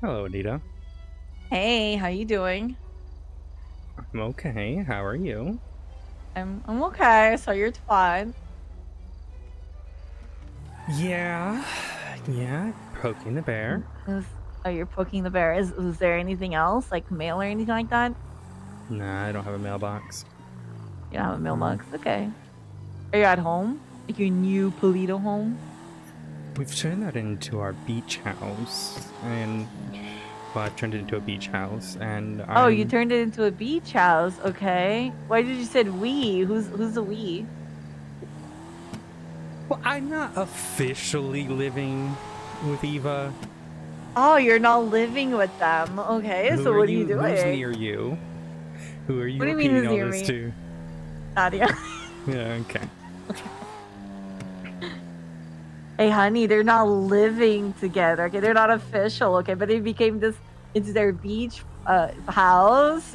Hello, Anita. Hey, how you doing? I'm okay. How are you? I'm okay. So you're fine. Yeah, yeah, poking the bear. Is oh, you're poking the bear. Is there anything else like mail or anything like that? Nah, I don't have a mailbox. You don't have a Mm. mailbox. Okay. Are you at home? Like your new Polito home? We've turned that into our beach house, and well, I've turned it into a beach house, and Oh, you I'm turned it into a beach house. Okay. Why did you said we? Who's the we? well, I'm not officially living with Eva. Oh, you're not living with them. Okay. Who So are what are you you? Who's doing? near you? Who are What you do you mean repeating who's all near this me? to? Nadia. Yeah, okay. Hey, honey, they're not living together. Okay, they're not official. Okay, but they became this. It's their beach house,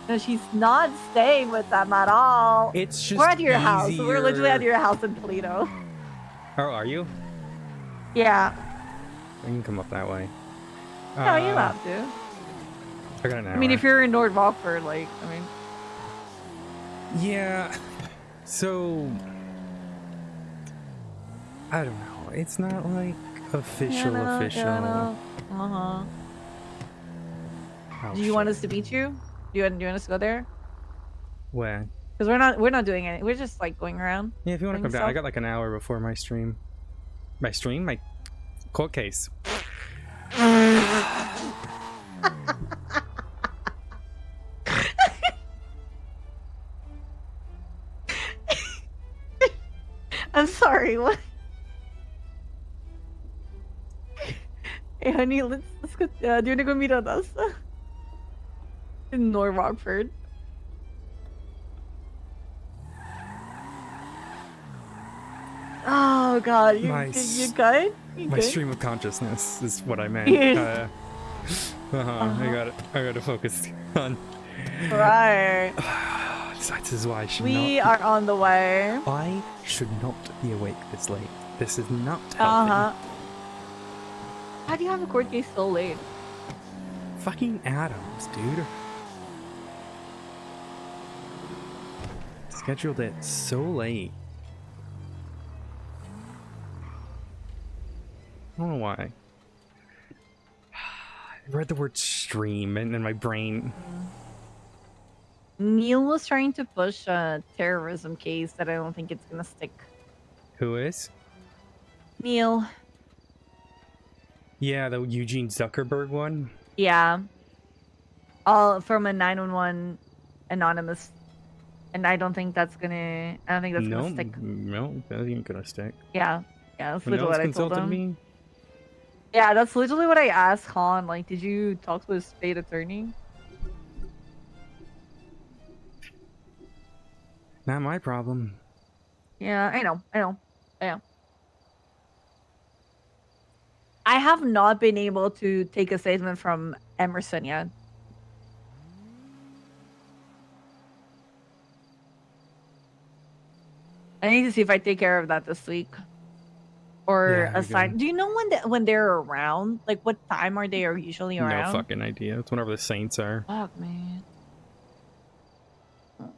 and she's not staying with them at all. It's We're just at your house. We're literally at easier. your house in Toledo. Oh, are you? Yeah, I can come up that way. no, you Uh, have to. I got an I mean, if hour. you're in North Rockford, like, I mean, Yeah. So I don't know. It's not like yeah, official no, yeah, official. no. Uh huh. Oh Do you want shit. us to meet you? Do you want us to go there? Where? Because we're not doing it. We're just like going around Yeah, if you want to doing come down, I stuff. got like an hour before my stream. My stream? My court case. I'm sorry. What? Hey, honey, let's go. Do you wanna go meet Odessa in North Rockford? Oh God, My you good? You my good? stream of consciousness is what I meant. Yes. I Uh-huh. I got to focus on. Right. This is why We are on the way. I should not be awake this late. This is not healthy. Uh-huh. How do you have a court case so late? Fucking Adams, dude. Scheduled it so late. I don't know why. I read the word stream and then my brain. Mm. Neil was trying to push a terrorism case that I don't think it's gonna stick. Who is? Neil, Yeah, the Eugene Zuckerberg one. yeah, all from a 911 anonymous, and I don't think that's gonna No, stick. no, that ain't gonna stick. Yeah, yeah, that's When no literally one's what I told consulted him. me, Yeah, that's literally what I asked Han. Like, did you talk to his state attorney? not my problem. Yeah, I know. I have not been able to take a statement from Emerson yet. I need to see if I take care of that this week or Yeah, you're assign. good. Do you know when they're around? Like, what time are they usually No around? fucking idea. It's whenever the Saints are. Fuck, man. Oh,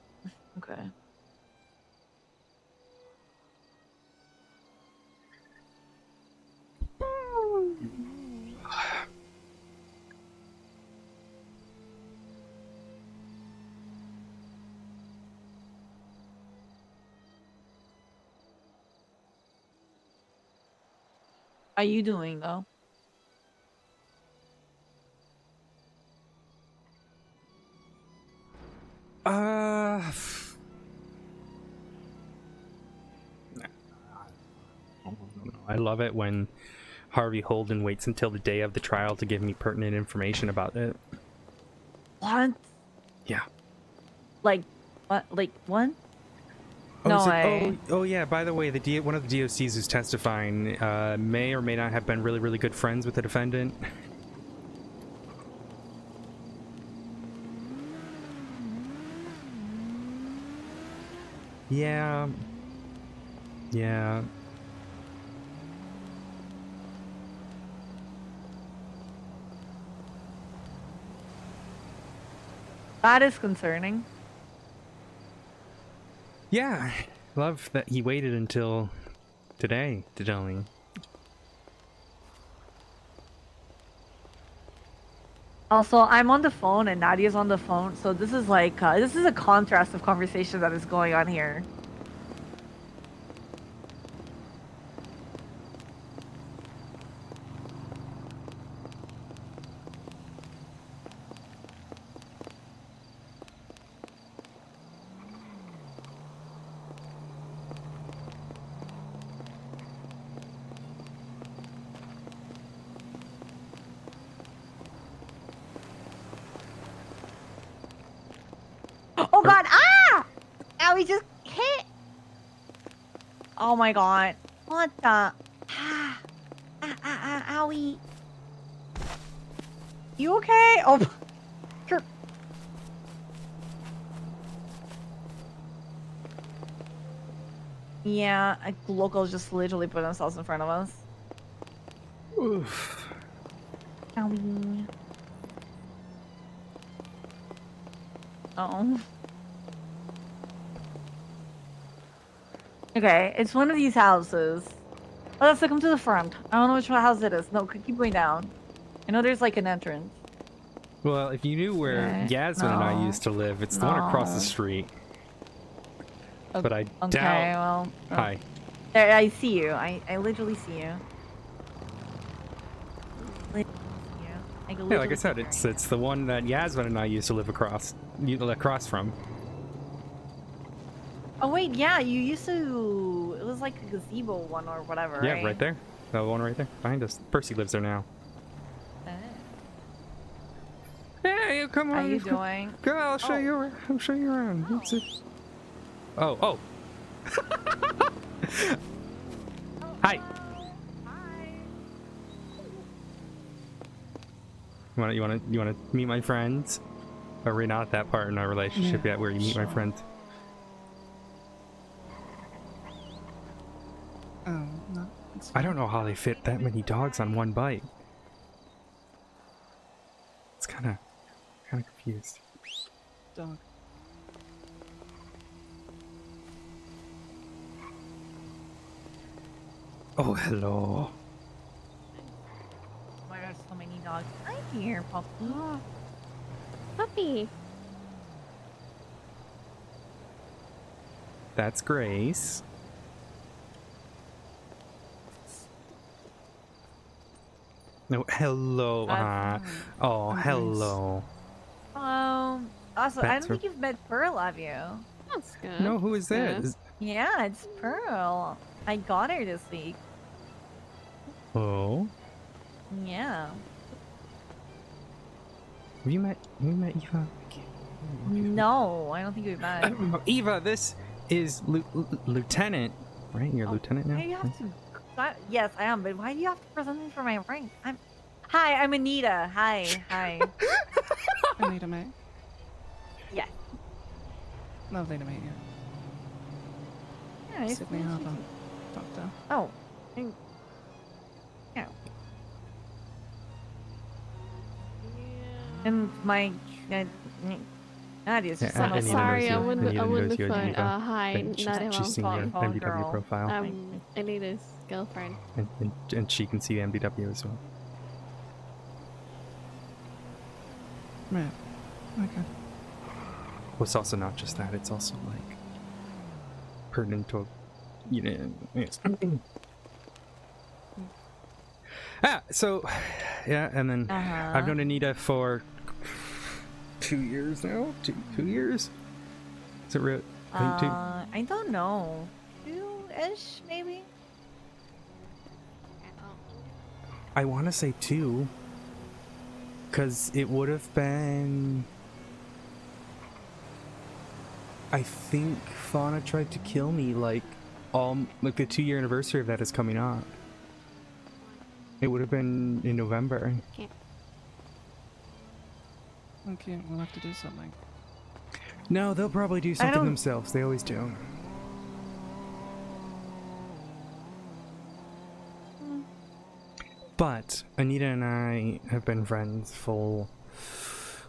okay. How you doing though? Uh, I love it when Harvey Holden waits until the day of the trial to give me pertinent information about it. What? Yeah. Like what? Like what? Oh, No is it? way. Oh, yeah. By the way, one of the DOCs who's testifying may or may not have been really, really good friends with the defendant. Yeah. Yeah. That is concerning. Yeah, love that he waited until today to tell me. Also, I'm on the phone and Nadia's on the phone, so this is like this is a contrast of conversation that is going on here. Oh god! Ah! Ow, he just hit! Oh my god. What the? Ah! Owie. You okay? Oh, sure. Yeah, locals just literally put themselves in front of us. Oof. Owie. Oh. Okay, it's one of these houses. Oh, let's come to the front. I don't know which house it is. No, keep going down. I know there's like an entrance. Well, if you knew where Okay. Yasmin and I No. used to live, it's the one across the No. street. Okay, But I okay, doubt. well. Hi. There, I see you. I literally see you. Yeah, like I said, it's the one that Yasmin and I used to live across from. Oh wait, yeah, you used to. It was like a gazebo one or whatever. Yeah, right? right there. The one right there behind us. Percy lives there now. Hey, come on. How you doing? Come on, I'll show you around. I'll show you around. That's it. Oh. Hi. You wanna meet my friends? Or we're not at that part in our relationship yet where you meet my friends. Oh, no. I don't know how they fit that many dogs on one bite. It's kind of confused. Dog. Oh, hello. Oh my gosh, so many dogs. Hi here, puppy. Oh, puppy. That's Grace. No, hello. Oh, hello. Also, I That's don't think you've met Pearl, have you? That's good. No, who is That's this? Yeah, it's Pearl. I got her this week. Oh. Yeah. Have you met Eva? No, I don't think we've met. Eva, this is Lieutenant, right? You're Lieutenant now? Why do you have to? Yes, I am. But why do you have to present me for my rank? Hi, I'm Anita. Hi. Anita, mate. Yes. Lovely to meet you. Yeah, nice to Sydney meet you Harbour. too. Doctor. Oh. Yeah. And my Nadia's just Yeah, on the Anita sorry, knows I you. wouldn't. Anita I wouldn't knows you, phone. Anita. Hi, And she's seen your phone MDW girl. profile, Anita's girlfriend. and she can see MDW as well. Right. Okay. Well, it's also not just that; it's also like pertinent to, yes. So, yeah, and then I've known Anita for 2 years now. Two years? Is it real? I think 2. I don't know. 2-ish, maybe? I want to say 2. Because it would have been... I think Fauna tried to kill me, like the 2-year anniversary of that is coming up. It would have been in November. Okay, we'll have to do something. No, they'll probably do something themselves. They always do. But Anita and I have been friends for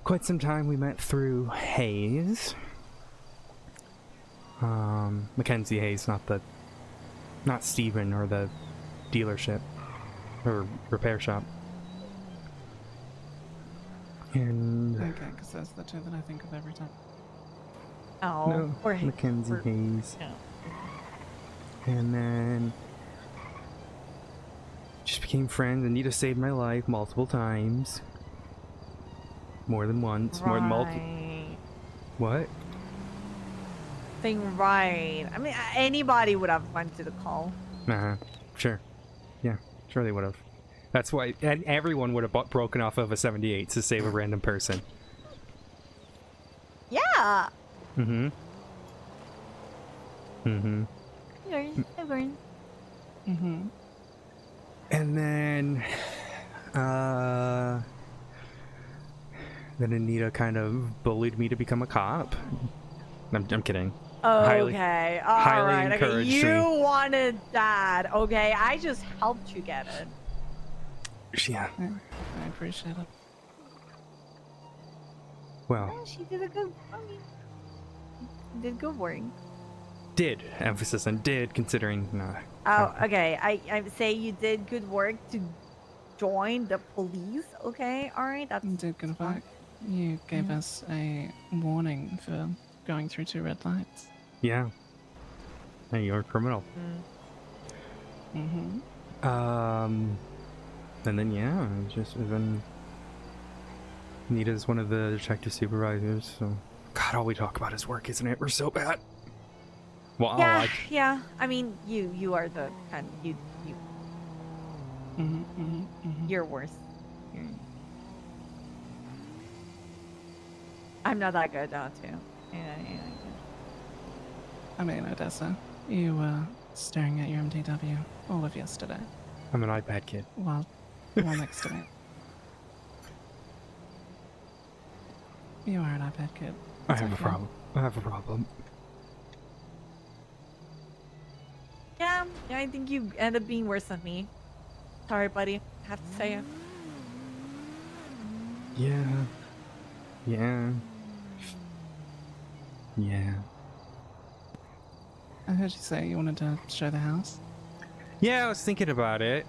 quite some time. We met through Hayes. Mackenzie Hayes, not Steven or the dealership or repair shop. And Okay, because that's the two that I think of every time. Oh, no, or Mackenzie Hayes. Yeah. And then just became friends. Anita saved my life multiple times. More than once. More than multiple. Right. What? Thing right. I mean, anybody would have went to the call. Sure. Yeah, sure they would have. That's why and everyone would have broken off of a 78 to save a random person. Yeah. Mm-hmm. Mm-hmm. Everyone. Mm-hmm. And then Anita kind of bullied me to become a cop. I'm kidding. Okay. All highly right. Okay. encouraged You me. wanted that. Okay. I just helped you get it. Yeah. I appreciate it. Well, Yeah, she did a good. I mean, did good work. did. Emphasis on did, considering... Oh, okay. I say you did good work to join the police. Okay. All right. That's You did good work. You gave us a warning for going through 2 red lights. Yeah. Hey, you're a criminal. Mm-hmm. And then, yeah, then Nita's one of the detective supervisors, so... God, all we talk about is work, isn't it? We're so bad. Well, Yeah. Yeah. I mean, you are the kind. You. Mm-hmm. Mm-hmm. Mm-hmm. You're worse. I'm not that good though, too. Yeah. I mean, Odessa, you were staring at your MTW all of yesterday I'm an iPad kid. while next to me. You are an iPad kid. I It's have a okay. problem. I have a problem. Yeah. I think you end up being worse than me. Sorry, buddy. I have to say it. Yeah. Yeah. Yeah. I heard you say you wanted to show the house. Yeah, I was thinking about it.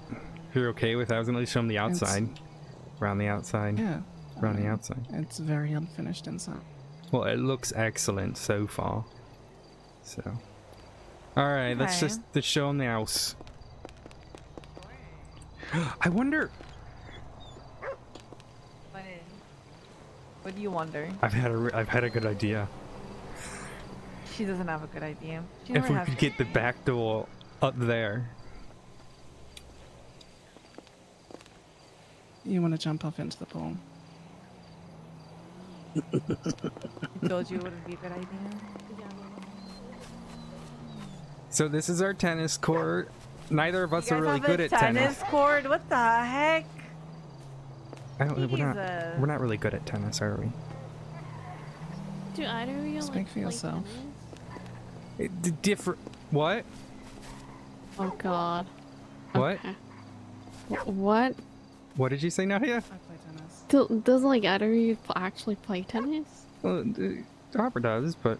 If you're okay with that, I was gonna show them the outside. Around the outside. Yeah. Around the outside. It's very unfinished inside. Well, it looks excellent so far. So. Alright, let's Okay. show them the house. I wonder... What do you wonder? I've had a good idea. She doesn't have a good idea. She If never we has could a get the good idea. back door up there. You want to jump off into the pool? I told you it wouldn't be a good idea. So this is our tennis court. Neither of us You are guys really have good a at tennis tennis. court? What the heck? We're Jesus. not really good at tennis, are we? Do either of you Speak like for play yourself. tennis? Different. What? Oh God. What? Okay. What? What did you say, Nadia? I play tennis. Does like either of you actually play tennis? Well, Harper does, but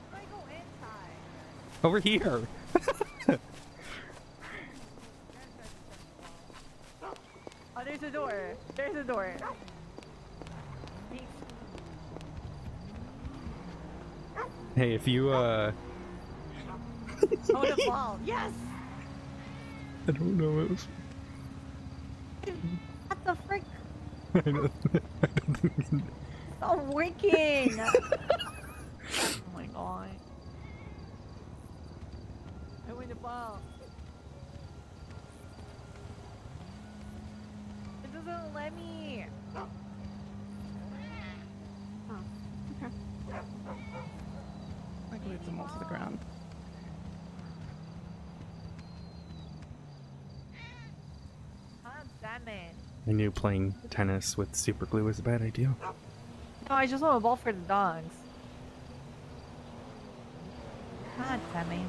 over here. Oh, there's a door. There's a door. Hey, if you Oh, the ball. Yes! I don't know. What the frick? I know. Stop working! Oh my god. I win the ball. It doesn't let me. I glued them all to the ground. God damn it. I knew playing tennis with super glue was a bad idea. No, I just want a ball for the dogs. God damn it.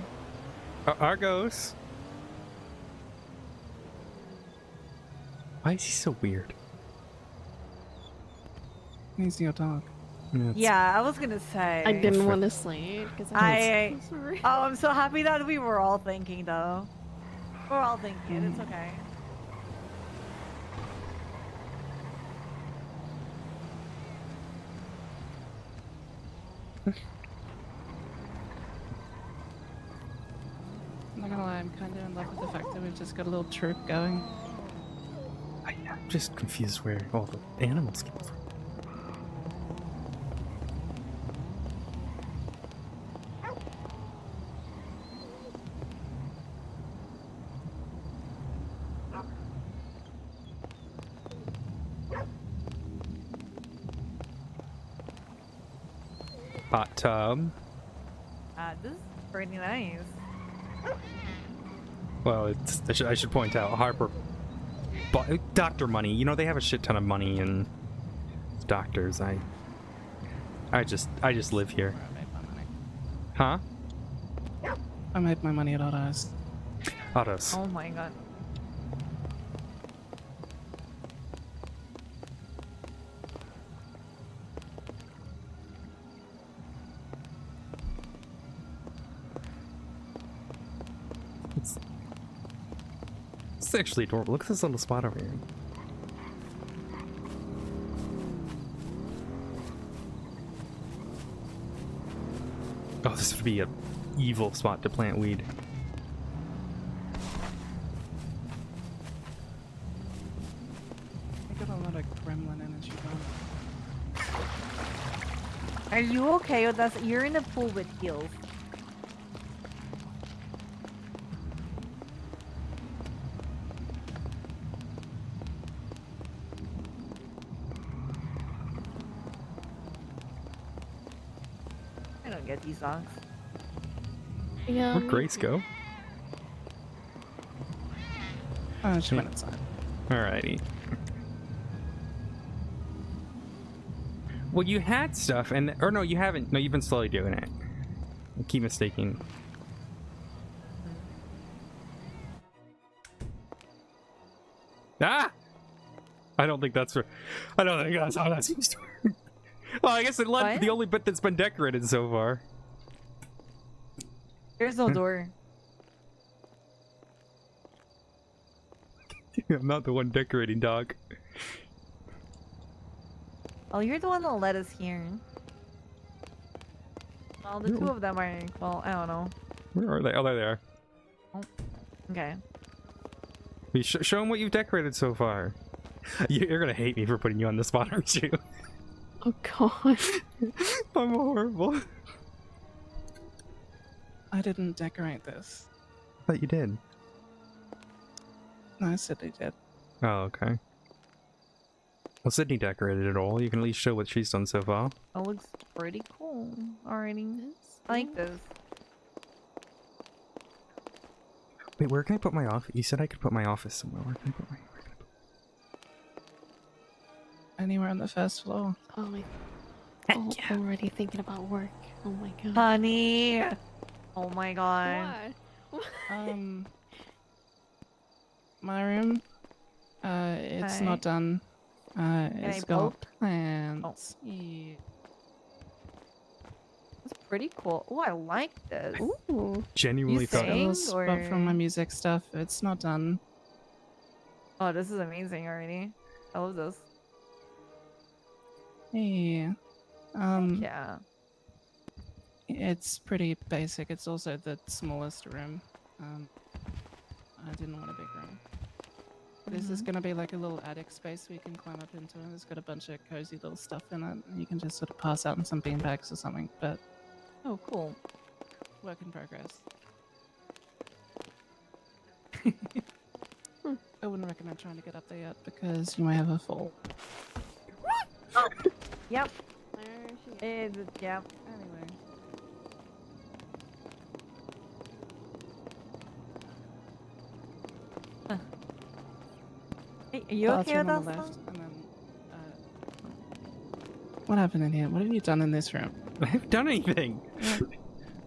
Argos. Why is he so weird? He's your dog. Yeah, I was gonna say. I didn't want to say it because I'm so sorry. Oh, I'm so happy that we were all thinking though. We're all thinking it. It's okay. I'm not gonna lie, I'm kind of in love with the fact that we've just got a little troop going. I'm just confused where all the animals came from. Hot tub. This is pretty nice. Well, I should point out Harper. Doctor money. You know they have a shit ton of money and doctors. I just live here. I made my money. Huh? I made my money at Odessa. Autos. Oh my god. It's actually adorable. Look at this little spot over here. Oh, this would be a evil spot to plant weed. I got a lot of gremlin energy going. Are you okay with us? You're in a pool with heels. I don't get these songs. Yeah. Where'd me Grace too. go? Oh, she went inside. Alrighty. Well, you had stuff, or no, you haven't. No, you've been slowly doing it. I keep mistaking. Ah! I don't think that's I don't think that's how that seems to work. Well, I guess it led What? the only bit that's been decorated so far. There's no door. I'm not the one decorating, dog. Oh, you're the one that led us here. Well, the two of them are, well, I don't know. Where are they? Oh, there they are. Okay. Show them what you've decorated so far. You're gonna hate me for putting you on the spot, aren't you? Oh god. I'm horrible. I didn't decorate this. I thought you did. No, I said they did. Oh, okay. Well, Sydney decorated it all. You can at least show what she's done so far. It looks pretty cool already. Yes. I like this. Wait, where can I put my office? You said I could put my office somewhere. Where can I put my... Anywhere on the first floor. Oh my. Oh, already thinking about work. Oh my god. Honey! Oh my god. What? My room. It's Okay. not done. It's I got vote? plants. Yeah. That's pretty cool. Oh, I like this. Ooh. Genuinely You thought... Got a little Thanks, spot from my or- music stuff. It's not done. Oh, this is amazing already. I love this. Yeah. Yeah. It's pretty basic. It's also the smallest room. I didn't want a big room. This is gonna be like a little attic space we can climb up into, and it's got a bunch of cozy little stuff in it. And you can just sort of pass out in some beanbags or something. But Oh, cool. work in progress. I wouldn't recommend trying to get up there yet because you may have a fall. Yep. There she is. Yep. Anyway. Hey, are you okay with Bathroom on us? the left, and then, what happened in here? What have you done in this room? I haven't done anything.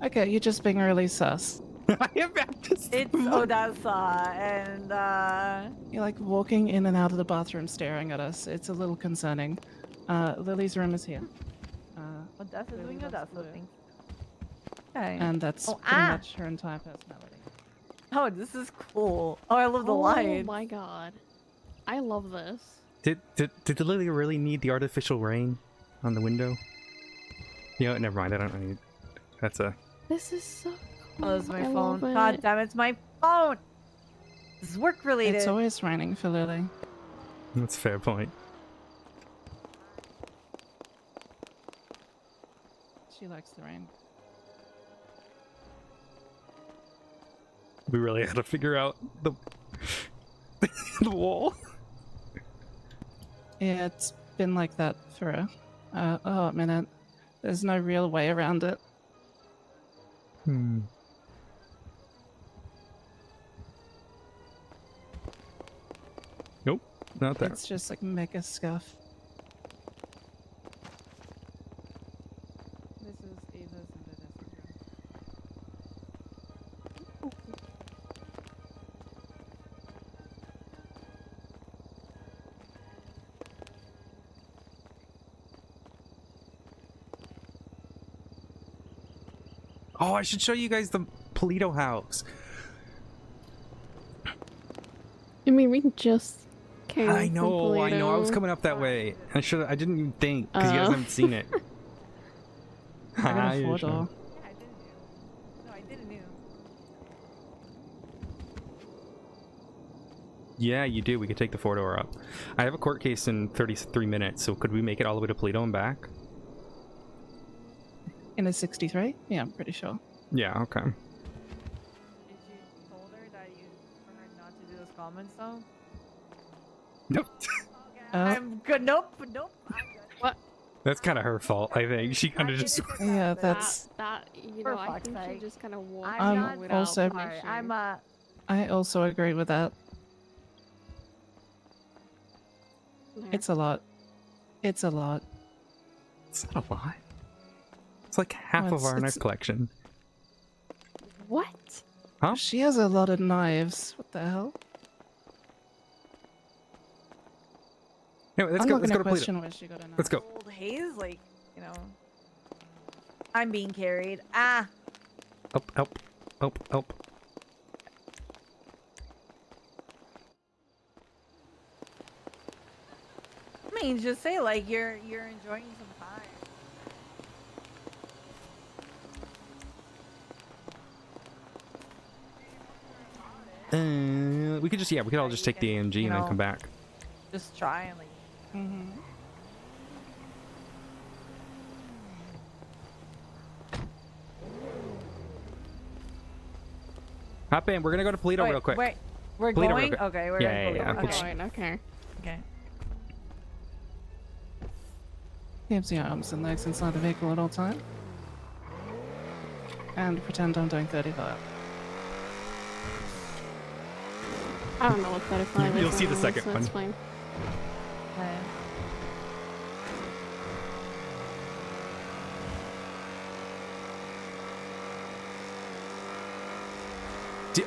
Okay, you're just being really sus. I have just... It's Odessa, and You're like walking in and out of the bathroom staring at us. It's a little concerning. Lily's room is here. Odessa Really doing loves Odessa blue. thing. Okay. And that's Oh, pretty ah! much her entire personality. Oh, this is cool. Oh, I love the Oh lights. my god. I love this. Did the lily really need the artificial rain on the window? You know, never mind. I don't need. That's a. This is so cool. Oh, that's my I phone. love it. God damn, it's my phone. This is work related. It's always raining for Lily. That's a fair point. She likes the rain. We really had to figure out the the wall. Yeah, it's been like that for a minute. There's no real way around it. Hmm. Nope, not that. It's just like mega scuff. This is Eva's and Odessa's room. Oh, I should show you guys the Polito house. I mean, we just came I from know. I was Polito. coming up that way. I didn't even think because you guys haven't seen it. I got Hi, a Yasha. 4-door. Yeah, I didn't know. No, I didn't know. Yeah, you do. We could take the 4-door up. I have a court case in 33 minutes, so could we make it all the way to Polito and back? In a 63? Yeah, I'm pretty sure. Yeah, okay. Did you told her that you for her not to do those comments though? Nope. Okay, I'm good. Nope. I'm good. That's kind of her fault, I think. She kind of just... Yeah, that's... That, you For know, I fuck's think she sake. just kind of walked I'm in not without also- sorry. permission. I also agree with that. There. It's a lot. It's a lot. It's not a lot. It's like half Well, of our it's- knife collection. What? Huh? She has a lot of knives. What the hell? Anyway, let's I'm go. not Let's gonna go to Polito. question where she got a knife. Let's go. Old haze, like you know. I'm being carried. Ah. Up, up, up, up. I mean, just say like you're enjoying some time. We could just, yeah, we could all just take the AMG You and then know. come back. Just try and like. Mm-hmm. Hop in. We're gonna go to Polito Wait, real quick. Wait, we're Polito real going. quick. Okay, we're Yeah, going. yeah, yeah. Okay. Fine, okay. Okay. Keeps your arms and legs inside the vehicle at all time. And pretend I'm doing 35. I don't know what 35 is. You'll see the on this, second so one. It's fine. Okay.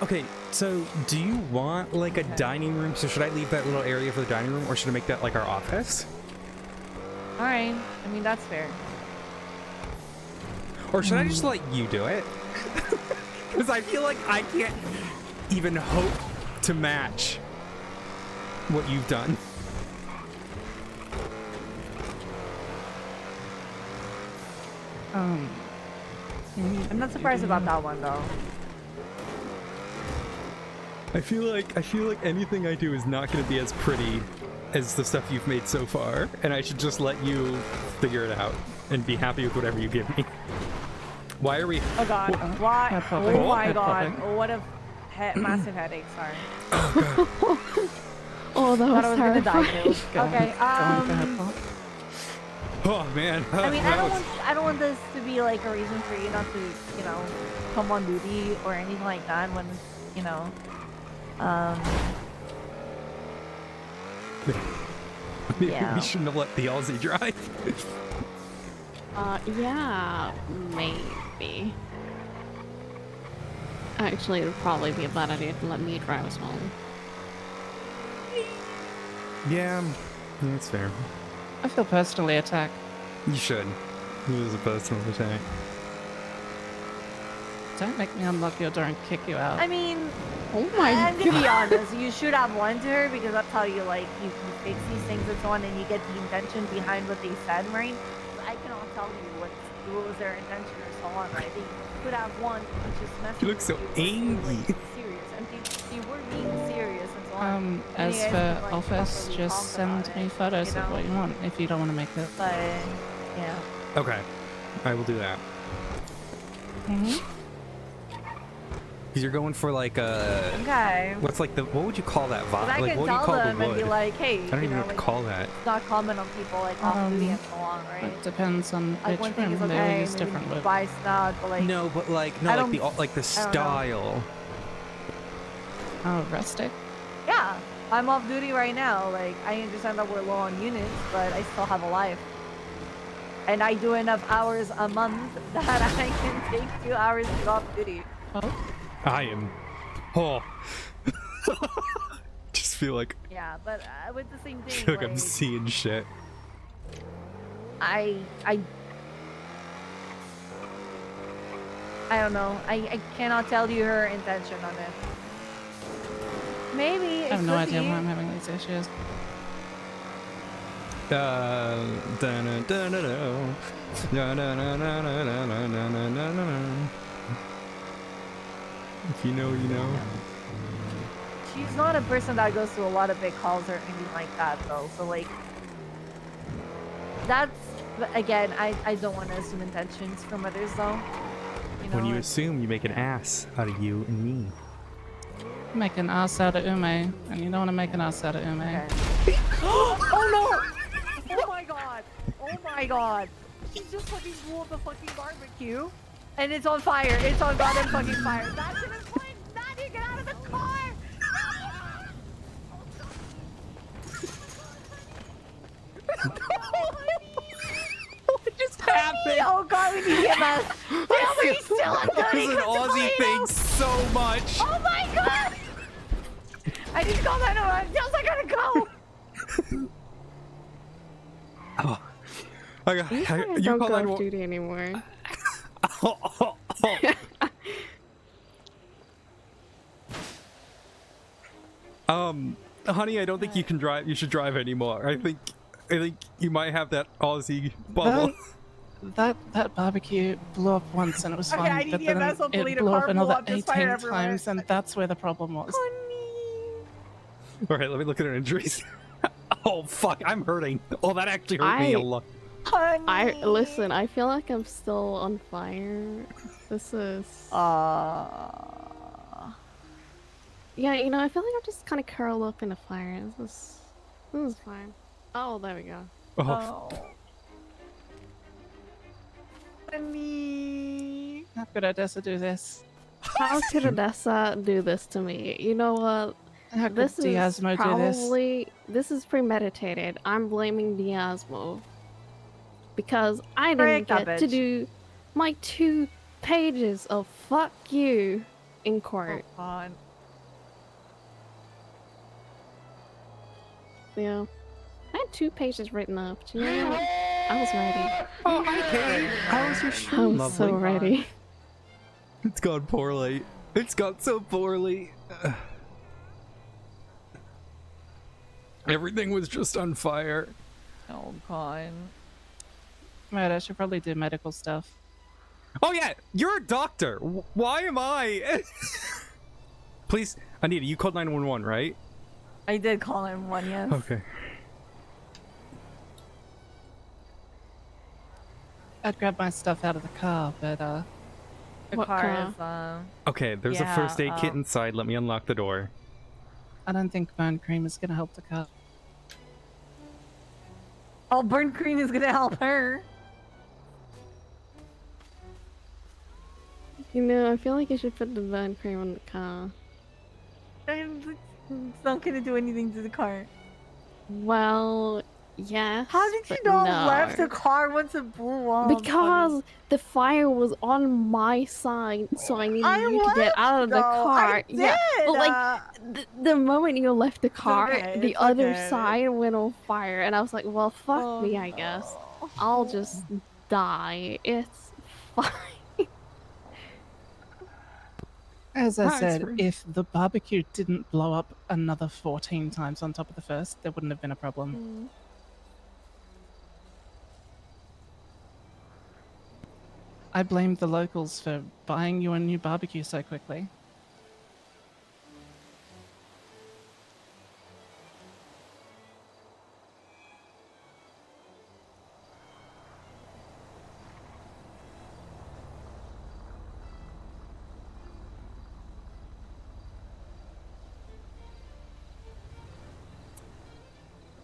Okay, so do you want like a dining room? So should I leave that little area for the dining room, or should I make that like our office? All right. I mean, that's fair. Or should I just let you do it? Because I feel like I can't even hope to match what you've done. I'm not surprised about that one though. I feel like anything I do is not going to be as pretty as the stuff you've made so far, and I should just let you figure it out and be happy with whatever you give me. Why are we? Oh god. Why? Head popping. Oh my Head god. popping. Oh, what a massive headache. Sorry. Oh, that Thought was I was gonna die terrifying. too. Go Okay. on, go ahead, Paul. Oh man. I mean, I don't want this to be like a reason for you not to, you know, come on duty or anything like that when, you know, Maybe yeah. we shouldn't have let the Aussie drive. Yeah, maybe. Actually, it would probably be a bad idea to let me drive as well. Yeah, that's fair. I feel personally attacked. You should. It was a personal attack. Don't make me unlock your door and kick you out. I mean, Oh my and to be god. honest, you should have won to her because that's how you like you fix these things and so on, and you get the intention behind what they said, right? I cannot tell you what was their intention or so on, right? They could have won and just messed You look with so you, but they were, angry. like, serious, and they were being serious and so on. And As you guys for could, like, Office, properly just talk send about me it, photos you of know? what you want if you don't want to make it. But yeah. Okay, I will do that. Because you're going for like a... Okay. What's like the... What would you call that vibe? 'Cause I Like, can what do you tell call the them and wood? be like, hey, I don't even know what to like, call that. it's not common on people like off duty and so on, right? It depends on Like which one thing is room. They all okay, use maybe different wood. Dubai style, but like No, but like... No, I like the, don't- like the I don't know. style. Oh, rustic? yeah, I'm off duty right now. Like I understand that we're low on units, but I still have a life. And I do enough hours a month that I can take 2 hours to go off duty. Oh, I am... Oh. Just feel like... Yeah, but with the same thing, feel like I'm seeing shit. I don't know. I cannot tell you her intention on it. Maybe it I have no could idea be. why I'm having these issues. If you know, you know. She's not a person that goes to a lot of big calls or anything like that, though. So like, that's but again, I don't want to assume intentions from others, though. You know, When you like- assume, you make an ass out of you and me. Make an ass out of Ume, and you don't want to make an ass out of Ume. Okay. Oh no! Oh my god! Oh my god! She just fucking blew up the fucking barbecue, and it's on fire. It's on goddamn fucking fire. That's an important. Nadia, get out of the car! What just happened? Oh god, we need EMS. Nobody's still on This duty. is an What's the Aussie tornado? thing so much. Oh my god! I need to call 911. Just I gotta go. Oh. I got, You you don't call go 911. off duty anymore. Honey, I don't think you can drive. You should drive anymore. I think you might have that Aussie bubble. That barbecue blew up once and it was Okay, fine, I need but then EMS, hopefully it the blew car up blew another up, there's fire 18 everywhere. times, and that's where the problem was. All right, let me look at her injuries. Oh fuck, I'm hurting. Oh, that actually hurt me a lot. Honey. Listen, I feel like I'm still on fire. This is yeah, you know, I feel like I'm just kind of curled up in a fire. This is fine. Oh, there we go. Oh, Honey. How could Odessa do this? How could Odessa do this to me? You know what? How could This is Diazmo do this? probably this is premeditated. I'm blaming Diazmo because I didn't Correct that get to bitch. do my 2 pages of fuck you in court. Oh, God. Yeah, I had 2 pages written up. Do you know what? I was ready. Oh, hi, Kay. How was your I stream? was so Lovely. ready. It's gone poorly. It's gone so poorly. Everything was just on fire. Oh, God. Right, I should probably do medical stuff. Oh yeah, you're a doctor. Why am I? Please, Anita, you called 911, right? I did call him one, yes. Okay. I'd grab my stuff out of the car, but The What car car? is, Okay, there's a Yeah, first aid kit inside. Let me unlock the door. I don't think burn cream is gonna help the car. Oh, burnt cream is gonna help her. You know, I feel like I should put the burn cream on the car. It's not gonna do anything to the car. Well, yes. How did you but know no. left the car once it blew up? Because the fire was on my side, so I needed I you to get out of the though. car. I Yeah, but did, like the moment you left the car, okay, the it's other okay. side went on fire, and I was like, "Well, fuck Oh, me, I guess. no. I'll just die. It's fine. As I Ah, it's said, fine. if the barbecue didn't blow up another 14 times on top of the first, there wouldn't have been a problem. Mm. I blame the locals for buying you a new barbecue so quickly.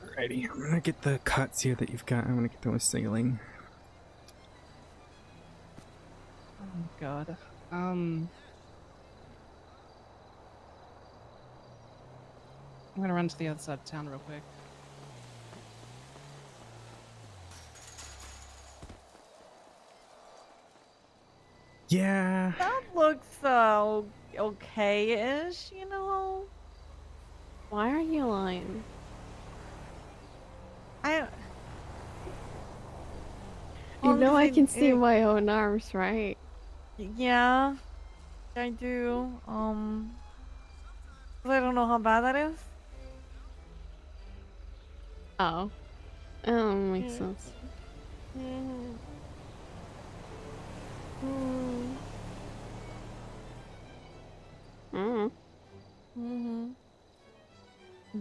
Alrighty, I'm gonna get the cuts here that you've got. I'm gonna get those sailing. Oh god. I'm gonna run to the other side of town real quick. Yeah. That looks okay-ish, you know. Why are you lying? I You know I can see it- my own arms, right? Yeah, I do. 'Cause I don't know how bad that is. Oh. Makes sense. Mm.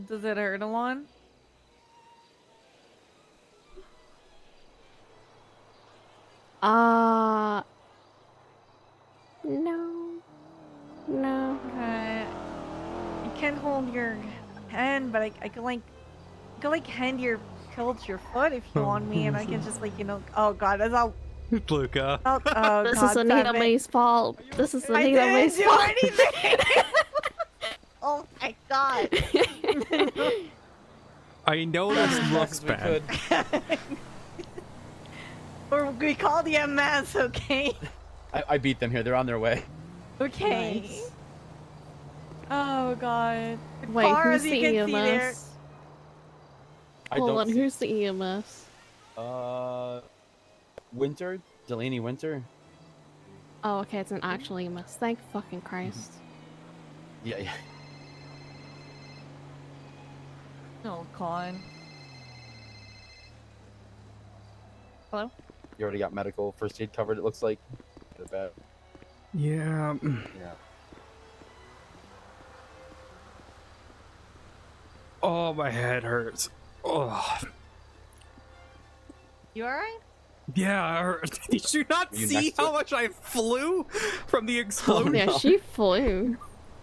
Does it hurt a lot? No. No. Okay. I can't hold your hand, but I can like hand your tilt your foot if you want me, and I can just like oh god, that's all. Luca. Oh This god, is damn Anita it. May's fault. This is I Anita didn't May's do fault. anything. Oh my god. I know this looks We bad. could. Or we call the MS, okay? I beat them here. They're on their way. Okay. Nice. Oh god. Wait, Far who's as you the can see there. EMS? I Hold don't on, see- who's the E EMS? Winter? Delaney Winter? Oh, okay, it's an actual EMS. Thank fucking Christ. Yeah, yeah. Oh god. Hello? You already got medical first aid covered, it looks like. Good or bad. Yeah. Yeah. Oh, my head hurts. Oh. You alright? Yeah. Did you not Were you see next to how it? much I flew from the explosion? Yeah, she flew.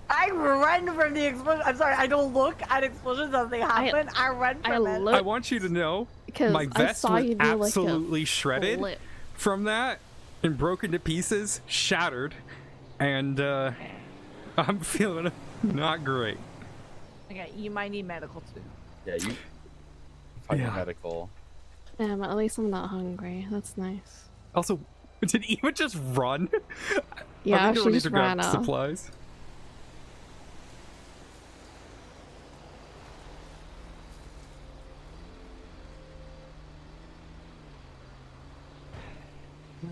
I run from the explosion. I'm sorry, I don't look at explosions as they happen. I run from it. I want you to know Because my I vest saw was you do absolutely like a shredded flip. from that and broken to pieces, shattered, and I'm feeling not great. Okay, you might need medical too. Yeah, you fucking Yeah. medical. Yeah, but at least I'm not hungry. That's nice. Also, did Eva just run? Yeah, I think I she need just to grab ran off. supplies.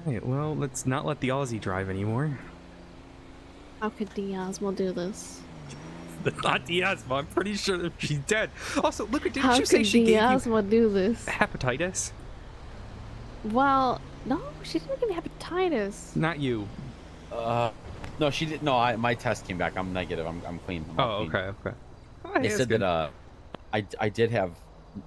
Alright, well, let's not let the Aussie drive anymore. How could Diaz will do this? Not Diaz, but I'm pretty sure that she's dead. Also, look, didn't How you say could she Diaz gave will do this? you hepatitis? Well, no, she didn't give me hepatitis. Not you. No, she did. No, my test came back. I'm negative. I'm clean. I'm all Oh, clean. okay. They said that I did have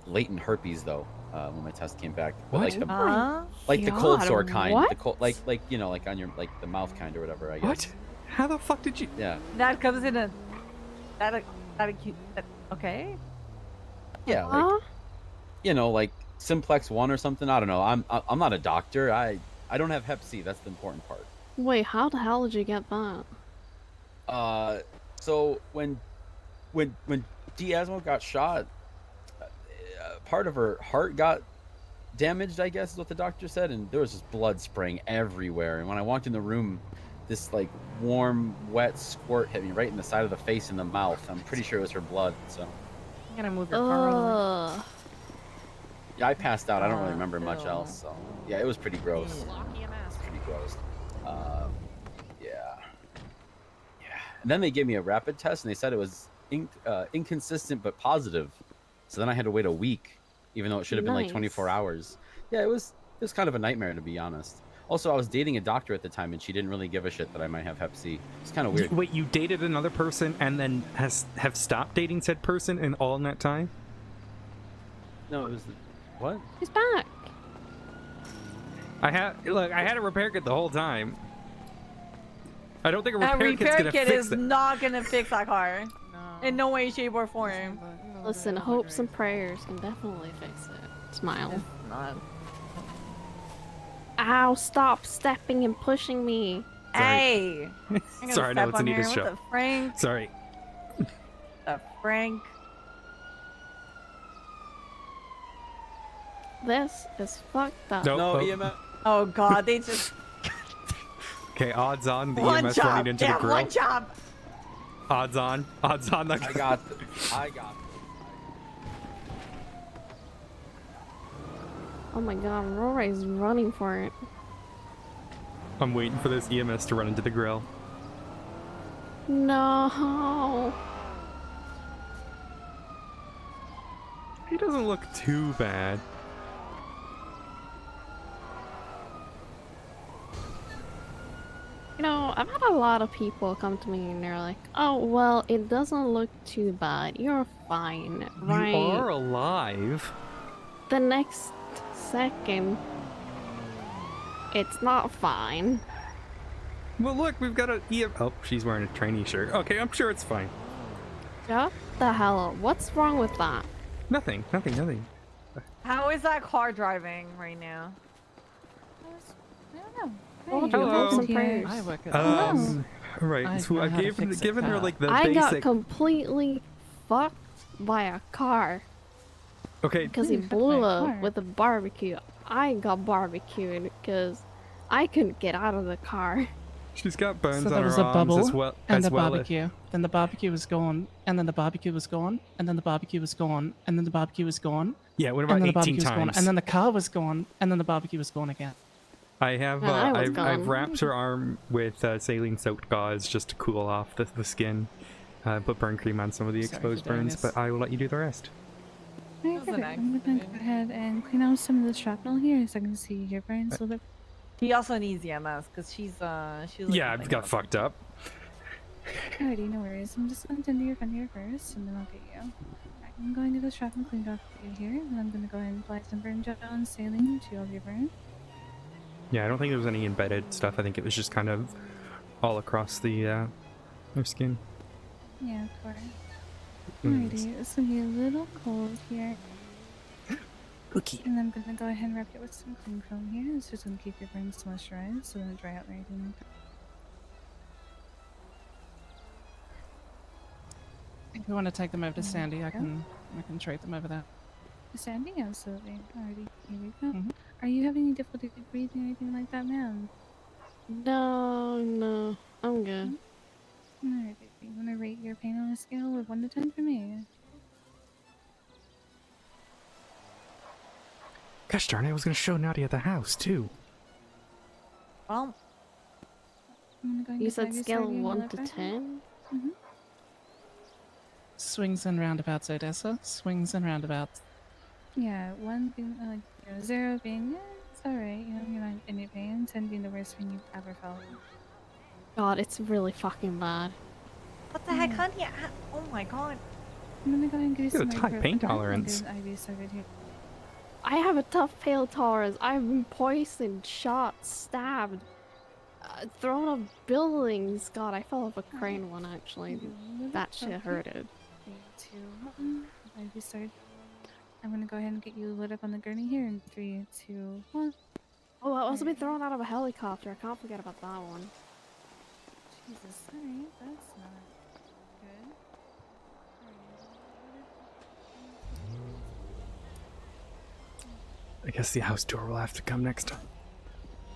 latent herpes though when my test came back. But What? like the cold God, sore kind. what? The cold, like you know, like on your the mouth kind or whatever. I guess. What? How the fuck did you? Yeah. That comes in a okay. Yeah. Like Huh? you know, like simplex 1 or something. I don't know. I'm not a doctor. I don't have hep C. That's the important part. Wait, how the hell did you get that? So when Diazmo got shot, part of her heart got damaged, I guess is what the doctor said, and there was just blood spraying everywhere. And when I walked in the room, this like warm, wet squirt hit me right in the side of the face and the mouth. I'm pretty sure it was her blood. So I'm gonna move your car over. Ugh. Yeah, I passed out. I don't really remember much ew. else. So yeah, it was pretty gross. It's pretty gross. Yeah. Yeah. And then they gave me a rapid test, and they said it was inconsistent but positive. So then I had to wait a week, even though it should have been like 24 Nice. hours. Yeah, it was kind of a nightmare, to be honest. Also, I was dating a doctor at the time, and she didn't really give a shit that I might have Hep C. It's kind of weird. Wait, you dated another person and then have stopped dating said person in all in that time? No, it was what? He's back. I had a repair kit the whole time. I don't think a That repair kit's repair gonna kit fix is it. not gonna fix that car. No. In no way, shape, or form. Listen, hopes and prayers can definitely fix it. Smile. It's not. Ow, stop stepping and pushing me. Sorry. Hey! I'm gonna Sorry, no, step it's on Anita's here. show. What the Frank? Sorry. The Frank. This is fucked up. Nope. No, Oh. EMF. Oh god, they just Okay, odds on the one EMS job. running into the Yeah, grill. one job. Odds on the. I got this. I got this. Oh my god, Rory's running for it. I'm waiting for this EMS to run into the grill. No. He doesn't look too bad. You know, I've had a lot of people come to me and they're like, oh, well, it doesn't look too bad. You're fine, right? You are alive. The next second, it's not fine. Well, look, we've got a EMS. Oh, she's wearing a trainee shirt. Okay, I'm sure it's fine. Shut the hell up. What's wrong with that? Nothing. How is that car driving right now? I don't know. Told Hey, you, Hello. hopes and here. prayers. I work at Right. I So know I how to gave fix it given her fast. like the I got basic. completely fucked by a car Okay. because he Ooh, fucked by blew a up car. with a barbecue. I got barbecued because I couldn't get out of the car. She's got burns So on there her was a arms bubble as well and as the well. barbecue. Then the barbecue was gone, and then the barbecue was gone, and then the barbecue was gone, and then the barbecue was gone, Yeah, what and about then the 18 barbecue was gone, times? and then the car was gone, and then the barbecue was gone again. I have And I was I've gone. wrapped her arm with saline soaked gauze just to cool off the skin. Put burn cream on some of the Sorry for exposed doing burns, this. but I will let you do the rest. Alright, That was perfect. an I'm gonna go ahead and clean out some of the shrapnel here so I can see your burns a little bit. He also needs EMS because she's looking Yeah, I've like got a- fucked up. Alrighty, no worries. I'm just going to tend to your friend here first, and then I'll get you. Alright, I'm going to get the shrapnel cleaned off for you here, and I'm going to go ahead and apply some burn gel and saline to all of your burns. Yeah, I don't think there was any embedded stuff. I think it was just kind of all across the her skin. Yeah, of course. Mm. Alrighty, it's going to be a little cold here. Okay. And I'm going to go ahead and wrap it with some cling film here. It's just going to keep your burns moisturized so they don't dry out or anything like that. If you want to take them over to Sandy, I Yeah. can treat them over there. Sandy, absolutely. Alrighty, here we go. Mhm. Are you having any difficulty breathing or anything like that, ma'am? No, I'm good. Alright, baby. You want to rate your pain on a scale of 1 to 10 for me? Gosh darn it, I was gonna show Nadia the house too. Well, I'm gonna go and You get said Nadia scale started on 1 that to back. 10? Swings and roundabouts, Odessa. Swings and roundabouts. Yeah, 1 being like 0 being it's alright, you know, you're not in any pain, 10 being the worst pain you've ever felt. God, it's really fucking bad. what the heck, honey? Oh my god. I'm gonna go ahead and give you You got some a high pain ibuprofen. I'll tolerance. get an IV started here. I have a tough pain tolerance. I've been poisoned, shot, stabbed, thrown off buildings. God, I fell off a crane one actually. That shit hurted. 3, 2, 1. IV started. I'm gonna go ahead and get you lit up on the gurney here in 3, 2, 1. Oh, I also been thrown out of a helicopter. I can't forget about that one. Jesus, alright, that's not good. I guess the house tour will have to come next time.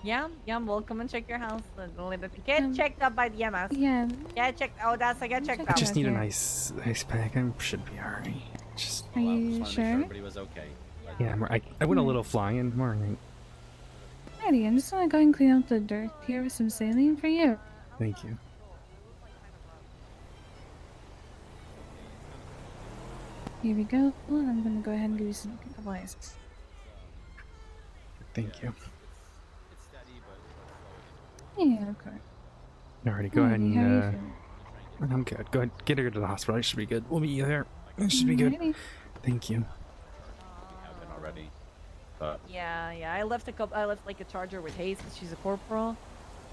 Yeah, we'll come and check your house. Get checked out by the EMS. Yeah, Get checked. Oh, that's get checked I out. just need a Yeah. nice pack. I should be alright. Just are Well, I you just wanted to make sure? everybody was okay. But Yeah, I went a little flying. Morning. Alrighty, I'm just gonna go and clean up the dirt here with some saline for you. Thank you. Here we go. I'm gonna go ahead and give you some couple ice. Thank you. It's steady, but Yeah, of course. Alrighty, go ahead Alrighty, how are you and feeling? I'm good. Go ahead, get her to the hospital. I should be good. We'll meet you there. It should be good. Alrighty. Thank you. we have been already. But Yeah, yeah. I left like a charger with Hayes because she's a corporal.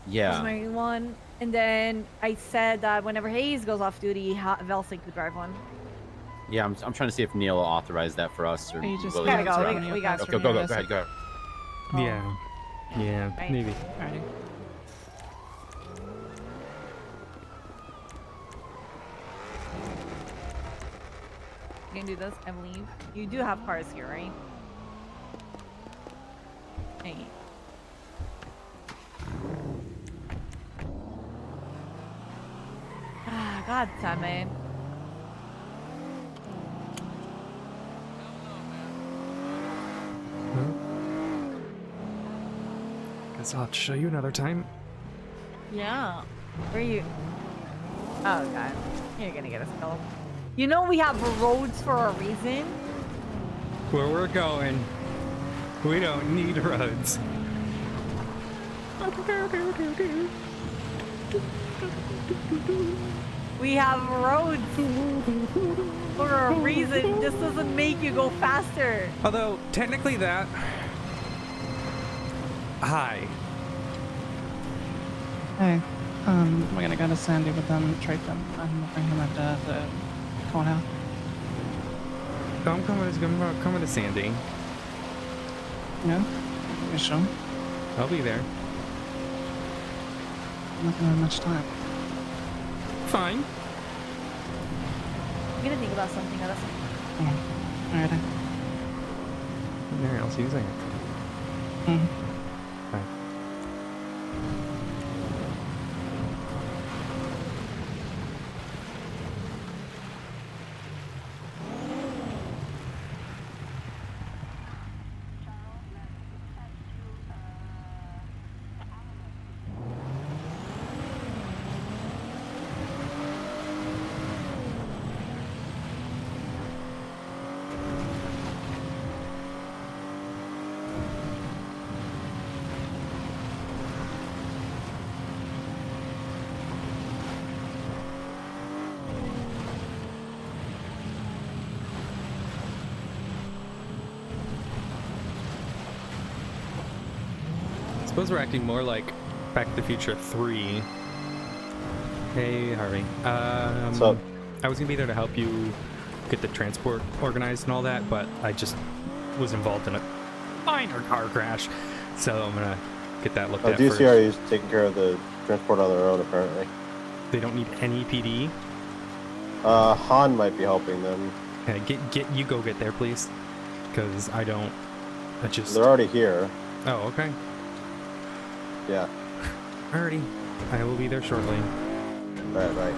yeah. Was my one. And then I said that whenever Hayes goes off duty, Velsing could drive one. Yeah, I'm trying to see if Neil will authorize that for us or Are you just will Gotta he- go. running We your got- past Go, from go, go, your go ahead, go. Oh. Yeah. Yeah, Right. maybe. Alrighty. You can do this and leave. You do have cars here, right? Hey. Ah, God damn it. Guess I'll have to show you another time. Yeah. Where are you? Oh, God. You're gonna get us killed. You know we have roads for a reason? Where we're going, we don't need roads. We have roads for a reason. This doesn't make you go faster. Although, technically that... Hi. Hey, we're gonna go to Sandy with them, treat them, and bring him into the courthouse. I'm coming to Sandy. Yeah? You sure? I'll be there. I'm not gonna have much time. Fine. I'm gonna think about something else. Alrighty. There, I'll see you soon. Mm. Bye. I suppose we're acting more like Back to the Future 3. Hey, Harvey. What's up? I was gonna be there to help you get the transport organized and all that, but I just was involved in a minor car crash, so I'm gonna get that looked at first. DCR is taking care of the transport on their own, apparently. They don't need any PD. Han might be helping them. Okay, you go get there, please, because I don't. I just. They're already here. Oh, okay. Yeah. Alrighty. I will be there shortly. Right. Bye.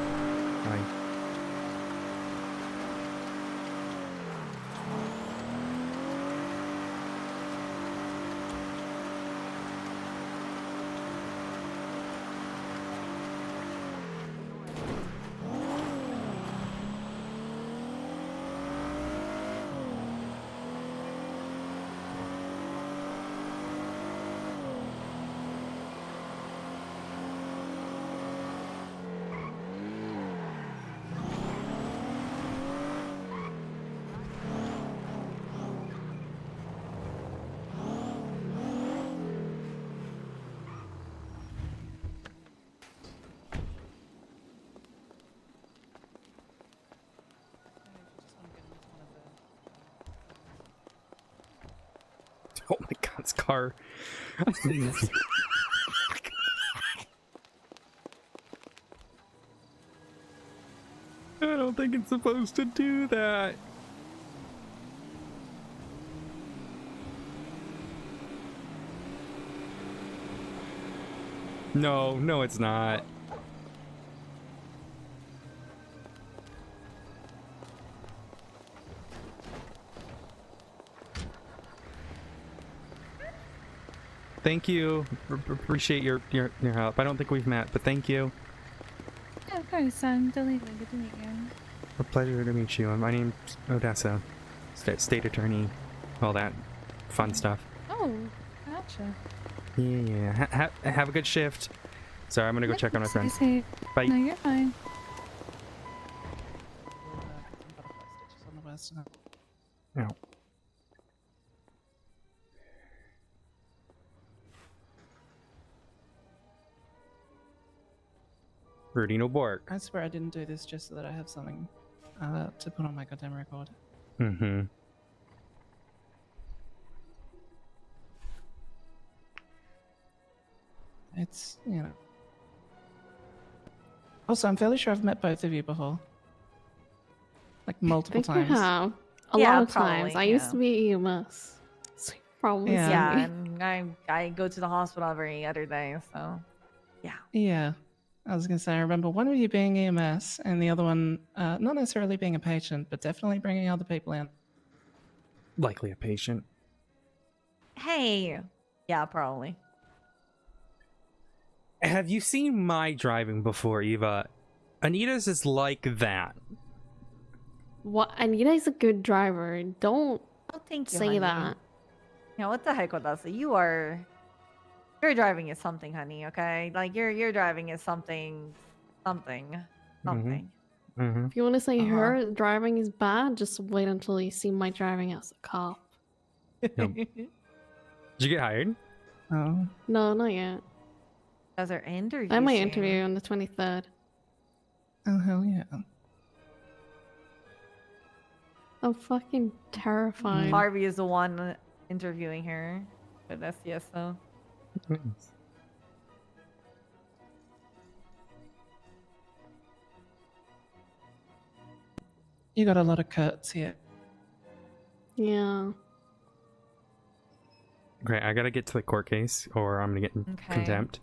Oh my God, it's car. I don't think it's supposed to do that. No, it's not. Thank you. Appreciate your help. I don't think we've met, but thank you. Yeah, of course. I'm delightedly good to meet you. A pleasure to meet you. My name's Odessa, state attorney, all that fun stuff. Oh, gotcha. Yeah. Have a good shift. Sorry, I'm gonna go check on my friends. Stay safe. Bye. No, you're fine. No. Rudy, no bark. I swear I didn't do this just so that I have something to put on my goddamn record. Mm-hmm. It's, you know. Also, I'm fairly sure I've met both of you before. Like multiple I think you times. have. A Yeah, lot of times. probably, I used to yeah. be EMS. So you probably Yeah. see Yeah, me. and I go to the hospital every other day, so Yeah. I was going to say, I remember one of you being EMS and the other one not necessarily being a patient, but definitely bringing other people in. Likely a patient. hey, yeah, probably. Have you seen my driving before, Eva? Anita's is like that. What? Anita's a good driver. Don't Oh, thank you, say honey. that. Yeah, what the heck, Odessa? Your driving is something, honey. Okay, like your driving is something. Mm-hmm. If you want to say Uh-huh. her driving is bad, just wait until you see my driving as a cop. Did you get hired? Oh. No, not yet. As our interview. I have my soon. interview on the 23rd. Oh, hell yeah. I'm fucking terrified. Harvey is the one interviewing her with SCSO. You got a lot of cuts here. Yeah. Great, I gotta get to the court case or I'm gonna get in Okay. contempt.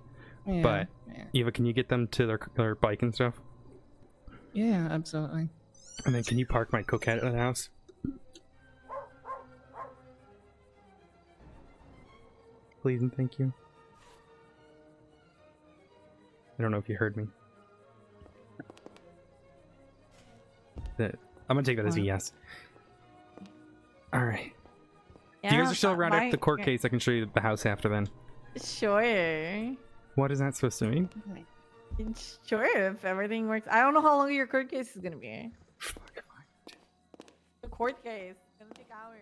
Yeah. But yeah. Eva, can you get them to their bike and stuff? Yeah, absolutely. And then can you park my coquette at the house? Please and thank you. I don't know if you heard me. I'm gonna take that as a yes. Alright. If you guys are still around at the court case, I can show you the house after then. Sure. What is that supposed to mean? Sure, if everything works. I don't know how long your court case is gonna be. The court case. It's gonna take hours.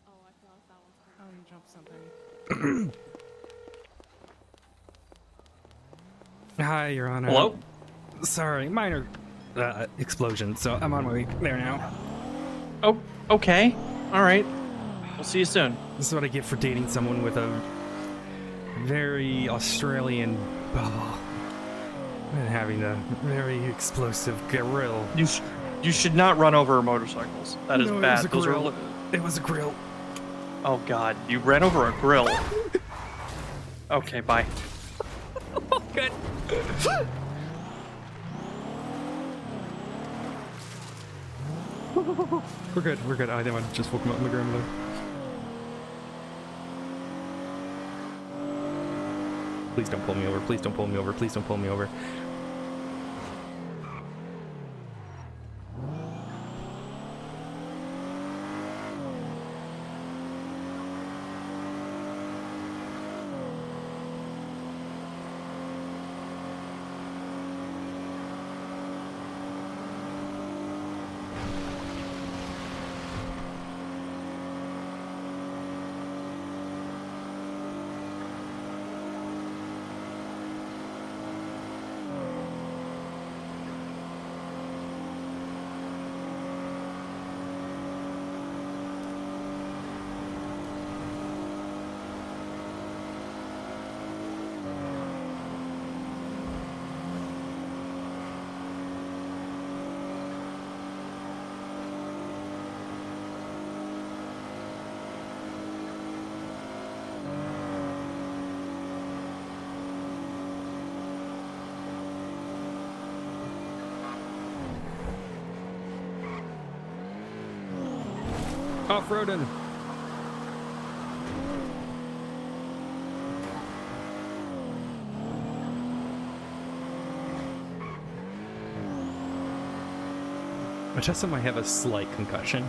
Oh, I feel like that one's Oh, you dropped something. Hi, Your Honor. Hello? Sorry, minor explosion, so I'm on my way there now. Oh, okay. All right. We'll see you soon. This is what I get for dating someone with a very Australian and having a very explosive grill. You should not run over motorcycles. That is No, bad. It was a Those grill. are. It was a grill. Oh God! You ran over a grill. Okay, bye. Good. We're good. We're good. I think I just woke him up in the grandmother. Please don't pull me over. Please don't pull me over. Please don't pull me over. Off-roading. Odessa might have a slight concussion.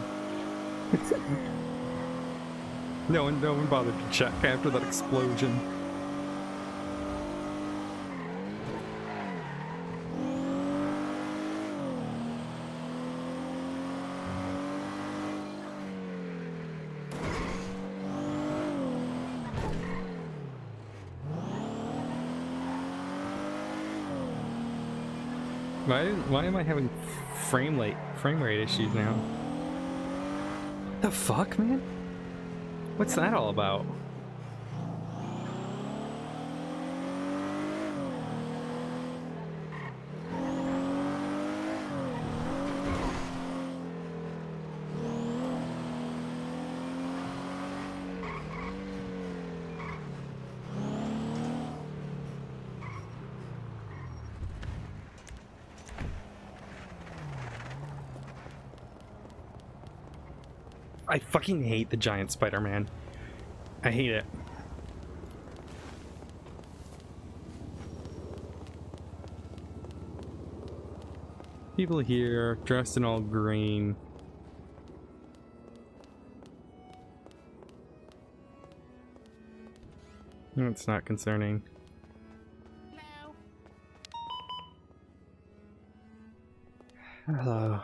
No one bothered to check after that explosion. Why am I having frame rate issues now? The fuck, man? What's that all about? I fucking hate the giant Spider-Man. I hate it. People here dressed in all green. No, it's not concerning. Hello.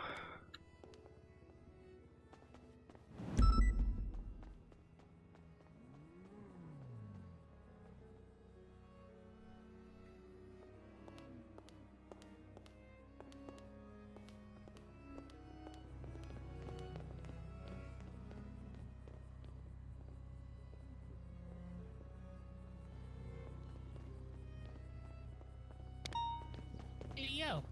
Yo.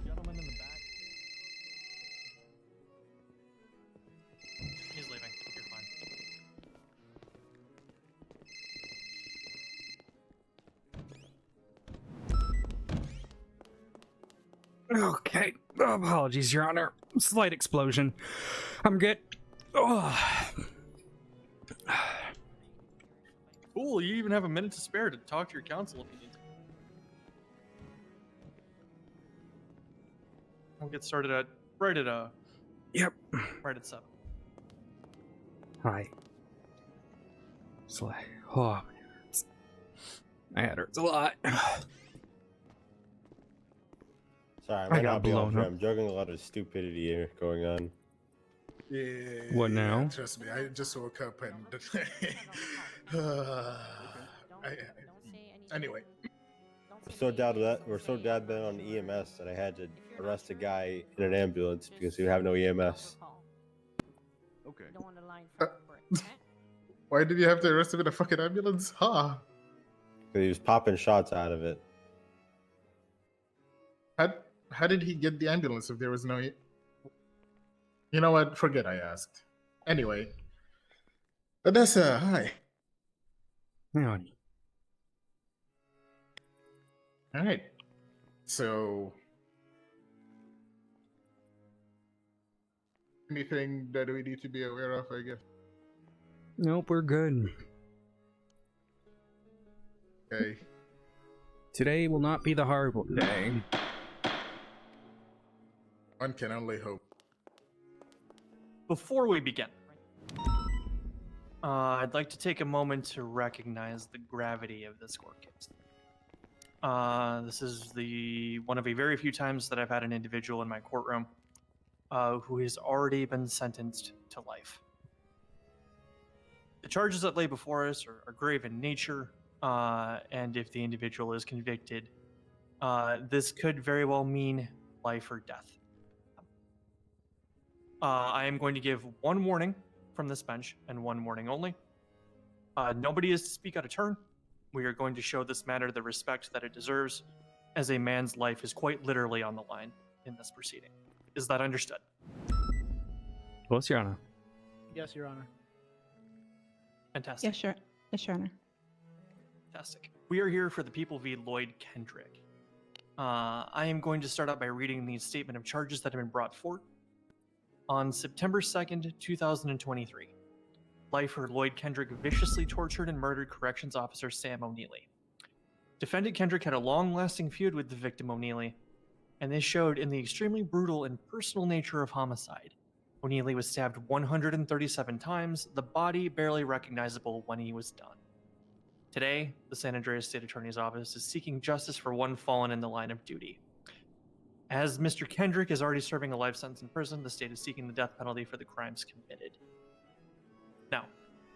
Gentleman in the back. He's leaving. You're fine. Okay. Apologies, Your Honor. Slight explosion. I'm good. Oh. Cool, you even have a minute to spare to talk to your counsel if you need to. We'll get started at Yep. right at 7. Hi. Sly. Oh, my head hurts. My head hurts a lot. Sorry, I I might got not be on blown here. up. I'm juggling a lot of stupidity here going on. Yeah. What now? Trust me, I just woke up and. Anyway. We're so dead bent on EMS that I had to arrest a guy in an ambulance because we have no EMS. Okay. Why did you have to arrest him in a fucking ambulance? Huh? Because he was popping shots out of it. How did he get the ambulance if there was no? You know what? Forget I asked. Anyway, Odessa, hi. Yeah. All right. So, anything that we need to be aware of? I guess. Nope, we're good. Okay. Today will not be the hard day. One can only hope. Before we begin, I'd like to take a moment to recognize the gravity of this court case. This is one of a very few times that I've had an individual in my courtroom who has already been sentenced to life. The charges that lay before us are grave in nature, and if the individual is convicted, this could very well mean life or death. I am going to give one warning from this bench and one warning only. Nobody is to speak out of turn. We are going to show this matter the respect that it deserves, as a man's life is quite literally on the line in this proceeding. Is that understood? Yes, Your Honor. Yes, Your Honor. Fantastic. Yes, sure. Yes, Your Honor. Fantastic. We are here for the people v. Lloyd Kendrick. I am going to start out by reading the statement of charges that have been brought forth. On September 2nd, 2023, lifer Lloyd Kendrick viciously tortured and murdered corrections officer Sam O'Neely. Defendant Kendrick had a long-lasting feud with the victim O'Neely, and this showed in the extremely brutal and personal nature of homicide. O'Neely was stabbed 137 times, the body barely recognizable when he was done. Today, the San Andreas State Attorney's Office is seeking justice for one fallen in the line of duty. As Mr. Kendrick is already serving a life sentence in prison, the state is seeking the death penalty for the crimes committed. Now,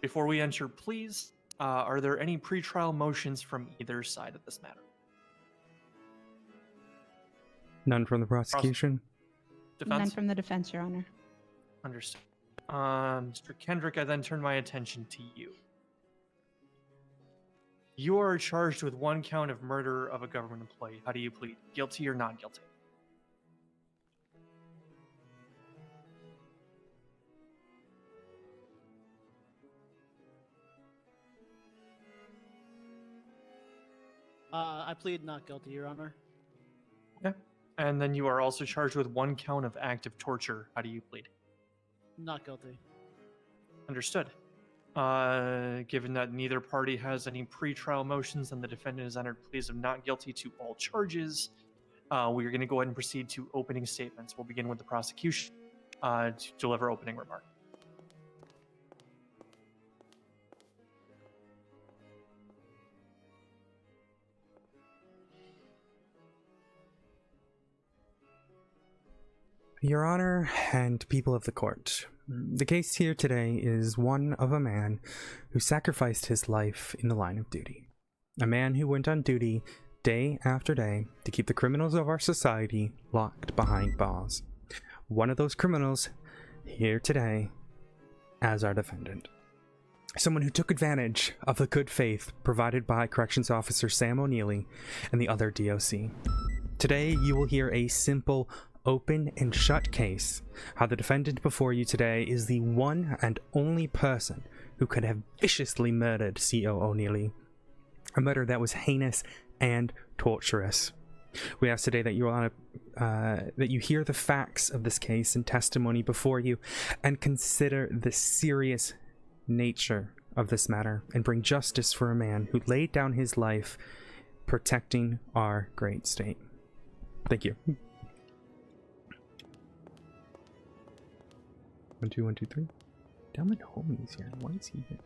before we enter pleas, are there any pretrial motions from either side of this matter? None from the prosecution. Defense? None from the defense, Your Honor. Understood. Mr. Kendrick, I then turn my attention to you. You are charged with one count of murder of a government employee. How do you plead? Guilty or not guilty? I plead not guilty, Your Honor. Okay. And then you are also charged with one count of active torture. How do you plead? Not guilty. Understood. Given that neither party has any pretrial motions and the defendant has entered pleas of not guilty to all charges, we are going to go ahead and proceed to opening statements. We'll begin with the prosecution to deliver opening remark. Your Honor and people of the court, the case here today is one of a man who sacrificed his life in the line of duty. A man who went on duty day after day to keep the criminals of our society locked behind bars. One of those criminals here today as our defendant. Someone who took advantage of the good faith provided by Corrections Officer Sam O'Neely and the other DOC. Today you will hear a simple open and shut case, how the defendant before you today is the one and only person who could have viciously murdered C.O. O'Neely. A murder that was heinous and torturous. We ask today that you hear the facts of this case and testimony before you and consider the serious nature of this matter and bring justice for a man who laid down his life protecting our great state. Thank you. 1, 2, 1, 2, 3. Damn it, homie's here. Why is he here?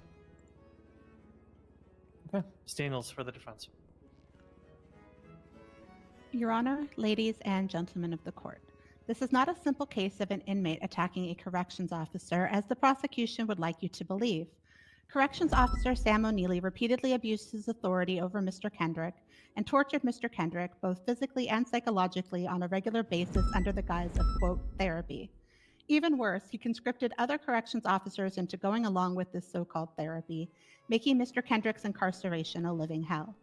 Okay. Stanels for the defense. Your Honor, ladies and gentlemen of the court, this is not a simple case of an inmate attacking a corrections officer, as the prosecution would like you to believe. Corrections Officer Sam O'Neely repeatedly abused his authority over Mr. Kendrick and tortured Mr. Kendrick both physically and psychologically on a regular basis under the guise of, quote, therapy. Even worse, he conscripted other corrections officers into going along with this so-called therapy, making Mr. Kendrick's incarceration a living hell.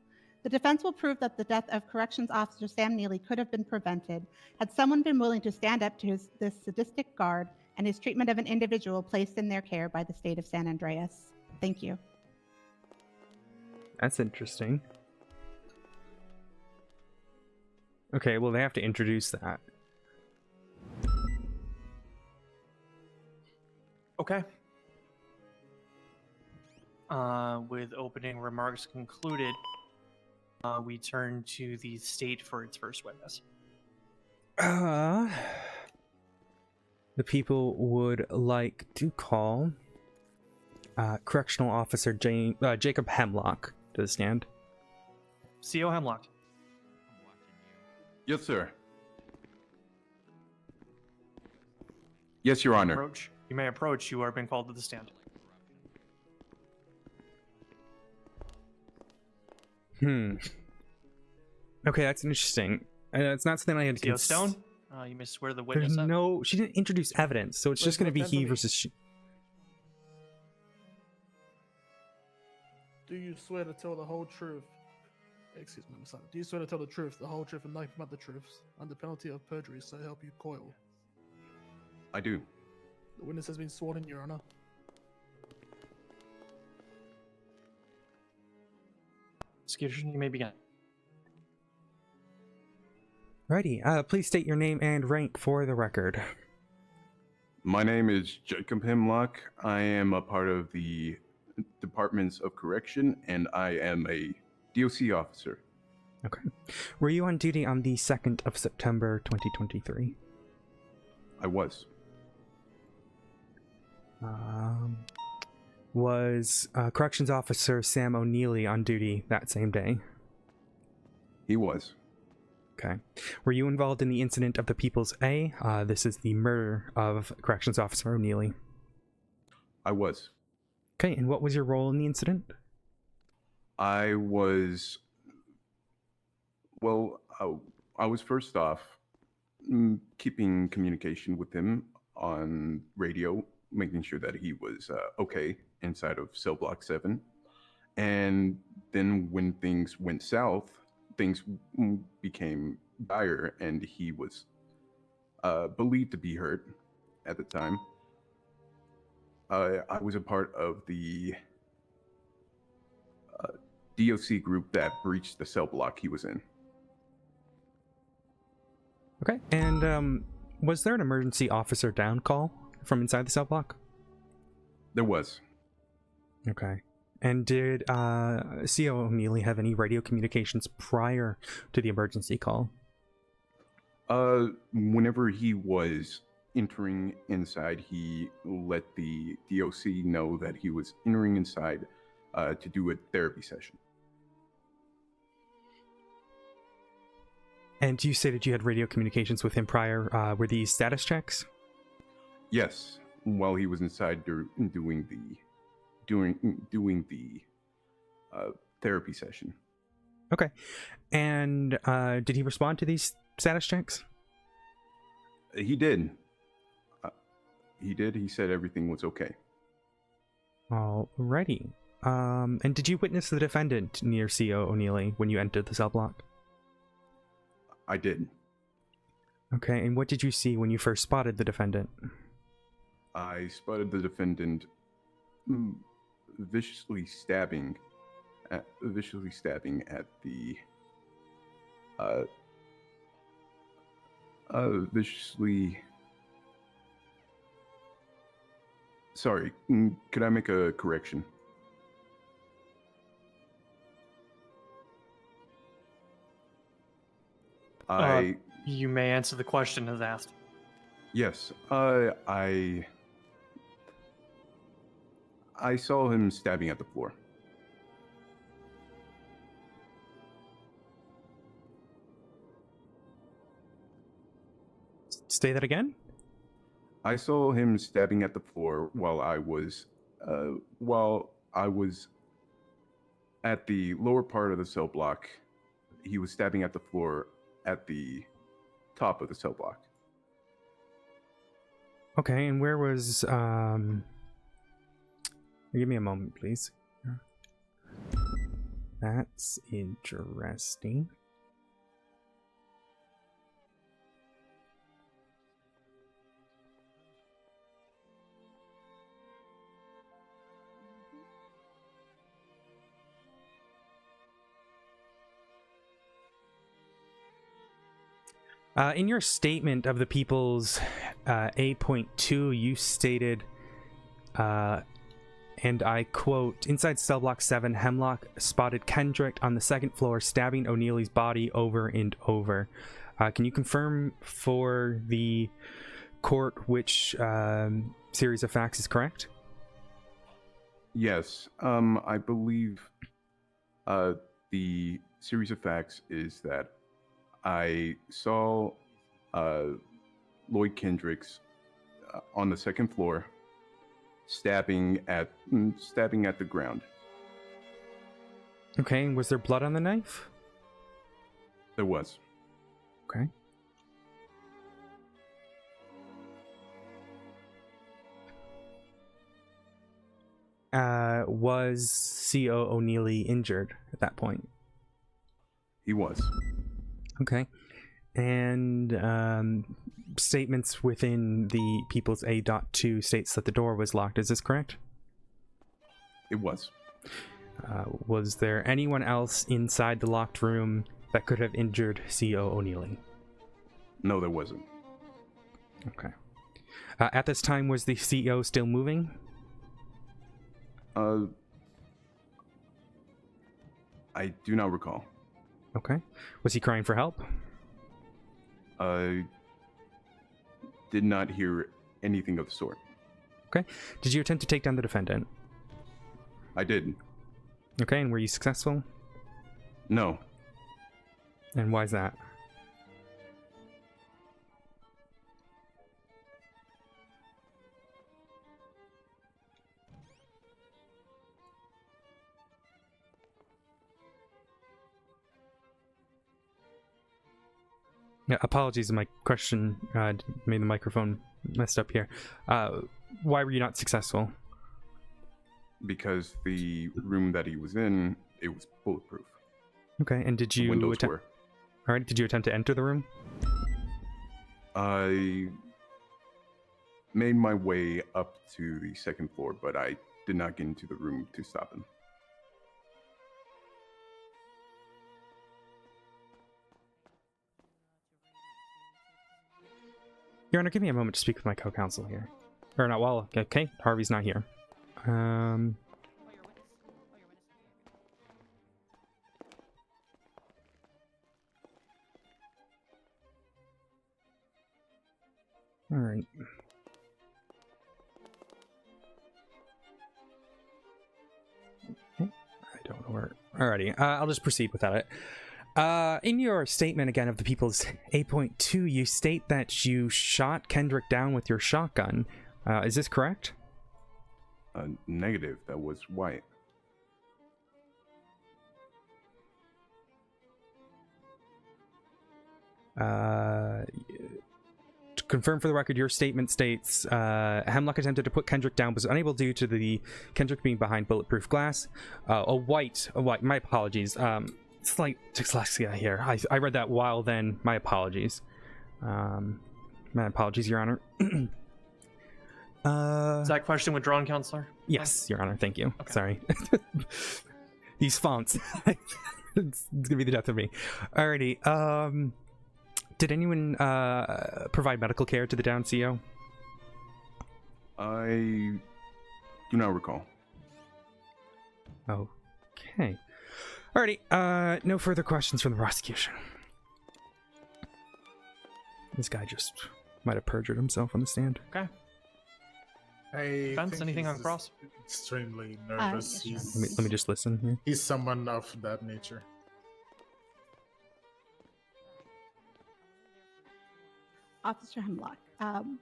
The defense will prove that the death of Corrections Officer Sam Neely could have been prevented had someone been willing to stand up to this sadistic guard and his treatment of an individual placed in their care by the state of San Andreas. Thank you. That's interesting. Okay, well, they have to introduce that. Okay. With opening remarks concluded, we turn to the state for its first witness. The people would like to call Correctional Officer Jacob Hemlock to the stand. CO Hemlock. Yes, sir. Yes, Your Honor. Approach. You may approach. You are being called to the stand. Okay, that's interesting. It's not something I had CO Stone? You may swear the There's witness up. no. She didn't introduce evidence, so it's just going to be he versus she. Do you swear to tell the whole truth? Excuse me, Messiah. Do you swear to tell the truth, the whole truth, and nothing but the truth, under penalty of perjury, so help you Coil? I do. The witness has been sworn in, Your Honor. Execution, you may begin. Righty. Please state your name and rank for the record. My name is Jacob Hemlock. I am a part of the Departments of Correction, and I am a DOC officer. Okay. Were you on duty on the 2nd of September 2023? I was. Was Corrections Officer Sam O'Neely on duty that same day? He was. Okay. Were you involved in the incident of the People's A? This is the murder of Corrections Officer O'Neely. I was. Okay, and what was your role in the incident? I was... Well, I was first off keeping communication with him on radio, making sure that he was okay inside of cell block 7. And then when things went south, things became dire, and he was believed to be hurt at the time. I was a part of the DOC group that breached the cell block he was in. Okay, and was there an emergency officer down call from inside the cell block? There was. Okay. And did CO O'Neely have any radio communications prior to the emergency call? Whenever he was entering inside, he let the DOC know that he was entering inside to do a therapy session. And you stated you had radio communications with him prior. Were these status checks? Yes, while he was inside doing the therapy session. Okay. And did he respond to these status checks? He did. He did. He said everything was okay. Alrighty. And did you witness the defendant near CO O'Neely when you entered the cell block? I did. Okay, and what did you see when you first spotted the defendant? I spotted the defendant viciously stabbing at the Sorry, could I make a correction? You may answer the question as asked. Yes, I saw him stabbing at the floor. Say that again? I saw him stabbing at the floor while I was at the lower part of the cell block. He was stabbing at the floor at the top of the cell block. Okay, and where was give me a moment, please. That's interesting. In your statement of the People's A.2, you stated, and I quote, inside cell block 7, Hemlock spotted Kendrick on the second floor stabbing O'Neely's body over and over. Can you confirm for the court which series of facts is correct? Yes, I believe the series of facts is that I saw Lloyd Kendricks on the second floor stabbing at the ground. Okay, and was there blood on the knife? There was. Okay. Was CO O'Neilly injured at that point? He was. Okay. And statements within the People's A.2 states that the door was locked. Is this correct? It was. Was there anyone else inside the locked room that could have injured CO O'Neilly? No, there wasn't. Okay. At this time, was the CEO still moving? I do not recall. Okay. Was he crying for help? I did not hear anything of the sort. Okay. Did you attempt to take down the defendant? I did. Okay, and were you successful? No. And why is that? Yeah, apologies, my question made the microphone messed up here. Why were you not successful? Because the room that he was in, it was bulletproof. Okay, and did you windows were. All right, did you attempt to enter the room? I made my way up to the second floor, but I did not get into the room to stop him. Your Honor, give me a moment to speak with my co-counsel here. Or not, well, okay, Harvey's not here. All right. Okay. I don't know where. Alrighty, I'll just proceed without it. In your statement again of the People's 8.2, you state that you shot Kendrick down with your shotgun. Is this correct? Negative. That was Wyatt. To confirm for the record, your statement states Hemlock attempted to put Kendrick down, but was unable due to the Kendrick being behind bulletproof glass. A white. My apologies. Slight dyslexia here. I read that while then. My apologies. My apologies, Your Honor. Is that question withdrawn, Counselor? Yes, Your Honor. Thank you. Okay. Sorry. These fonts. It's gonna be the death of me. Alrighty. Did anyone provide medical care to the downed CO? I do not recall. Okay. Alrighty. No further questions from the prosecution. This guy just might have perjured himself on the stand. Okay. Defense, anything on cross? Extremely nervous. Let me just listen here. He's someone of that nature. Officer Hemlock,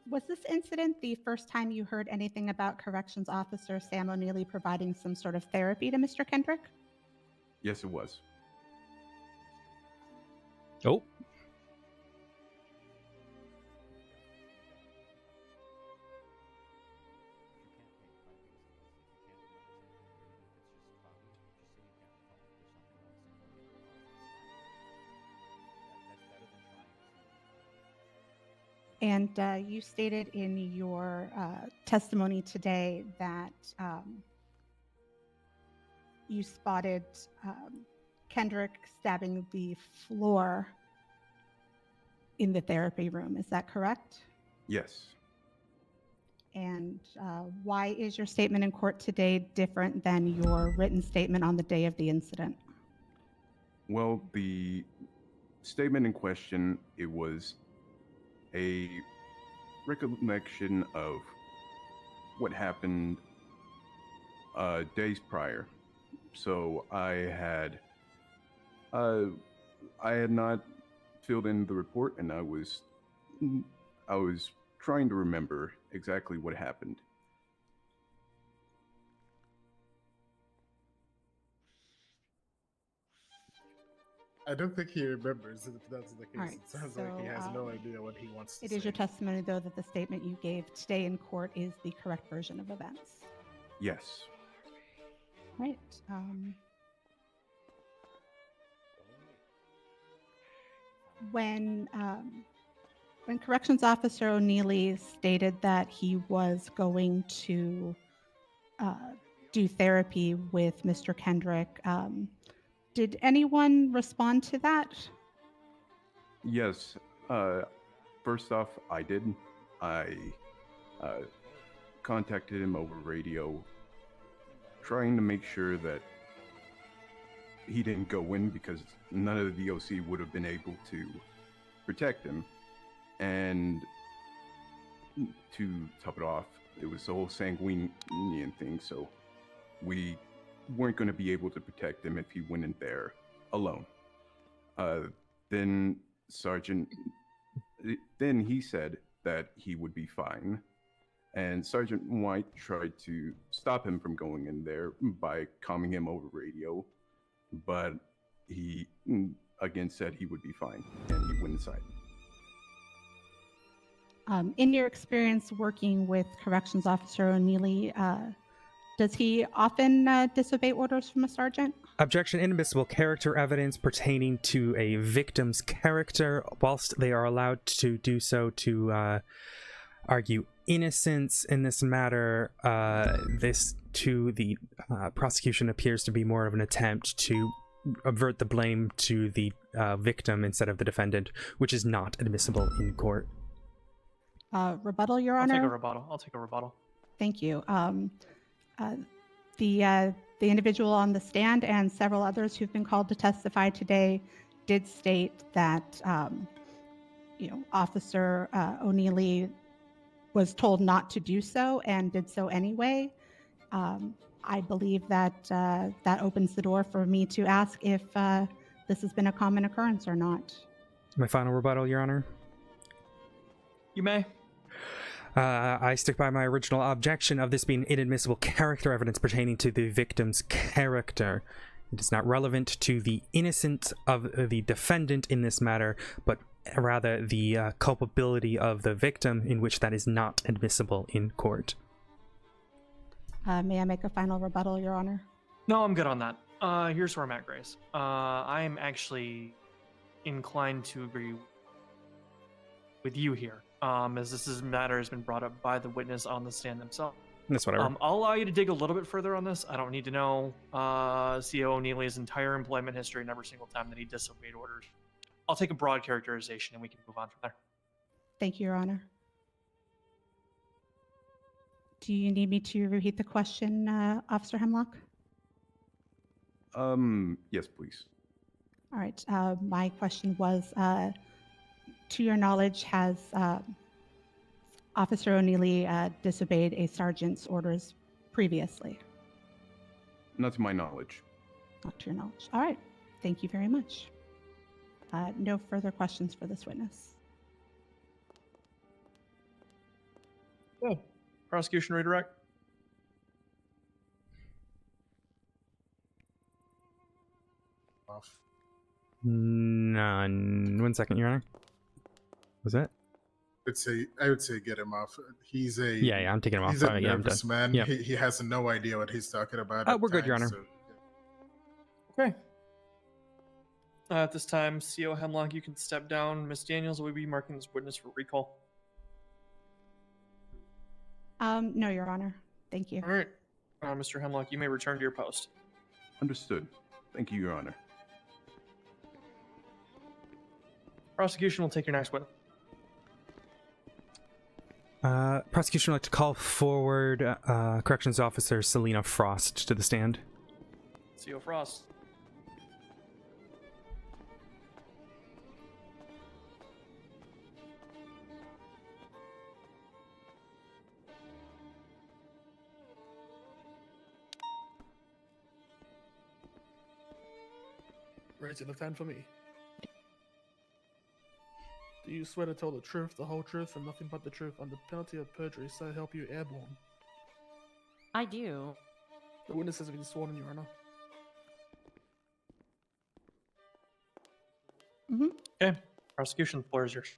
was this incident the first time you heard anything about Corrections Officer Sam O'Neilly providing some sort of therapy to Mr. Kendrick? Yes, it was. Oh. And you stated in your testimony today that you spotted Kendrick stabbing the floor in the therapy room. Is that correct? Yes. And why is your statement in court today different than your written statement on the day of the incident? Well, the statement in question, it was a recollection of what happened days prior. So I had not filled in the report, and I was trying to remember exactly what happened. I don't think he remembers if that's the case. All right, It sounds so, like he has no idea what he wants to It say. is your testimony, though, that the statement you gave today in court is the correct version of events. Yes. Right. When Corrections Officer O'Neilly stated that he was going to do therapy with Mr. Kendrick, did anyone respond to that? Yes. First off, I did. I contacted him over radio, trying to make sure that he didn't go in because none of the DOC would have been able to protect him. And to top it off, it was the whole sanguinian thing, so we weren't going to be able to protect him if he went in there alone. Then he said that he would be fine. And Sergeant White tried to stop him from going in there by calming him over radio, but he again said he would be fine, and he went inside. In your experience working with Corrections Officer O'Neilly, does he often disobey orders from a sergeant? Objection. Inadmissible character evidence pertaining to a victim's character, whilst they are allowed to do so to argue innocence in this matter. This, to the prosecution, appears to be more of an attempt to avert the blame to the victim instead of the defendant, which is not admissible in court. Rebuttal, Your Honor? I'll take a rebuttal. Thank you. The individual on the stand and several others who've been called to testify today did state that, Officer O'Neilly was told not to do so and did so anyway. I believe that that opens the door for me to ask if this has been a common occurrence or not. My final rebuttal, Your Honor. You may. I stick by my original objection of this being inadmissible character evidence pertaining to the victim's character. It is not relevant to the innocence of the defendant in this matter, but rather the culpability of the victim, in which that is not admissible in court. May I make a final rebuttal, Your Honor? No, I'm good on that. Here's where I'm at, Grace. I'm actually inclined to agree with you here, as this matter has been brought up by the witness on the stand themselves. That's whatever. I'll allow you to dig a little bit further on this. I don't need to know CO O'Neilly's entire employment history and every single time that he disobeyed orders. I'll take a broad characterization and we can move on from there. Thank you, Your Honor. Do you need me to repeat the question, Officer Hemlock? Yes, please. All right. My question was, to your knowledge, has Officer O'Neilly disobeyed a sergeant's orders previously? Not to my knowledge. Not to your knowledge. All right. Thank you very much. No further questions for this witness. Oh, prosecution redirect. Off. None. 1 second, Your Honor. Was that? I would say get him off. He's a Yeah, I'm taking him off. He's a Yeah, I'm nervous done. man. Yep. He has no idea what he's talking about. Oh, at we're good, Your times, Honor. Okay. At this time, CO Hemlock, you can step down. Miss Daniels will be marking this witness for recall. No, Your Honor. Thank you. All right. Mr. Hemlock, you may return to your post. Understood. Thank you, Your Honor. Prosecution will take your next witness. Prosecution would like to call forward Corrections Officer Selena Frost to the stand. CO Frost. Raise your left hand for me. Do you swear to tell the truth, the whole truth, and nothing but the truth under penalty of perjury, so help you airborne? I do. The witnesses have been sworn in, Your Honor. Okay. Prosecution, the floor is yours.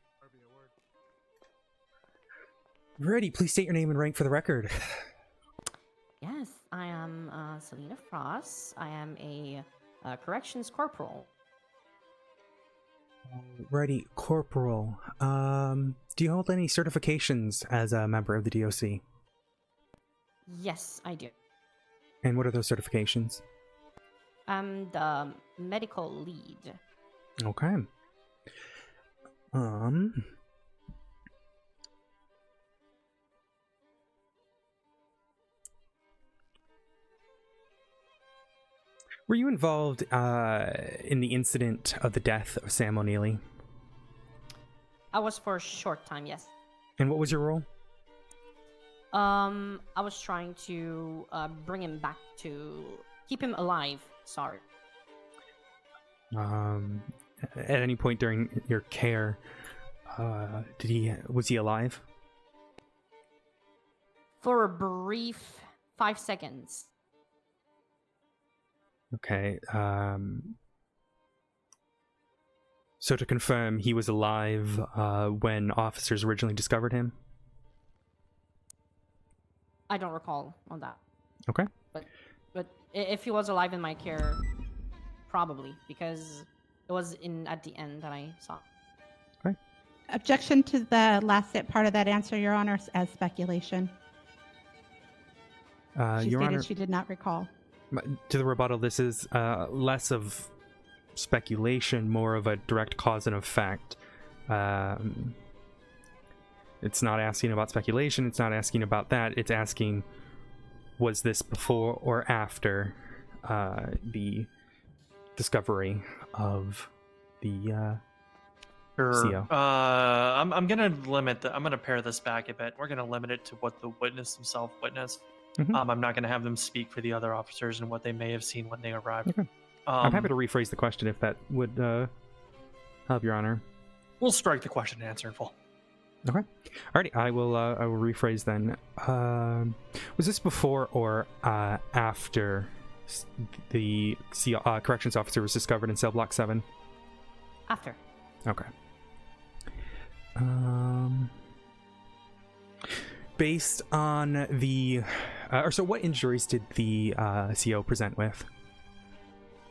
Ready, please state your name and rank for the record. Yes, I am Selena Frost. I am a corrections corporal. Alrighty, Corporal. Do you hold any certifications as a member of the DOC? Yes, I do. And what are those certifications? I'm the medical lead. Okay. Were you involved in the incident of the death of Sam O'Neilly? I was for a short time, yes. And what was your role? I was trying to bring him back to keep him alive. Sorry. At any point during your care, was he alive? For a brief 5 seconds. Okay. So to confirm, he was alive when officers originally discovered him? I don't recall on that. Okay. But if he was alive in my care, probably, because it was at the end that I saw. Okay. Objection to the last part of that answer, Your Honor, as speculation. She Your stated Honor, she did not recall. to the rebuttal, this is less of speculation, more of a direct cause and effect. It's not asking about speculation, it's not asking about that, it's asking, was this before or after the discovery of the CO? I'm gonna I'm gonna pare this back a bit. We're gonna limit it to what the witness himself witnessed. Mhm. I'm not gonna have them speak for the other officers and what they may have seen when they arrived. Okay. I'm happy to rephrase the question if that would help, Your Honor. We'll strike the question and answer in full. Okay. Alrighty, I will rephrase then. Was this before or after the corrections officer was discovered in cell block 7? After. Okay. Based on the... so what injuries did the CO present with?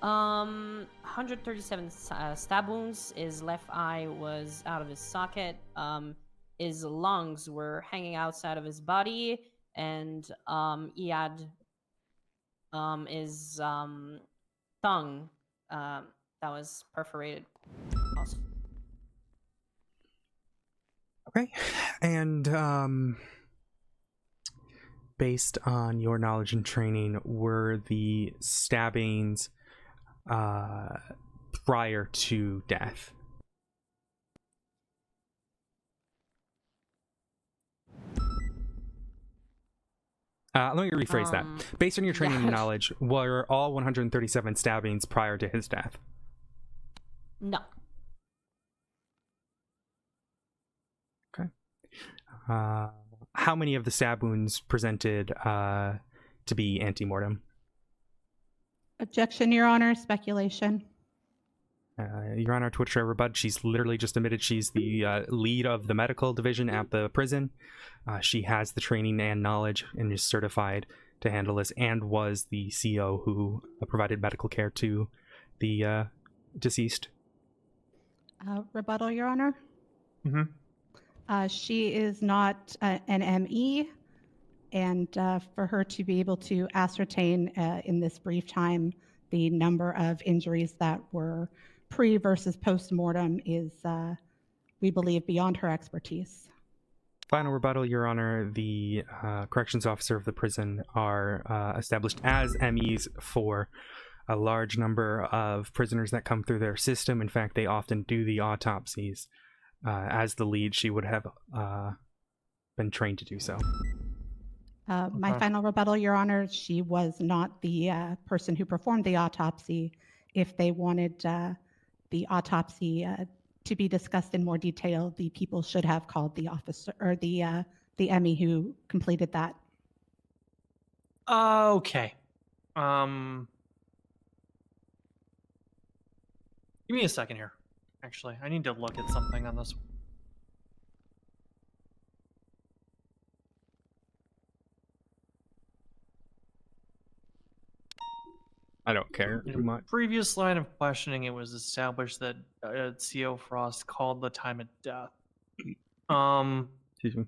137 stab wounds. His left eye was out of his socket. His lungs were hanging outside of his body, and he had his tongue that was perforated. Also. Okay. And based on your knowledge and training, were the stabbings prior to death? Let me rephrase that. Based on your training and knowledge, were all 137 stabbings prior to his death? No. Okay. How many of the stab wounds presented to be antemortem? Objection, Your Honor, speculation. Your Honor, Twitch rebut. She's literally just admitted she's the lead of the medical division at the prison. She has the training and knowledge and is certified to handle this, and was the CO who provided medical care to the deceased. Rebuttal, Your Honor. Mm-hmm. She is not an ME, and for her to be able to ascertain in this brief time the number of injuries that were pre versus post-mortem is, we believe, beyond her expertise. Final rebuttal, Your Honor. The corrections officer of the prison are established as MEs for a large number of prisoners that come through their system. In fact, they often do the autopsies. As the lead, she would have been trained to do so. My final rebuttal, Your Honor, she was not the person who performed the autopsy. If they wanted the autopsy to be discussed in more detail, the people should have called the officer or the ME who completed that. Okay. Give me a second here. Actually, I need to look at something on this. I don't care In too much. a previous line of questioning, it was established that CO Frost called the time of death. Excuse me.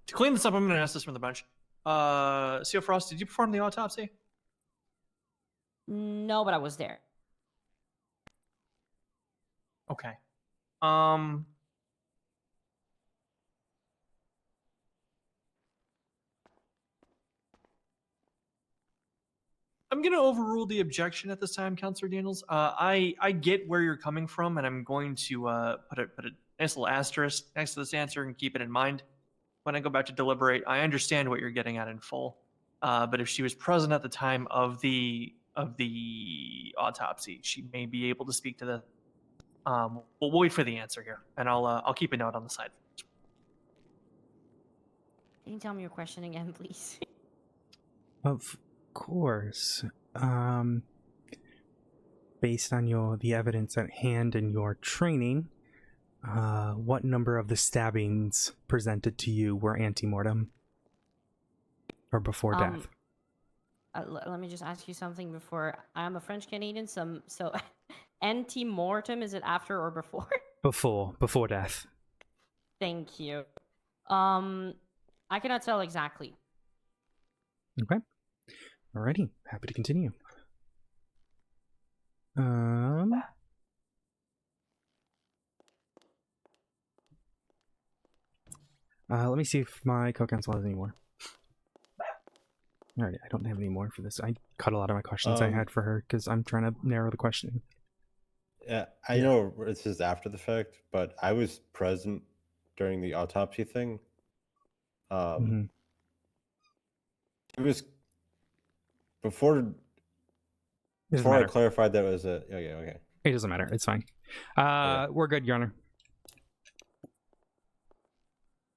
To clean this up, I'm going to ask this from the bench. CO Frost, did you perform the autopsy? No, but I was there. Okay. I'm going to overrule the objection at this time, Counselor Daniels. I get where you're coming from, and I'm going to put a nice little asterisk next to this answer and keep it in mind when I go back to deliberate. I understand what you're getting at in full, but if she was present at the time of the autopsy, she may be able to speak to the. We'll wait for the answer here, and I'll keep a note on the side. Can you tell me your question again, please? Of course. Based on the evidence at hand and your training, what number of the stabbings presented to you were antemortem or before death? Let me just ask you something before. I'm a French Canadian, so anti-mortem, is it after or before? Before death. Thank you. I cannot tell exactly. Okay. Alrighty. Happy to continue. Let me see if my co-counsel has any more. Alright, I don't have any more for this. I cut a lot of my questions I had for her because I'm trying to narrow the questioning. Yeah, I know this is after the fact, but I was present during the autopsy thing. It was before I clarified that it was a okay. It doesn't matter. It's fine. We're good, Your Honor.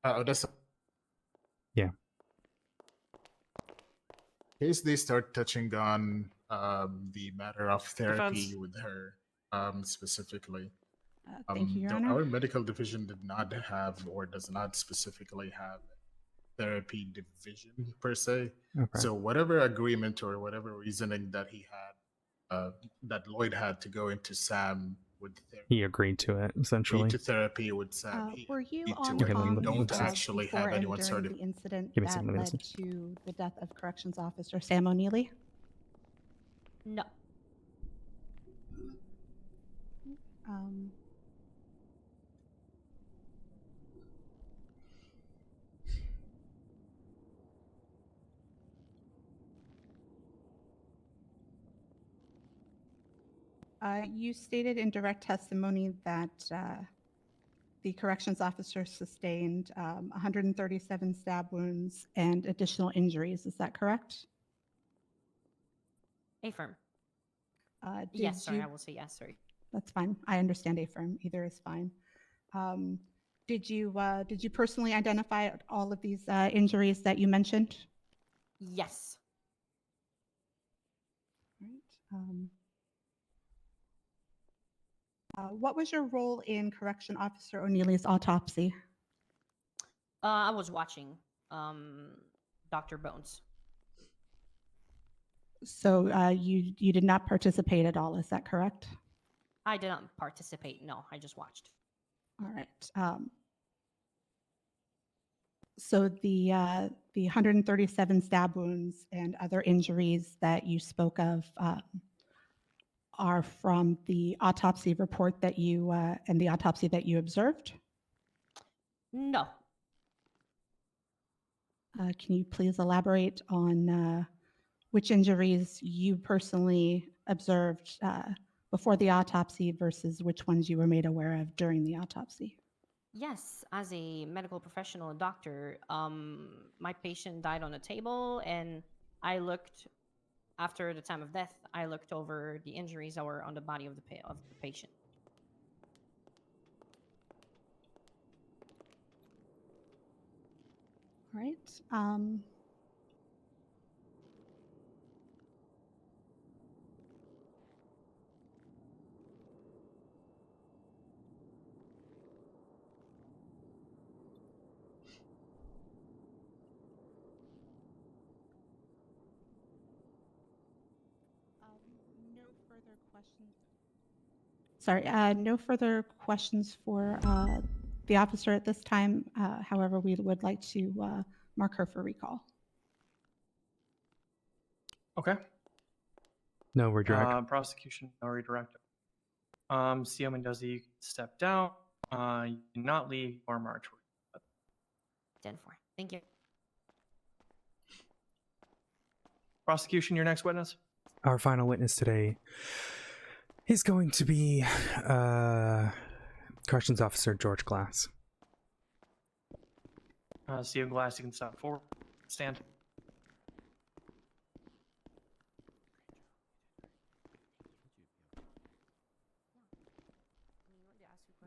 Odessa. Yeah. In case they start touching on the matter of therapy Defense. with her specifically. Thank you, Your though Honor. Our medical division did not have or does not specifically have therapy division per se. Okay. So whatever agreement or whatever reasoning that he had, that Lloyd had to go into Sam with therapy. He agreed to it, essentially. To therapy with Sam. Were you agreed on to it. comms We don't actually before have and anyone during certified. the incident Give me a second, that let me led listen. to the death of Corrections Officer Sam O'Neely? No. You stated in direct testimony that the corrections officer sustained 137 stab wounds and additional injuries. Is that correct? Affirm. Did Yes, sorry, you- I will say yes, sorry. That's fine. I understand affirm. Either is fine. Did you personally identify all of these injuries that you mentioned? Yes. What was your role in Correction Officer O'Neely's autopsy? I was watching Dr. Bones. So you did not participate at all. Is that correct? I did not participate. No, I just watched. All right. So the 137 stab wounds and other injuries that you spoke of are from the autopsy report that you and the autopsy that you observed? No. Can you please elaborate on which injuries you personally observed before the autopsy versus which ones you were made aware of during the autopsy? Yes, as a medical professional and doctor, my patient died on a table, and I looked after the time of death. I looked over the injuries that were on the body of the patient. All right. Sorry, no further questions for the officer at this time. However, we would like to mark her for recall. Okay. No redirect. Prosecution, no redirect. CO Mendoza, you can step down. You cannot leave or march. 10-4. Thank you. Prosecution, your next witness. Our final witness today is going to be Corrections Officer George Glass. CO Glass, you can step forward. Stand.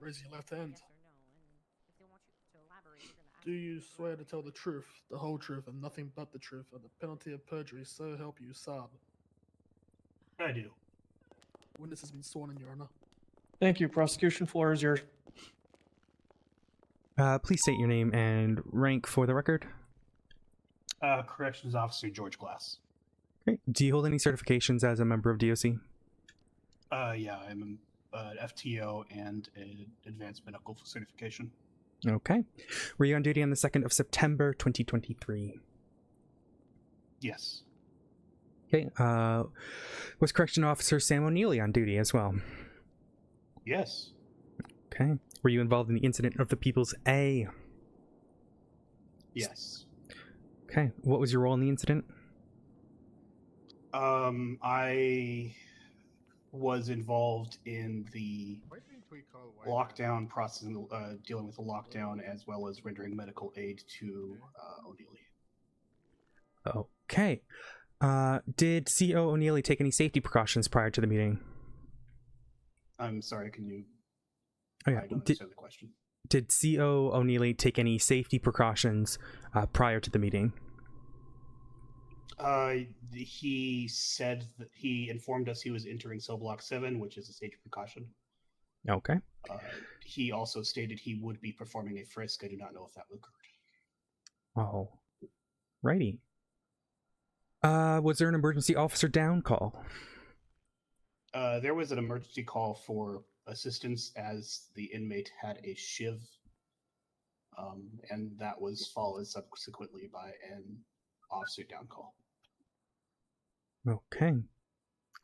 Raise your left hand. Do you swear to tell the truth, the whole truth, and nothing but the truth, on the penalty of perjury, so help you, Saab? I do. Witness has been sworn in, Your Honor. Thank you. Prosecution, floor is yours. Please state your name and rank for the record. Corrections Officer George Glass. Great. Do you hold any certifications as a member of DOC? Yeah, I'm an FTO and an advanced medical certification. Okay. Were you on duty on the 2nd of September 2023? Yes. Okay. Was Correction Officer Sam O'Neely on duty as well? Yes. Okay. Were you involved in the incident of the People's A? Yes. Okay. What was your role in the incident? I was involved in the lockdown process, dealing with the lockdown, as well as rendering medical aid to O'Neely. Okay. Did CO O'Neely take any safety precautions prior to the meeting? I'm sorry, can you... Oh, yeah. I don't understand the question. Did CO O'Neely take any safety precautions prior to the meeting? He said that he informed us he was entering cell block 7, which is a safety precaution. Okay. He also stated he would be performing a frisk. I do not know if that occurred. Oh. Righty. Was there an emergency officer down call? There was an emergency call for assistance as the inmate had a shiv, and that was followed subsequently by an officer down call. Okay.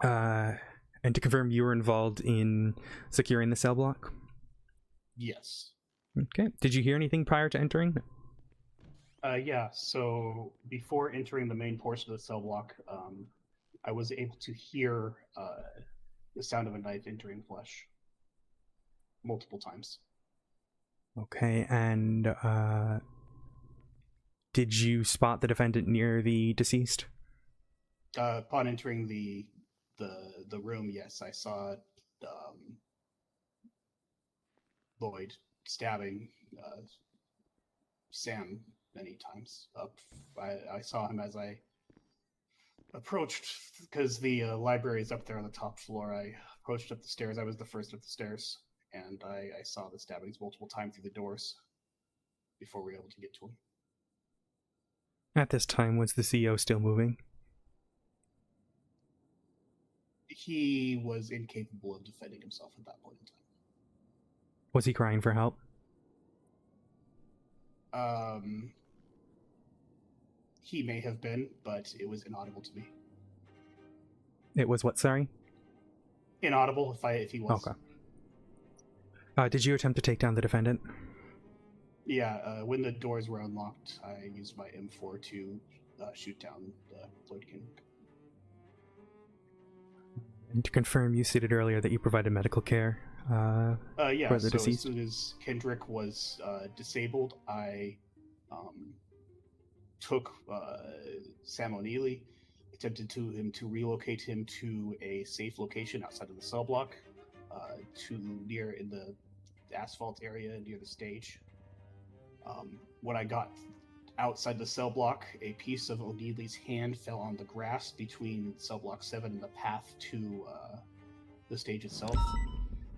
And to confirm, you were involved in securing the cell block? Yes. Okay. Did you hear anything prior to entering? Yeah, so before entering the main portion of the cell block, I was able to hear the sound of a knife entering flesh multiple times. Okay, and did you spot the defendant near the deceased? Upon entering the room, yes, I saw Lloyd stabbing Sam many times. I saw him as I approached, because the library is up there on the top floor. I approached up the stairs. I was the first up the stairs, and I saw the stabbings multiple times through the doors before we were able to get to him. At this time, was the CEO still moving? He was incapable of defending himself at that point in time. Was he crying for help? He may have been, but it was inaudible to me. It was what, sorry? Inaudible if he was. Okay. Did you attempt to take down the defendant? Yeah, when the doors were unlocked, I used my M4 to shoot down the Lloyd King. And to confirm, you stated earlier that you provided medical care yeah, for the so deceased? as soon as Kendrick was disabled, I took Sam O'Neely, attempted to relocate him to a safe location outside of the cell block, to near in the asphalt area near the stage. When I got outside the cell block, a piece of O'Neely's hand fell on the grass between cell block 7 and the path to the stage itself.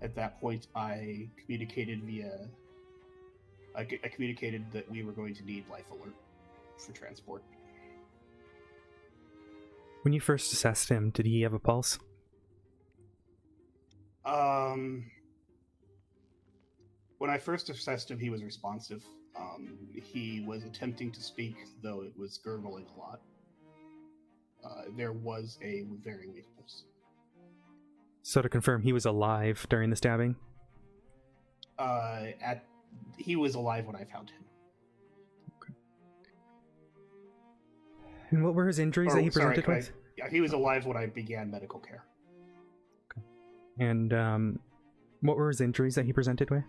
At that point, I communicated I communicated that we were going to need life alert for transport. When you first assessed him, did he have a pulse? When I first assessed him, he was responsive. He was attempting to speak, though it was gurgling a lot. There was a very weak pulse. So to confirm, he was alive during the stabbing? He was alive when I found him. And what were his injuries that he presented with? Yeah, he was alive when I began medical care. And what were his injuries that he presented with?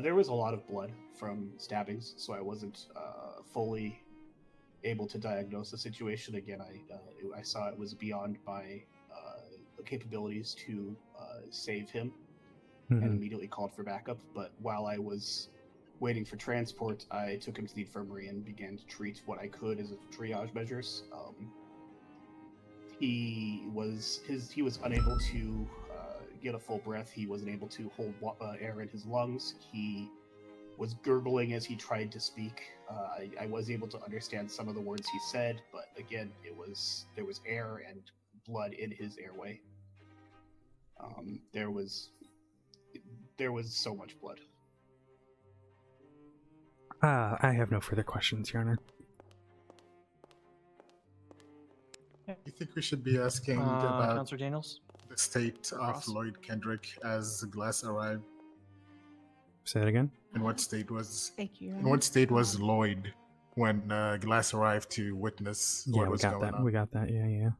There was a lot of blood from stabbings, so I wasn't fully able to diagnose the situation. Again, I saw it was beyond my capabilities to save him, and immediately called for backup. But while I was waiting for transport, I took him to the infirmary and began to treat what I could as triage measures. He was unable to get a full breath. He wasn't able to hold air in his lungs. He was gurgling as he tried to speak. I was able to understand some of the words he said, but again, there was air and blood in his airway. There was so much blood. I have no further questions, Your Honor. You think we should be asking about Counselor Daniels? the state of Lloyd Kendrick as Glass arrived? Say that again? In what state was? Thank you. In what state was Lloyd when Glass arrived to witness what was going on? We got that. Yeah. You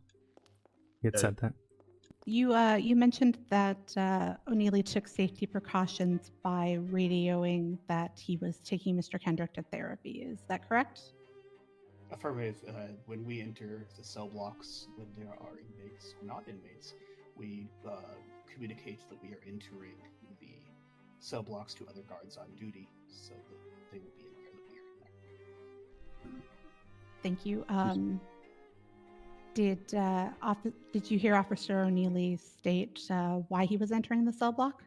had said that. You mentioned that O'Neilly took safety precautions by radioing that he was taking Mr. Kendrick to therapy. Is that correct? Affirmative. When we enter the cell blocks, when there are inmates, not inmates, we communicate that we are entering the cell blocks to other guards on duty, so that they will be aware that we are in there. Thank you. Did you hear Officer O'Neilly state why he was entering the cell block?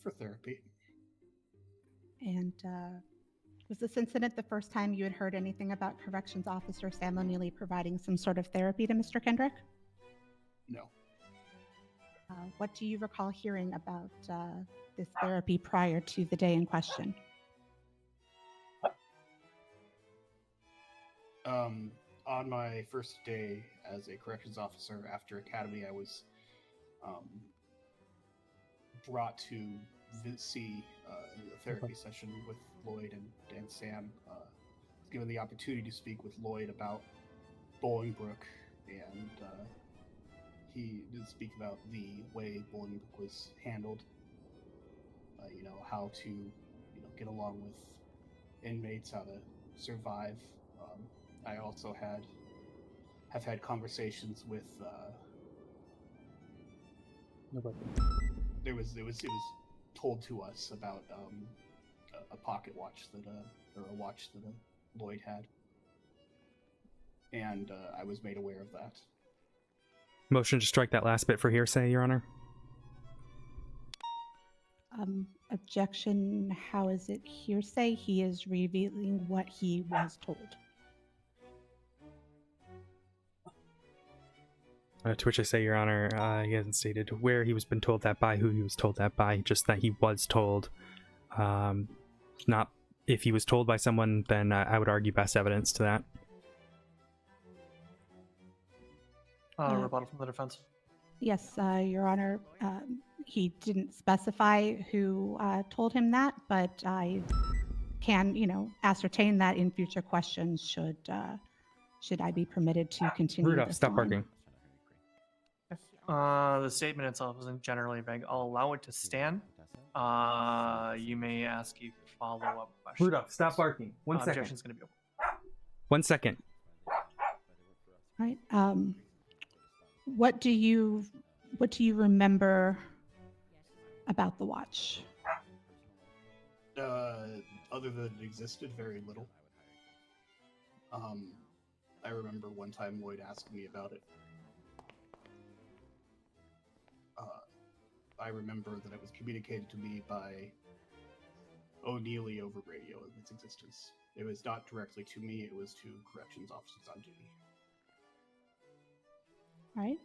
For therapy. And was this incident the first time you had heard anything about Corrections Officer Sam O'Neilly providing some sort of therapy to Mr. Kendrick? No. What do you recall hearing about this therapy prior to the day in question? On my first day as a corrections officer after academy, I was brought to see a therapy session with Lloyd and Sam. Given the opportunity to speak with Lloyd about Bolingbrook, and he did speak about the way Bolingbrook was handled. How to get along with inmates, how to survive. I also have had conversations with. It was told to us about a pocket watch or a watch that Lloyd had, and I was made aware of that. Motion to strike that last bit for hearsay, Your Honor. Objection. How is it hearsay? He is revealing what he was told. To which I say, Your Honor, he hasn't stated where he was been told that by, who he was told that by, just that he was told. Not if he was told by someone, then I would argue best evidence to that. Rebuttal from the defense. Yes, Your Honor. He didn't specify who told him that, but I can, ascertain that in future questions should I be permitted to continue. Rudolph, stop barking. The statement itself isn't generally vague. I'll allow it to stand. You may ask a follow-up question. Rudolph, stop barking. One second. Objection's going to be open. 1 second. All right. What do you remember about the watch? Other than it existed, very little. I remember one time Lloyd asked me about it. I remember that it was communicated to me by O'Neilly over radio of its existence. It was not directly to me, it was to corrections officers on duty. All right.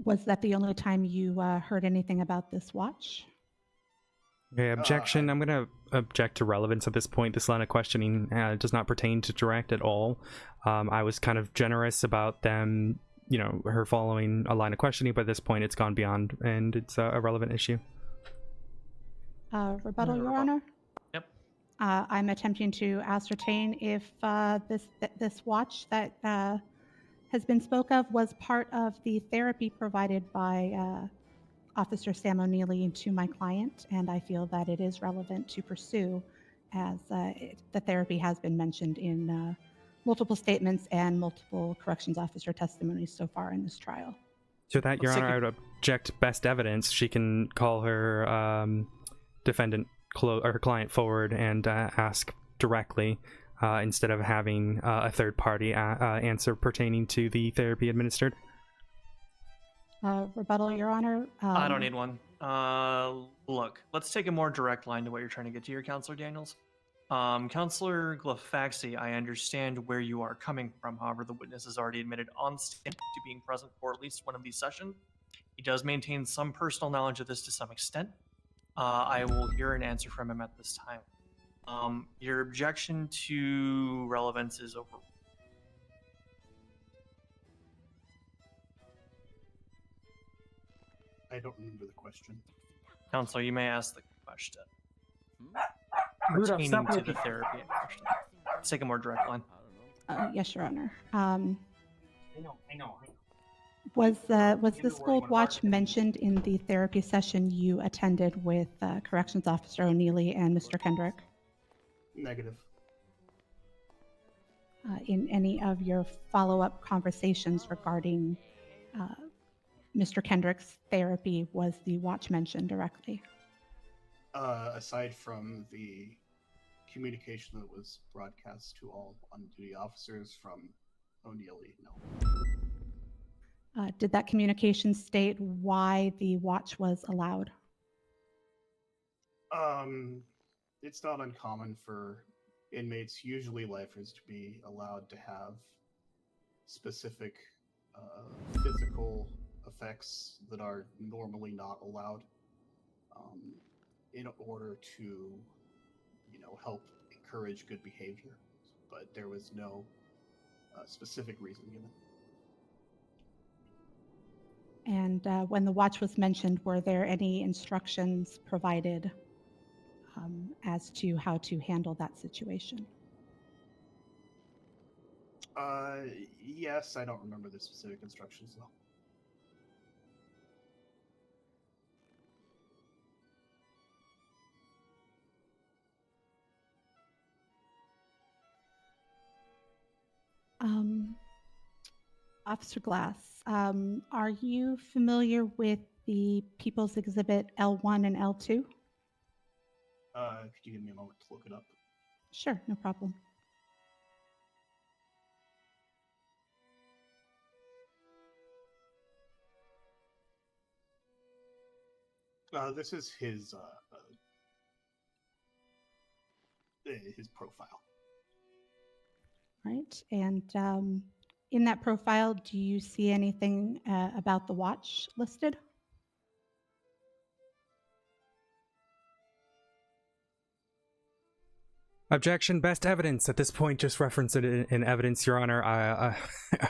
Was that the only time you heard anything about this watch? Okay, objection. I'm going to object to relevance at this point. This line of questioning does not pertain to direct at all. I was kind of generous about them, her following a line of questioning, but at this point it's gone beyond, and it's a relevant issue. Rebuttal, Your Honor? Yep. I'm attempting to ascertain if this watch that has been spoke of was part of the therapy provided by Officer Sam O'Neilly to my client, and I feel that it is relevant to pursue, as the therapy has been mentioned in multiple statements and multiple corrections officer testimonies so far in this trial. To that, Your Honor, I would object best evidence. She can call her defendant or her client forward and ask directly instead of having a third party answer pertaining to the therapy administered. Rebuttal, Your Honor. I don't need one. Look, let's take a more direct line to what you're trying to get to here, Counselor Daniels. Counselor Glafx, I understand where you are coming from. However, the witness has already admitted on stand to being present for at least one of these sessions. He does maintain some personal knowledge of this to some extent. I will hear an answer from him at this time. Your objection to relevance is over. I don't remember the question. Counselor, you may ask the question. Rudolph, Pertaining stop to looking. the therapy in question. Let's take a more direct line. Yes, Your Honor. I know. Was this gold watch mentioned in the therapy session you attended with Corrections Officer O'Neilly and Mr. Kendrick? Negative. In any of your follow-up conversations regarding Mr. Kendrick's therapy, was the watch mentioned directly? Aside from the communication that was broadcast to all on-duty officers from O'Neilly, no. Did that communication state why the watch was allowed? It's not uncommon for inmates, usually lifers, to be allowed to have specific physical effects that are normally not allowed in order to, help encourage good behavior. But there was no specific reason given. And when the watch was mentioned, were there any instructions provided as to how to handle that situation? Yes, I don't remember the specific instructions though. Officer Glass, are you familiar with the People's Exhibit L1 and L2? Could you give me a moment to look it up? Sure, no problem. This is his profile. Right, and in that profile, do you see anything about the watch listed? Objection, best evidence. At this point, just reference it in evidence, Your Honor.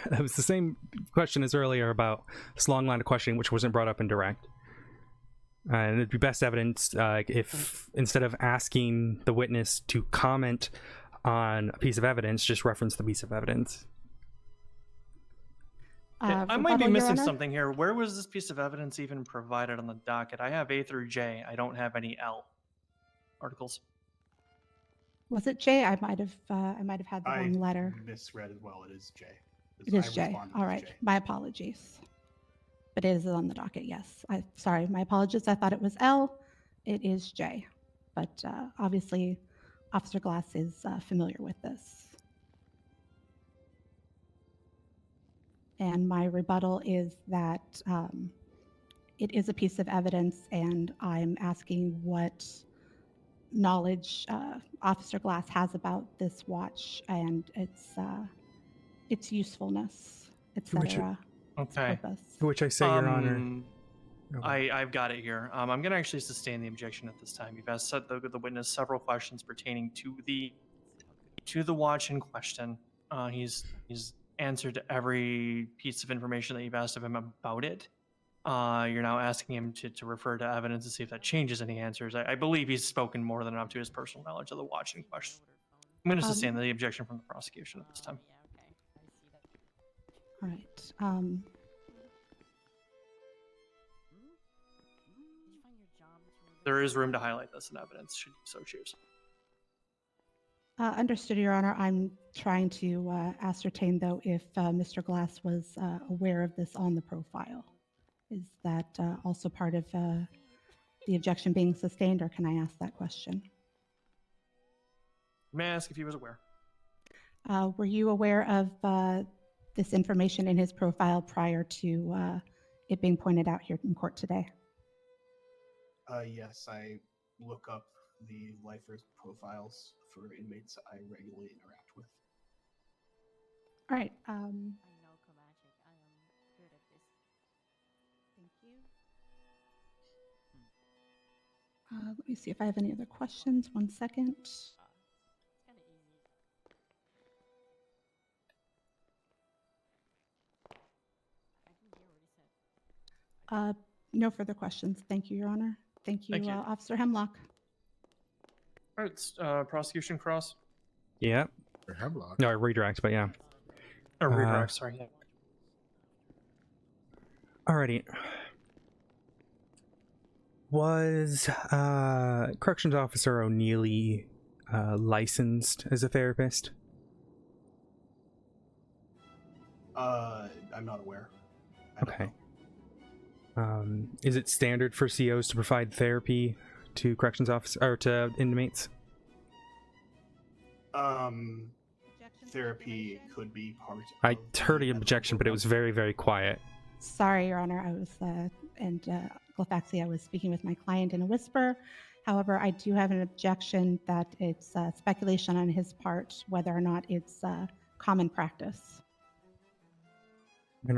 That was the same question as earlier about this long line of questioning, which wasn't brought up in direct. And it'd be best evidence if instead of asking the witness to comment on a piece of evidence, just reference the piece of evidence. I might be missing something here. Where was this piece of evidence even provided on the docket? I have A through J. I don't have any L articles. Was it J? I might have had the wrong letter. I misread as well. It is J. It is J. All right. My apologies. But it is on the docket, yes. Sorry, my apologies. I thought it was L. It is J. But obviously, Officer Glass is familiar with this. And my rebuttal is that it is a piece of evidence, and I'm asking what knowledge Officer Glass has about this watch and its usefulness, etc. Okay. purpose. To which I say, Your Honor. I've got it here. I'm going to actually sustain the objection at this time. You've asked the witness several questions pertaining to the watch in question. He's answered every piece of information that you've asked of him about it. You're now asking him to refer to evidence to see if that changes any answers. I believe he's spoken more than enough to his personal knowledge of the watch in question. I'm going to sustain the objection from the prosecution at this time. All right. There is room to highlight this in evidence, should you so choose. Understood, Your Honor. I'm trying to ascertain, though, if Mr. Glass was aware of this on the profile. Is that also part of the objection being sustained, or can I ask that question? May I ask if he was aware? Were you aware of this information in his profile prior to it being pointed out here in court today? Yes, I look up the lifers' profiles for inmates I regularly interact with. All right. I know Kovacic. I am good at this. Thank you. Let me see if I have any other questions. 1 second. No further questions. Thank you, Your Honor. Thank you, Officer Hemlock. All right, prosecution cross. Yeah. For Hemlock. No, redirect, but yeah. Or redirect, sorry. Yeah. Alrighty. Was Corrections Officer O'Neilly licensed as a therapist? I'm not aware. Okay. Is it standard for COs to provide therapy to corrections officers or to inmates? Therapy could be part. I heard an objection, but it was very, very quiet. Sorry, Your Honor. I was, Glafx, I was speaking with my client in a whisper. However, I do have an objection that it's speculation on his part whether or not it's common practice.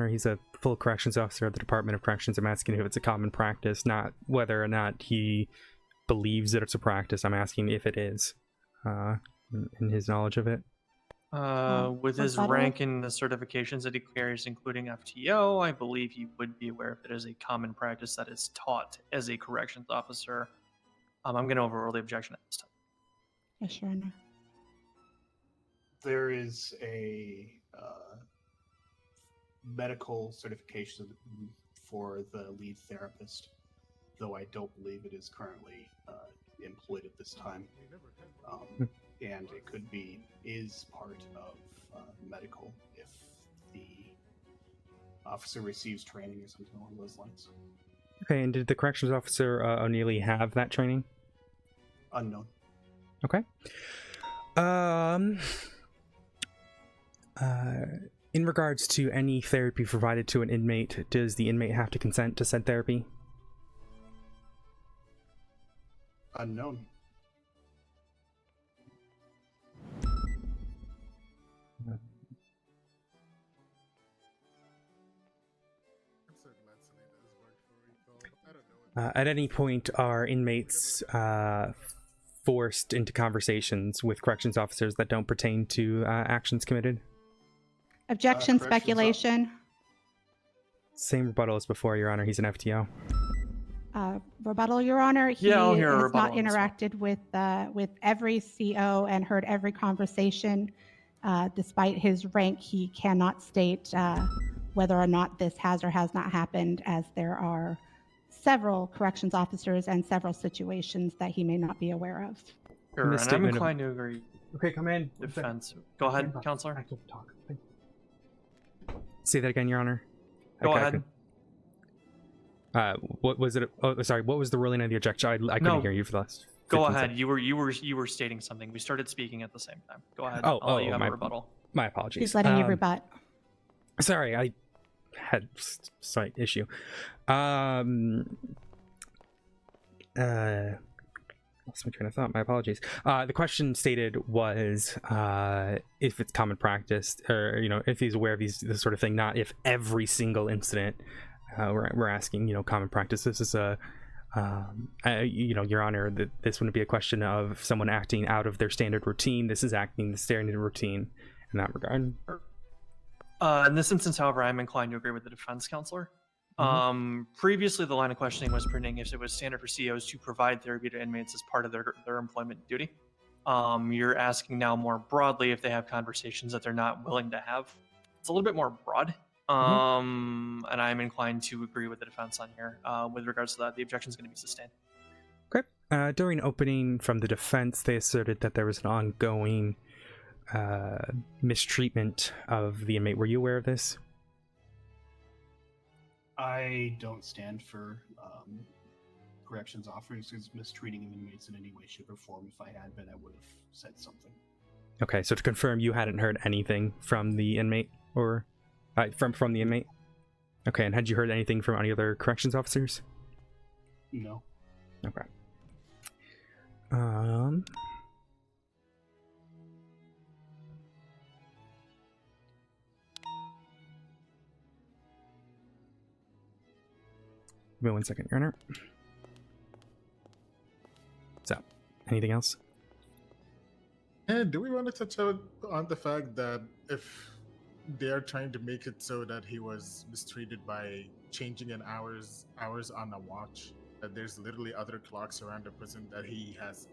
He's a full corrections officer at the Department of Corrections. I'm asking if it's a common practice, not whether or not he believes that it's a practice. I'm asking if it is, in his knowledge of it. With his rank in the certifications that he carries, including FTO, I believe he would be aware if it is a common practice that is taught as a corrections officer. I'm going to overrule the objection at this time. Yes, Your Honor. There is a medical certification for the lead therapist, though I don't believe it is currently employed at this time. And it could be is part of medical if the officer receives training or something along those lines. Okay, and did the corrections officer O'Neilly have that training? Unknown. Okay. In regards to any therapy provided to an inmate, does the inmate have to consent to said therapy? Unknown. At any point, are inmates forced into conversations with corrections officers that don't pertain to actions committed? Objection, speculation. Same rebuttal as before, Your Honor. He's an FTO. Rebuttal, Your Honor. He Yeah, I'll hear a has rebuttal not on this one. interacted with every CO and heard every conversation. Despite his rank, he cannot state whether or not this has or has not happened, as there are several corrections officers and several situations that he may not be aware of. Sure, and I'm inclined to agree. Okay, come in. Defense. Go ahead, Counselor. Say that again, Your Honor. Go ahead. What was it? Oh, sorry. What was the ruling of the objection? I couldn't hear you for the last. Go ahead. You were stating something. We started speaking at the same time. Go ahead. I'll let you have a rebuttal. My apologies. He's letting you rebut. Sorry, I had slight issue. lost my train of thought. My apologies. The question stated was if it's common practice, or if he's aware of this sort of thing. Not if every single incident. We're asking, common practice. This is Your Honor, that this wouldn't be a question of someone acting out of their standard routine. This is acting the standard routine in that regard. In this instance, however, I'm inclined to agree with the defense counselor. Previously, the line of questioning was pertaining if it was standard for CEOs to provide therapy to inmates as part of their employment duty. You're asking now more broadly if they have conversations that they're not willing to have. It's a little bit more broad. And I'm inclined to agree with the defense on here. With regards to that, the objection is going to be sustained. Okay. During opening from the defense, they asserted that there was an ongoing mistreatment of the inmate. Were you aware of this? I don't stand for corrections officers mistreating inmates in any way, shape, or form. If I had been, I would have said something. Okay, so to confirm, you hadn't heard anything from the inmate, or from the inmate? Okay, and had you heard anything from any other corrections officers? No. Okay. Give me 1 second, Your Honor. So, anything else? And do we want to touch on the fact that if they are trying to make it so that he was mistreated by changing in hours on a watch, that there's literally other clocks around the prison that he has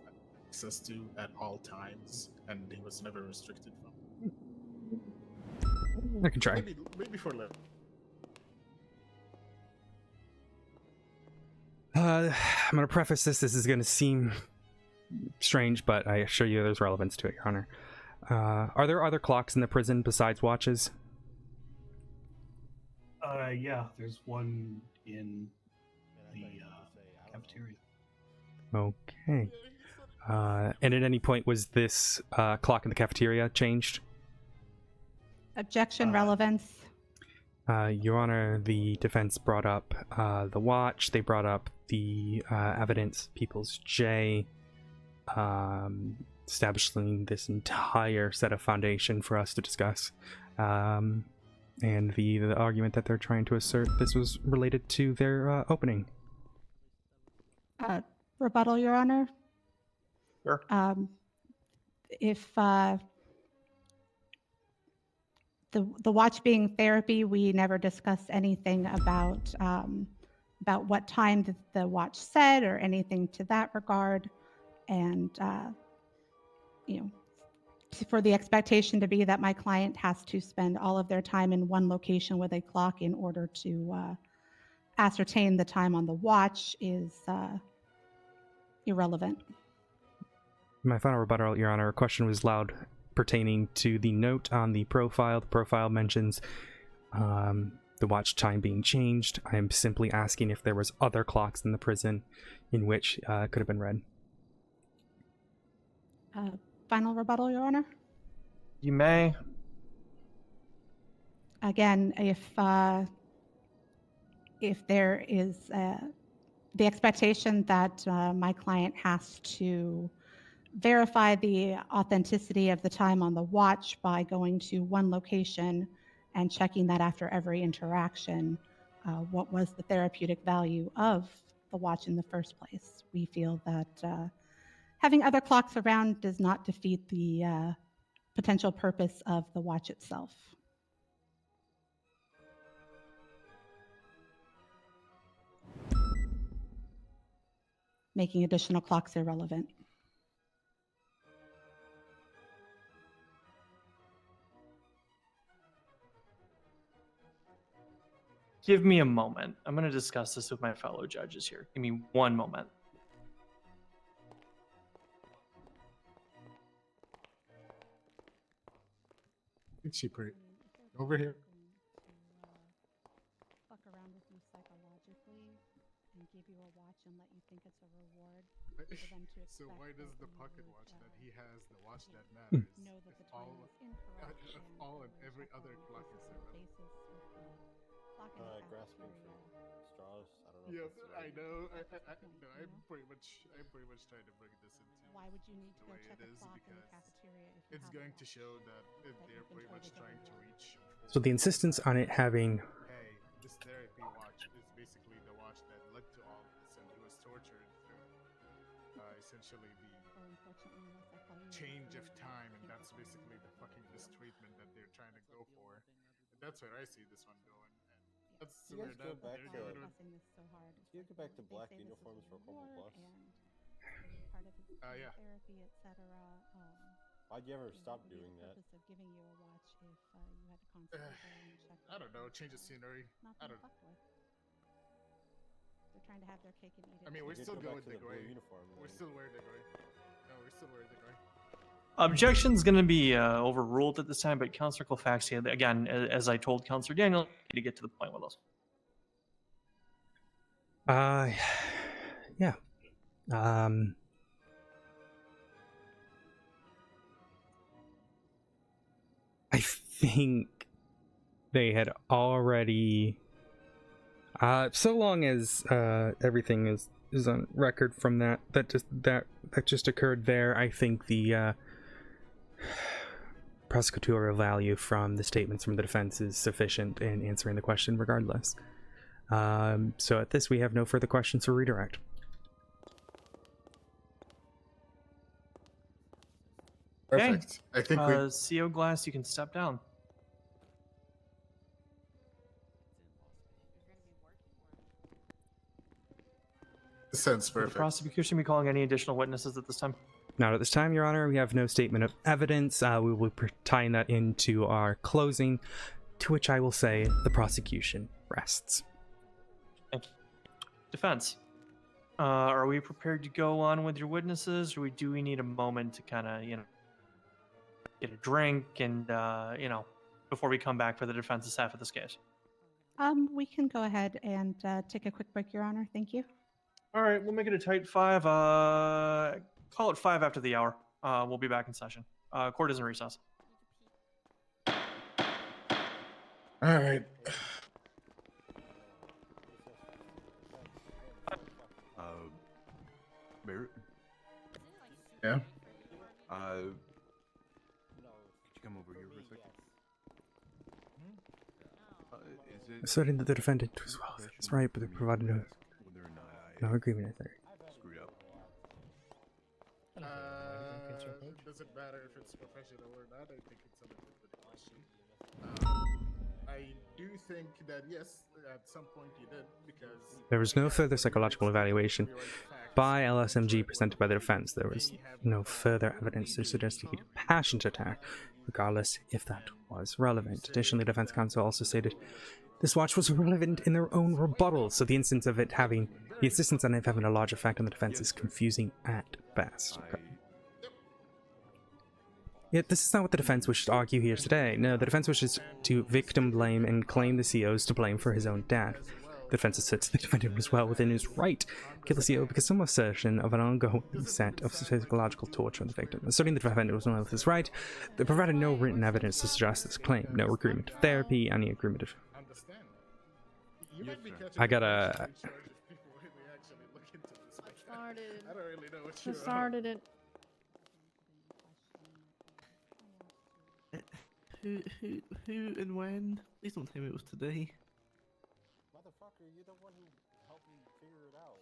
access to at all times, and he was never restricted from? I can try. Maybe for later. I'm going to preface this. This is going to seem strange, but I assure you there's relevance to it, Your Honor. Are there other clocks in the prison besides watches? Yeah, there's one in the cafeteria. Okay. And at any point, was this clock in the cafeteria changed? Objection, relevance. Your Honor, the defense brought up the watch. They brought up the evidence, People's J, establishing this entire set of foundation for us to discuss. And the argument that they're trying to assert this was related to their opening. Rebuttal, Your Honor. Sure. If the watch being therapy, we never discussed anything about what time the watch said or anything to that regard, and for the expectation to be that my client has to spend all of their time in one location with a clock in order to ascertain the time on the watch is irrelevant. My final rebuttal, Your Honor, a question was loud pertaining to the note on the profile. The profile mentions the watch time being changed. I am simply asking if there was other clocks in the prison in which could have been read. Final rebuttal, Your Honor. You may. Again, if there is the expectation that my client has to verify the authenticity of the time on the watch by going to one location and checking that after every interaction, what was the therapeutic value of the watch in the first place? We feel that having other clocks around does not defeat the potential purpose of the watch itself. Making additional clocks irrelevant. Give me a moment. I'm going to discuss this with my fellow judges here. Give me one moment. It's cheaper. Over here. Fuck around with you psychologically and give you a watch and let you think it's a reward for them to So expect why does that the you pocket would, watch that he has, the watch that matters, know that the if time all, was incorrect if and all and will every check other on clock is basis irrelevant? with the clock in the Grasping cafeteria? for straws. I don't Yeah, officer. I know. That's the I second, no, you I'm know? pretty much trying to bring this into Why would you need to the go way check it a is clock in the because cafeteria if you it's have a going to watch show that that they're you've been pretty told much is trying to everywhere? reach So the for insistence on it having hey, this therapy watch is basically the watch that led to all this, and he was tortured through essentially Well, the unfortunately, unless I call you change of maybe time, and think that's that basically the fucking mistreatment that they're trying to go for. And that's where I see this one going. And that's You guys where go back they're to doing it. pressing this so hard. It's you like, go back to they black say this is uniforms a for Corporal reward Plus. and it was part of his Yeah. therapy, etc. Why'd you ever What stop would be doing the that? purpose of giving you a watch if you had to constantly go and check? I don't know. things, Change of scenery. Not I being don't. fucked with. They're trying to have their cake and eat it. I mean, too. we're still go going back to the blue Degoy. uniform. We're then. still wearing Degoy. No, we're still wearing Degoy. Objection's going to be overruled at this time, but Councillor Glafx, again, as I told Councillor Daniel, to get to the point with us. yeah. I think they had already so long as everything is on record from that just occurred there. I think the prosecutorial value from the statements from the defense is sufficient in answering the question regardless. So at this we have no further questions for redirect. Perfect. Okay. I think CO Glass, you can step down. Sounds Will the perfect. prosecution be calling any additional witnesses at this time? Not at this time, Your Honor. We have no statement of evidence. We will be tying that into our closing, to which I will say the prosecution rests. Thank you. Defense, are we prepared to go on with your witnesses, or do we need a moment to kind of, get a drink and, before we come back for the defense's half of this case? We can go ahead and take a quick break, Your Honor. Thank you. All right, we'll make it a tight 5. Call it 5 after the hour. We'll be back in session. Court is in recess. All right. Barrett? Yeah? Could you come over here for a second? Is it Asserting that the defendant was well within his right, but they provided no agreement is there. screwed up? Does it matter if it's professional or not? I think it's a legitimate question. I do think that yes, at some point you did, because There was no further psychological evaluation by LSMG presented by the defense. There was no further evidence to suggest a passionate attack, regardless if that was relevant. Additionally, defense counsel also stated this watch was relevant in their own rebuttal, so the insistence on it having a large effect on the defense is confusing at best. Yet this is not what the defense wishes to argue here today. No, the defense wishes to victim blame and claim the COs to blame for his own death. The defense asserts the defendant was well within his right to kill the CO because some assertion of an ongoing set of psychological torture on the victim. Asserting the defendant was well within his right, they provided no written evidence to suggest this claim. No agreement of therapy, any agreement of... I gotta... Started. I don't really know what I you're started it. Who and when? Please don't tell me it was today. Motherfucker, you're the one who helped me figure it out.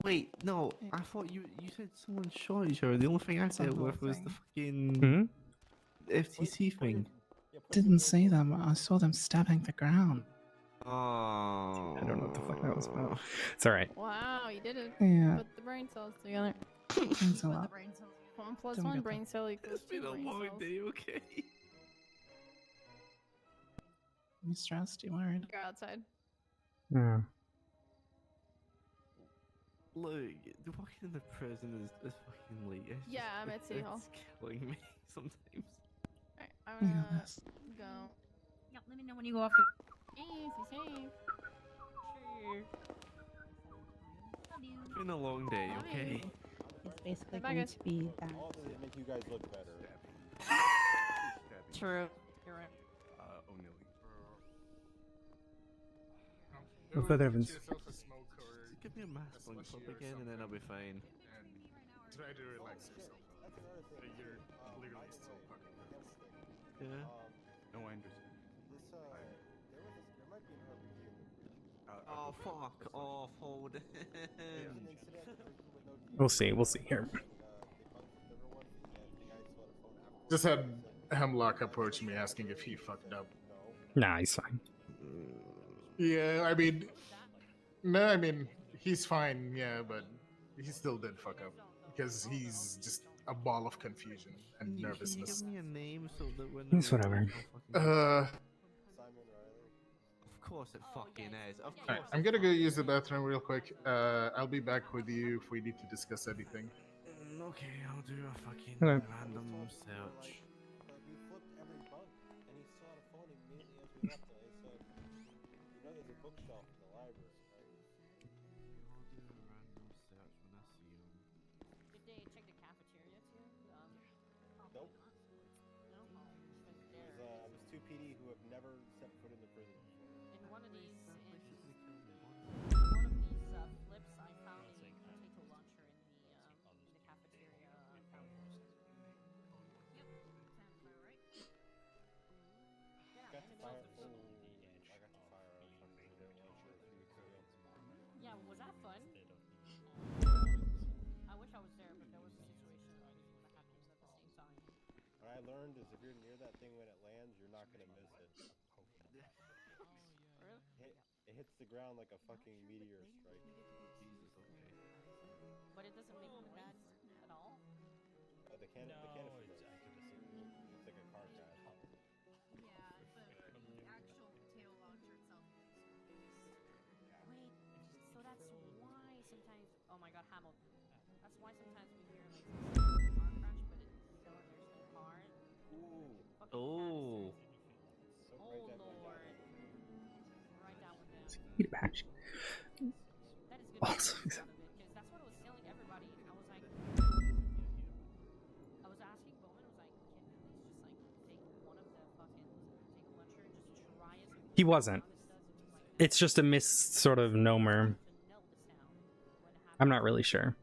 Wait, no, I thought you said someone shot each other. The only thing I said with was the fucking FTC thing. Didn't see them. I saw them stabbing the ground. Oh. I don't know what the fuck that was about. It's alright. Wow, you did it. Yeah. Put the brain cells together. Thanks a lot. 1 plus Don't 1 get brain cell equals It's been 2 a brain long cells. day, okay? You stressed? You worried? Go outside. Yeah. Look, the walking in the prison is fucking late. It's Yeah, just- I'm at City Hall. It's killing me sometimes. Alright, I'm Yeah, gonna that's- go. Yeah, let me know when you go off to. Easy safe. Sure. It's been a long day, okay? It's basically Bye, going guys. to be that. All this to make you guys look better. True. You're right. O'Neilly. With other evidence. Just give me a mask on top again, and then I'll be fine. And try to relax yourself. You're literally still fucking nervous. Yeah. No, I understand. There might be an RPG in the Oh fuck off! Hold it. We'll see. We'll see here. Just had Hemlock approach me asking if he fucked up. Nah, he's fine. Yeah, I mean, no, I mean he's fine. Yeah, but he still did fuck up because he's just a ball of confusion and nervousness. Can you give me a name so that when It's whatever. Of course it fucking is. Of course. Alright, I'm gonna go use the bathroom real quick. I'll be back with you if we need to discuss anything. Okay, I'll do a fucking Okay. random search. We flipped every bunk, and he still had a phone immediately as we left it. I said, "You know, there's a bookshelf in the library, right?" I'll do a random search when I see him. Did they check the cafeteria too? Nope. No. There's two PD who have never set foot in the prison before. In one of these, flips, I found a potato launcher in the cafeteria fountain. Yep, sounds about right. Yeah, Got in to the middle fire. of the I got to fire a fucking potato launcher a few weeks ago. Yeah, was that fun? I wish I was there, but there was a situation that happened at the same time. What I learned is if you're near that thing when it lands, you're not gonna miss it. Really? It hits the ground like a fucking meteor strike. But it doesn't make noise at all? The canister does. It's like a car crash. Yeah, but the actual potato launcher itself is. Wait, so that's why sometimes. Oh my god, Hamilton. That's why sometimes we hear like car crash, but it's cylinders in cars. Oh. Oh lord. Right down with them. Eat a patch. That is good. Awesome. Because that's what I was telling everybody. I was like, I was asking Bowman, I was like, can we at least just like take one of the fucking potato launcher and just try it? He wasn't. It's just a miss sort of nomer. I'm not really sure.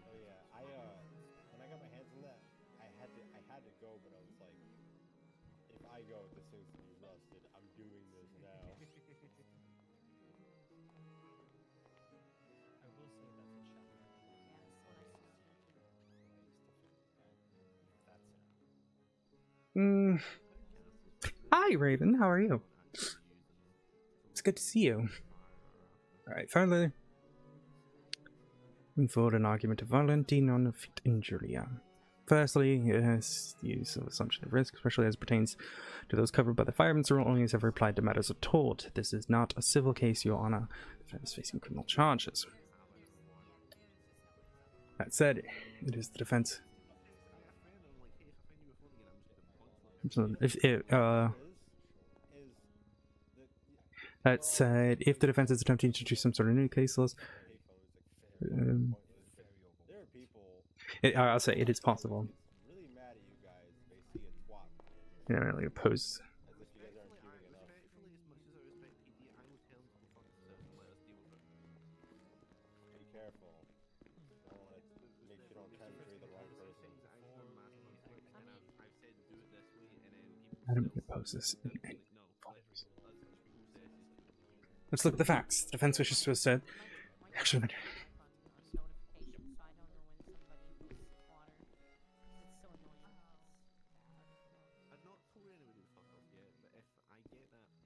Oh yeah, when I got my hands on that, I had to go, but I was like, if I go, this thing's gonna be rusted. I'm doing this now. I will say that's a challenge. Hi, Raven. How are you? It's good to see you. Alright, finally. Moving forward, an argument of Valentino non fit injuria. Firstly, yes, the use of assumption of risk, especially as it pertains to those covered by the fireman's rule, only is ever applied to matters of tort. This is not a civil case, Your Honor. The defense is facing criminal charges. That said, it is the defense. So that said, if the defense is attempting to introduce some sort of new case laws, I'll say it is possible. Yeah, really oppose. Be careful. Make sure you don't try to be the wrong person. I don't oppose this in any form. Let's look at the facts. The defense wishes to assert. Actually,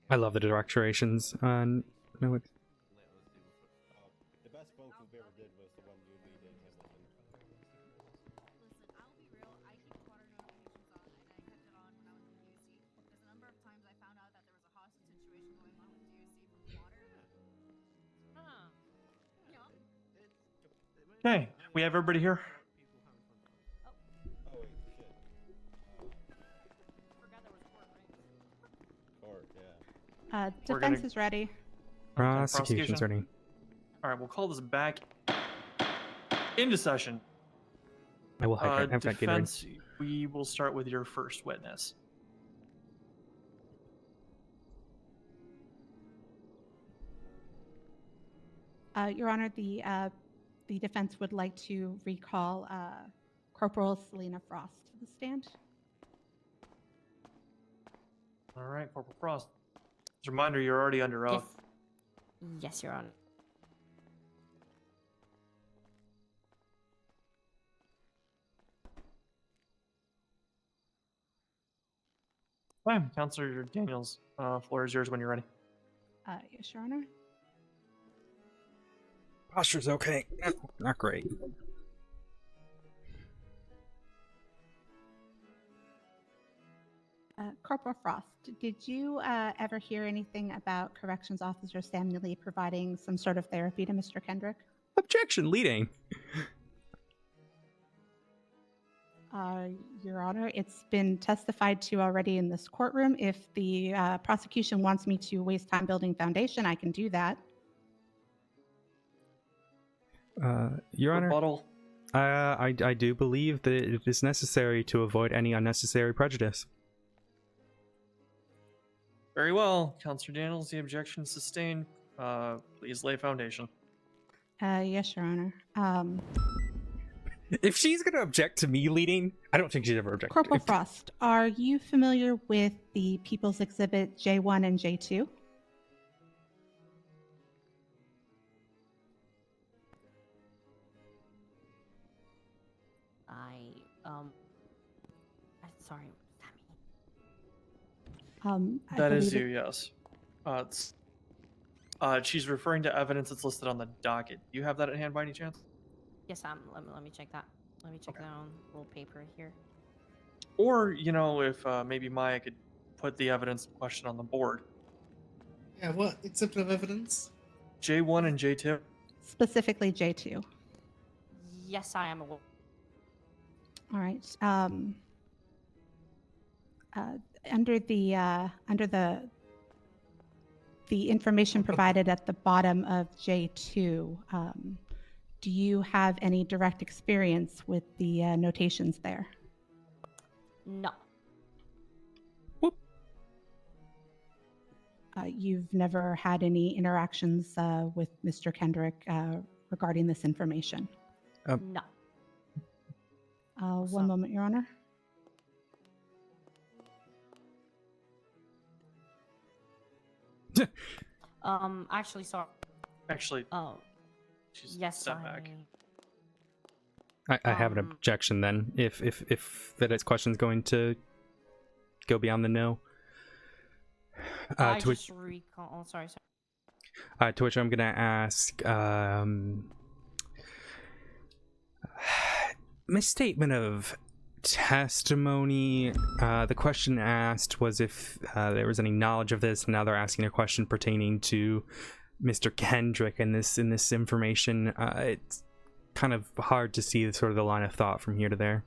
I love the directions on no. The best bunk we ever did was the one you and me did in Hamilton. Listen, I'll be real. I keep water notifications on, and I kept it on when I was in DUC. There's a number of times I found out that there was a hostage situation going on with DUC from water. Yeah. Okay, we have everybody here. Oh wait, shit. Court, yeah. We're Defense gonna- is ready. Prosecution's ready. All right, we'll call this back into session. I will have that Gatorade. Defense, we will start with your first witness. Your Honor, the defense would like to recall Corporal Selena Frost to the stand. All right, Corporal Frost. Just a reminder, you're already under Yes. oath. Yes, Your Honor. Fine, Counselor Daniels. Floor is yours when you're ready. Yes, Your Honor. Posture's okay. Not great. Corporal Frost, did you ever hear anything about Corrections Officer Sam Neely providing some sort of therapy to Mr. Kendrick? Objection, leading. Your Honor, it's been testified to already in this courtroom. If the prosecution wants me to waste time building foundation, I can do that. Your Honor, Rebuttal. I do believe that it is necessary to avoid any unnecessary prejudice. Very well, Counselor Daniels. The objection is sustained. Please lay foundation. Yes, Your Honor. If she's going to object to me leading, I don't think she's ever objected. Corporal Frost, are you familiar with the People's Exhibit J1 and J2? Sorry, what does that mean? That is you, yes. She's referring to evidence that's listed on the docket. Do you have that at hand by any chance? Yes, let me check that. Let me check that on a little paper here. Or, you know, if maybe Maya could put the evidence in question on the board. Yeah, what? Exhibit of evidence? J1 and J2? Specifically J2. Yes, I am aware. All right. Under the information provided at the bottom of J2, do you have any direct experience with the notations there? No. You've never had any interactions with Mr. Kendrick regarding this information? No. One moment, Your Honor. Actually, sorry. Actually, she's yes, stepped back. I have an objection then, if that question's going to go beyond the no. I just recall. Oh, sorry. To which I'm gonna ask, misstatement of testimony. The question asked was if there was any knowledge of this. Now they're asking a question pertaining to Mr. Kendrick and this information. It's kind of hard to see sort of the line of thought from here to there.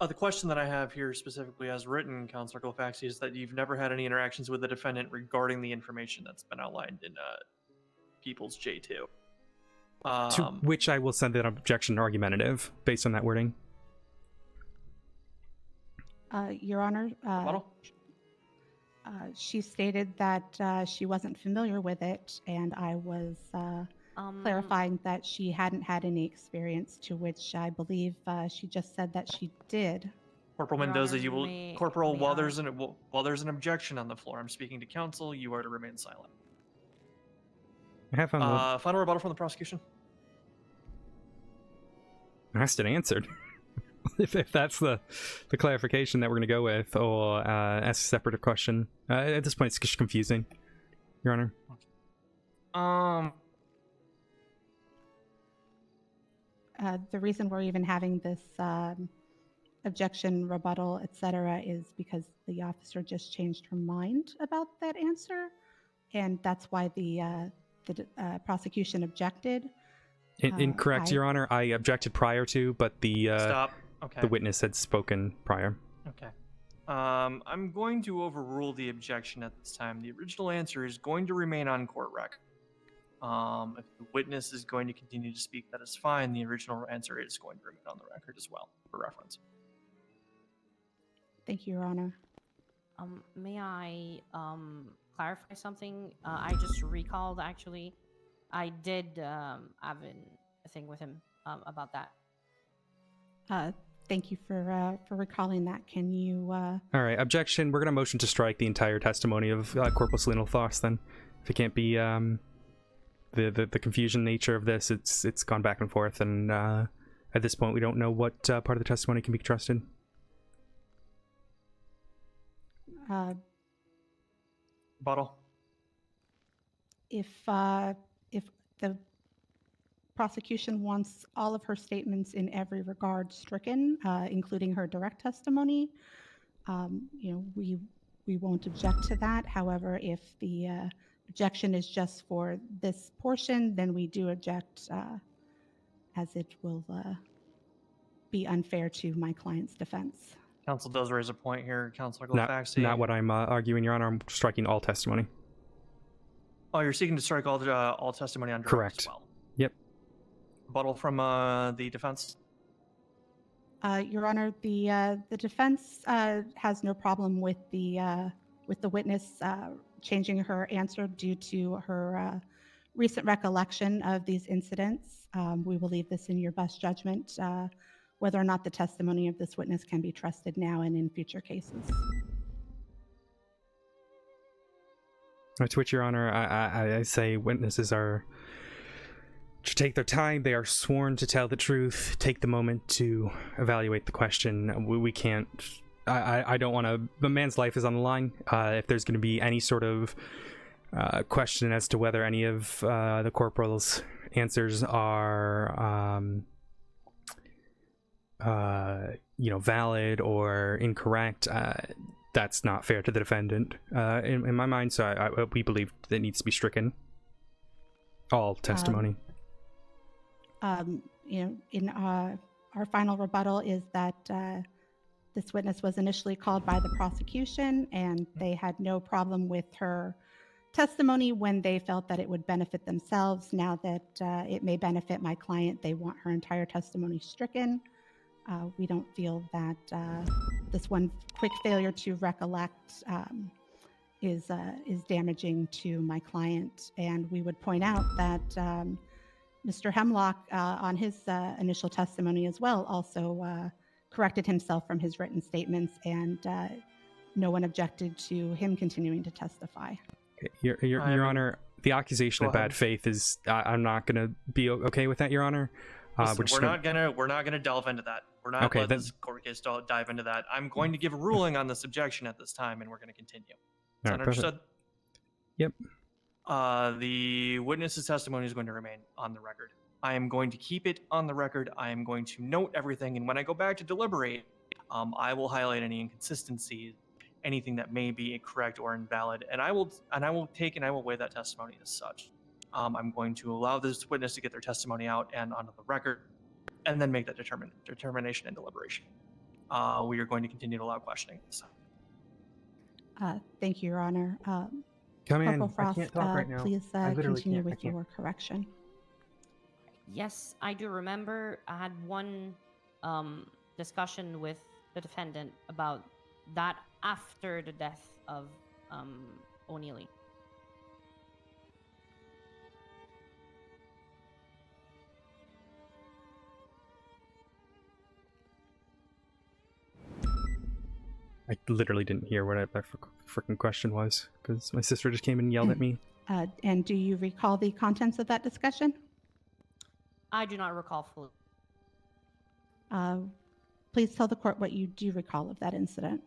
The question that I have here specifically as written, Counselor Glafx, is that you've never had any interactions with the defendant regarding the information that's been outlined in People's J2. To which I will send an objection argumentative based on that wording. Your Honor, she stated that she wasn't familiar with it, and I was clarifying that she hadn't had any experience, to which I believe she just said that she did. Corporal Mendoza, you will, Corporal, while there's an objection on the floor, I'm speaking to counsel. You are to remain silent. Have fun. Final rebuttal from the prosecution. Asked and answered. if that's the clarification that we're going to go with, or ask a separate question. At this point, it's just confusing, Your Honor. The reason we're even having this objection, rebuttal, etc., is because the officer just changed her mind about that answer, and that's why the prosecution objected. Incorrect, Your Honor. I objected prior to, but the Stop. Okay. The witness had spoken prior. Okay. I'm going to overrule the objection at this time. The original answer is going to remain on court record. If the witness is going to continue to speak, that is fine. The original answer is going to remain on the record as well, for reference. Thank you, Your Honor. May I clarify something? I just recalled, actually. I did have a thing with him about that. Thank you for recalling that. Can you? All right, objection. We're gonna motion to strike the entire testimony of Corporal Selena Foss. Then, if it can't be the confusion nature of this, it's gone back and forth, and at this point, we don't know what part of the testimony can be trusted. Bottle. If the prosecution wants all of her statements in every regard stricken, including her direct testimony, we won't object to that. However, if the objection is just for this portion, then we do object, as it will be unfair to my client's defense. Counsel does raise a point here, Councilor Not Glafx. what I'm arguing, Your Honor. I'm striking all testimony. Oh, you're seeking to strike all testimony on direct Correct. as well. Yep. Rebuttal from the defense. Your Honor, the defense has no problem with the witness changing her answer due to her recent recollection of these incidents. We will leave this in your best judgment, whether or not the testimony of this witness can be trusted now and in future cases. To which, Your Honor, I say witnesses should take their time. They are sworn to tell the truth. Take the moment to evaluate the question. We can't. I don't want to. The man's life is on the line. If there's going to be any sort of question as to whether any of the corporal's answers are, valid or incorrect, that's not fair to the defendant, in my mind. So we believe that it needs to be stricken. All testimony. In our final rebuttal is that this witness was initially called by the prosecution, and they had no problem with her testimony when they felt that it would benefit themselves. Now that it may benefit my client, they want her entire testimony stricken. We don't feel that this one quick failure to recollect is damaging to my client. And we would point out that Mr. Hemlock, on his initial testimony as well, also corrected himself from his written statements, and no one objected to him continuing to testify. Your Honor, the accusation of bad faith is. I'm not going to be okay with that, Your Honor. Listen, we're not gonna delve into that. We're not Okay, let this court case dive into that. I'm going to give a ruling on this objection at this time, and we're going to continue. Is that understood? Yep. The witness's testimony is going to remain on the record. I am going to keep it on the record. I am going to note everything, and when I go back to deliberate, I will highlight any inconsistencies, anything that may be incorrect or invalid, and I will weigh that testimony as such. I'm going to allow this witness to get their testimony out and onto the record, and then make that determination and deliberation. We are going to continue to allow questioning. Thank you, Your Honor. Come in. Corporal Frost, I can't talk right now. please I literally continue can't. with your correction. Yes, I do remember. I had one discussion with the defendant about that after the death of O'Neilly. I literally didn't hear what my freaking question was because my sister just came and yelled at me. And do you recall the contents of that discussion? I do not recall fully. Please tell the court what you do recall of that incident.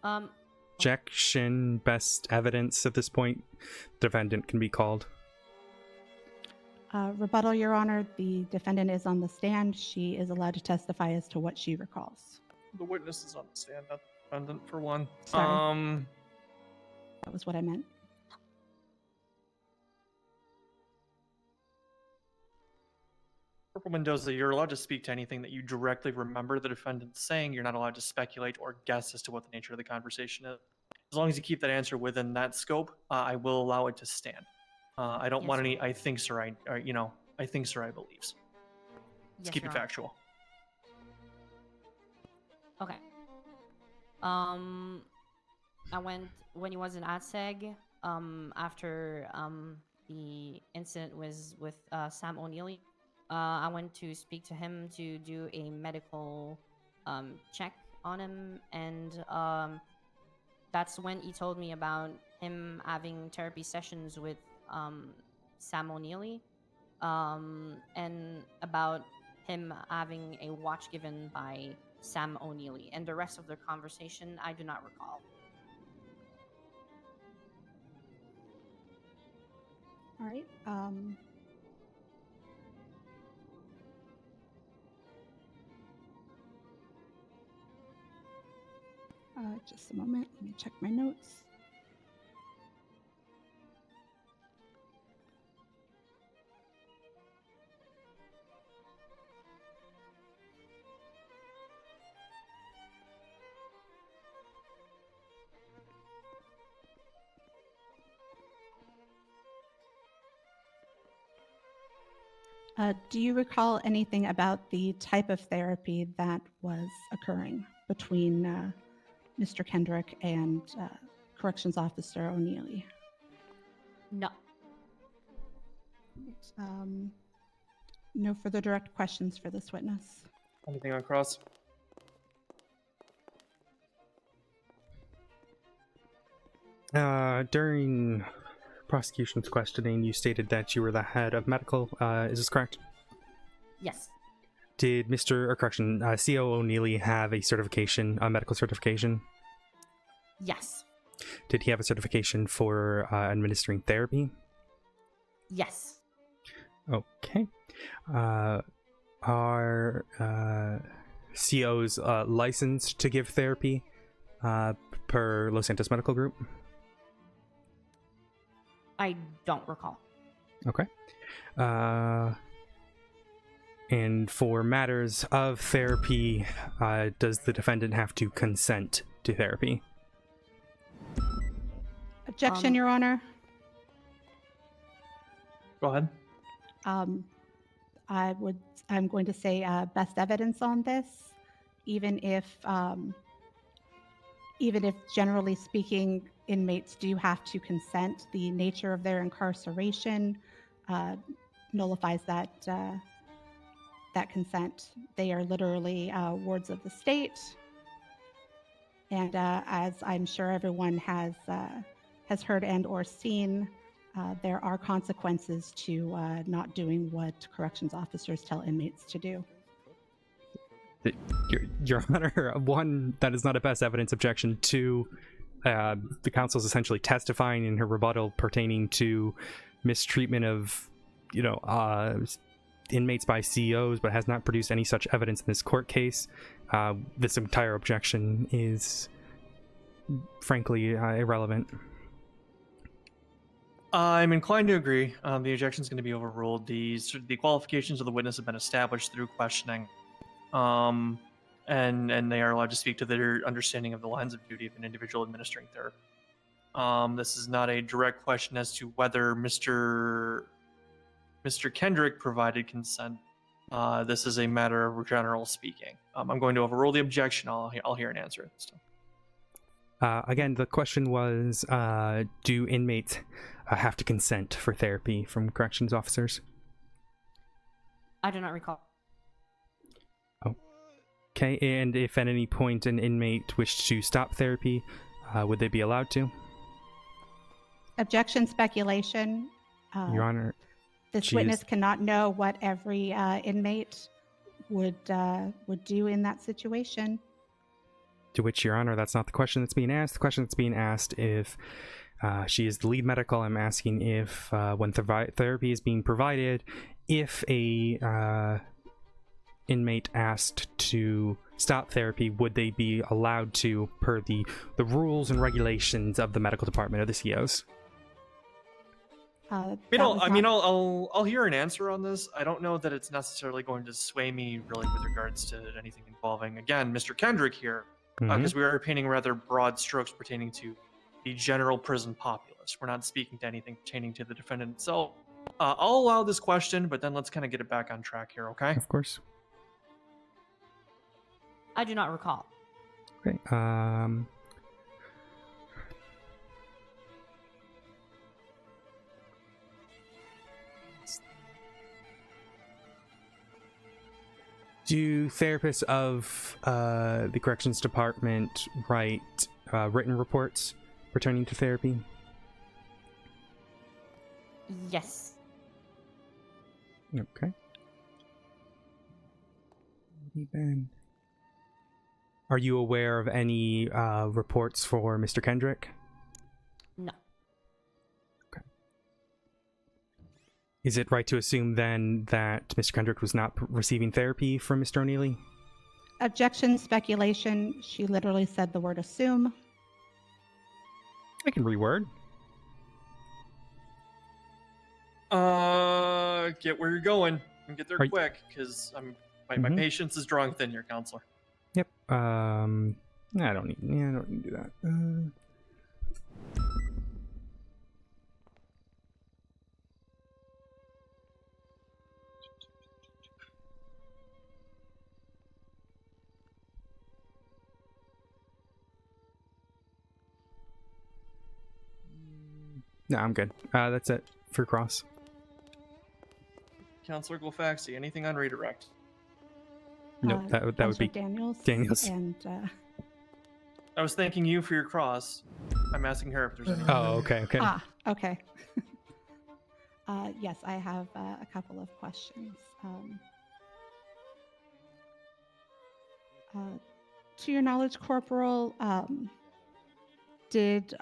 Objection, best evidence at this point. Defendant can be called. Rebuttal, Your Honor. The defendant is on the stand. She is allowed to testify as to what she recalls. The witness is on the stand, not the defendant, for one. Sorry. That was what I meant. Corporal Mendoza, you're allowed to speak to anything that you directly remember the defendant saying. You're not allowed to speculate or guess as to what the nature of the conversation is. As long as you keep that answer within that scope, I will allow it to stand. I don't want any I think, sir, I think, sir, I believes. Let's keep it factual. Okay. I went when he was in ASEG. after the incident was with Sam O'Neilly, I went to speak to him to do a medical check on him, and that's when he told me about him having therapy sessions with Sam O'Neilly, and about him having a watch given by Sam O'Neilly. And the rest of the conversation, I do not recall. All right. Just a moment. Let me check my notes. Do you recall anything about the type of therapy that was occurring between Mr. Kendrick and Corrections Officer O'Neilly? No. No further direct questions for this witness. Anything on cross? During prosecution's questioning, you stated that you were the head of medical. Is this correct? Yes. Did CO O'Neilly have a certification, a medical certification? Yes. Did he have a certification for administering therapy? Yes. Okay. Are COs licensed to give therapy per Los Santos Medical Group? I don't recall. Okay. And for matters of therapy, does the defendant have to consent to therapy? Objection, Your Honor. Go ahead. I'm going to say best evidence on this, even if generally speaking, inmates do have to consent. The nature of their incarceration nullifies that consent. They are literally wards of the state, and as I'm sure everyone has heard and or seen, there are consequences to not doing what corrections officers tell inmates to do. Your Honor, one, that is not a best evidence objection. Two, the counsel is essentially testifying in her rebuttal pertaining to mistreatment of, inmates by CEOs, but has not produced any such evidence in this court case. This entire objection is, frankly, irrelevant. I'm inclined to agree. The objection is going to be overruled. The qualifications of the witness have been established through questioning, and they are allowed to speak to their understanding of the lines of duty of an individual administering therapy. This is not a direct question as to whether Mr. Kendrick provided consent. This is a matter of general speaking. I'm going to overrule the objection. I'll hear an answer this time. Again, the question was, do inmates have to consent for therapy from corrections officers? I do not recall. Okay, and if at any point an inmate wished to stop therapy, would they be allowed to? Objection, speculation. Your Honor, this witness cannot know what every inmate would do in that situation. To which, Your Honor, that's not the question that's being asked. The question that's being asked, if she is the lead medical, I'm asking if when therapy is being provided, if a inmate asked to stop therapy, would they be allowed to, per the rules and regulations of the medical department of the COs? I'll hear an answer on this. I don't know that it's necessarily going to sway me really with regards to anything involving, again, Mr. Kendrick here, because we are painting rather broad strokes pertaining to the general prison populace. We're not speaking to anything pertaining to the defendant itself. I'll allow this question, but then let's kind of get it back on track here, okay? Of course. I do not recall. Okay. Do therapists of the corrections department write written reports returning to therapy? Yes. Okay. Ben. Are you aware of any reports for Mr. Kendrick? No. Okay. Is it right to assume then that Mr. Kendrick was not receiving therapy from Mr. O'Neilly? Objection, speculation. She literally said the word assume. I can reword. Get where you're going and get there Are you- quick, because my patience is drawing thin here, counselor. Yep. I don't need. Yeah, I don't need to do that. No, I'm good. That's it for Cross. Counselor Glafx, anything on redirect? Nope, that would Counselor be Daniels. And I was thanking you for your cross. I'm asking her if there's anything. Oh, okay. Okay. Yes, I have a couple of questions. To your knowledge, Corporal, did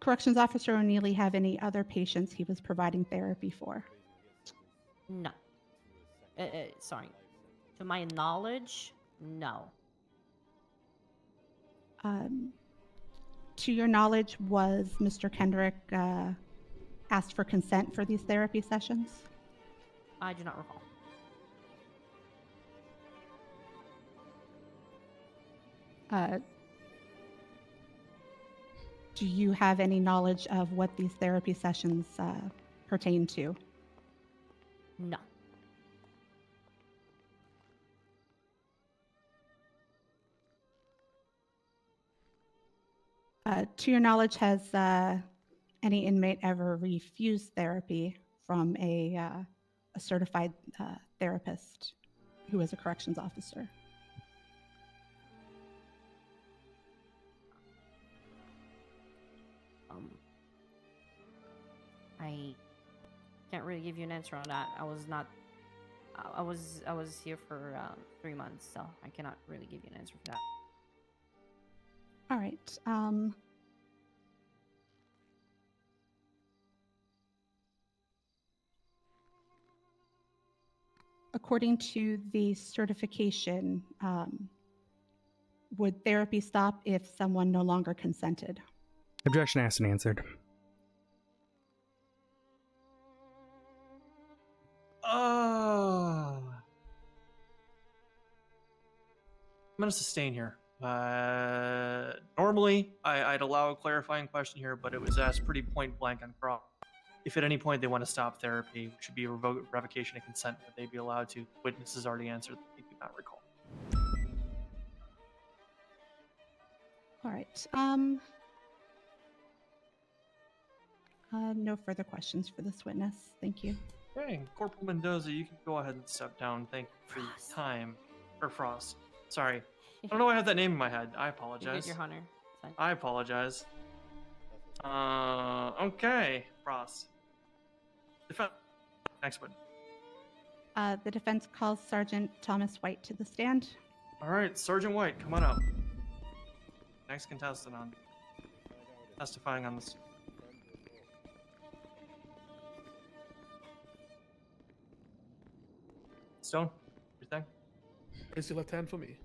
Corrections Officer O'Neilly have any other patients he was providing therapy for? No. Sorry. To my knowledge, no. To your knowledge, was Mr. Kendrick asked for consent for these therapy sessions? I do not recall. Do you have any knowledge of what these therapy sessions pertain to? No. To your knowledge, has any inmate ever refused therapy from a certified therapist who is a corrections officer? I can't really give you an answer on that. I was not. I was here for 3 months, so I cannot really give you an answer for that. All right. According to the certification, would therapy stop if someone no longer consented? Objection asked and answered. I'm gonna sustain here. Normally, I'd allow a clarifying question here, but it was asked pretty point blank on cross. If at any point they want to stop therapy, it should be a revocation of consent that they be allowed to. Witnesses already answered that they do not recall. All right. No further questions for this witness. Thank you. Okay, Corporal Mendoza, you can go ahead and step down. Thank you for your time. Or Frost. Sorry. I don't know why I have that name in my head. I apologize. You're Hunter. Fine. I apologize. Okay, Frost. Next one. The defense calls Sergeant Thomas White to the stand. All right, Sergeant White, come on up. Next contestant on testifying on this. Stone, your thing? Raise your left hand for me.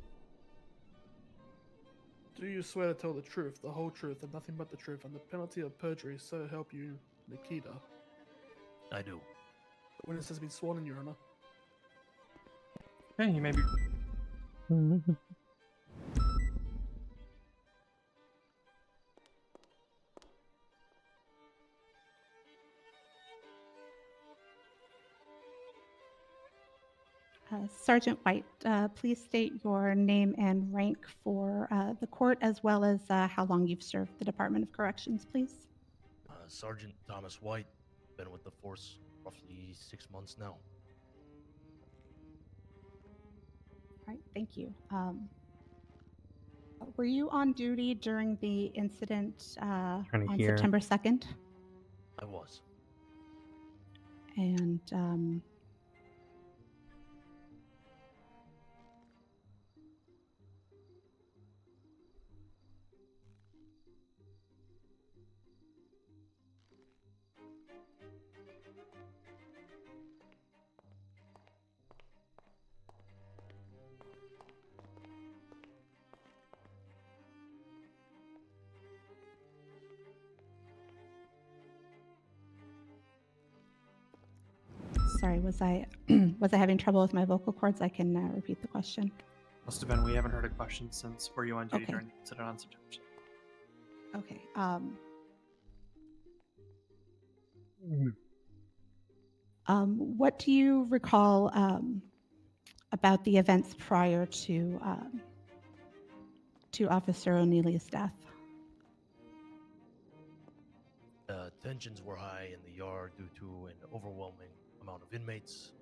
Do you swear to tell the truth, the whole truth, and nothing but the truth, on the penalty of perjury, so help you, Nikita? I do. The witness has been sworn in, Your Honor. Okay, you may be. Sergeant White, please state your name and rank for the court, as well as how long you've served the Department of Corrections, please. Sergeant Thomas White, been with the force roughly 6 months now. right, thank you. Were you on duty during the incident Trying to on hear. September 2nd? I was. And sorry, was I was I having trouble with my vocal cords? I can repeat the question. Must have been. We haven't heard a question since were you on duty Okay. during the incident on September 2nd? Okay. What do you recall about the events prior to Officer O'Neill's death? Tensions were high in the yard due to an overwhelming amount of inmates.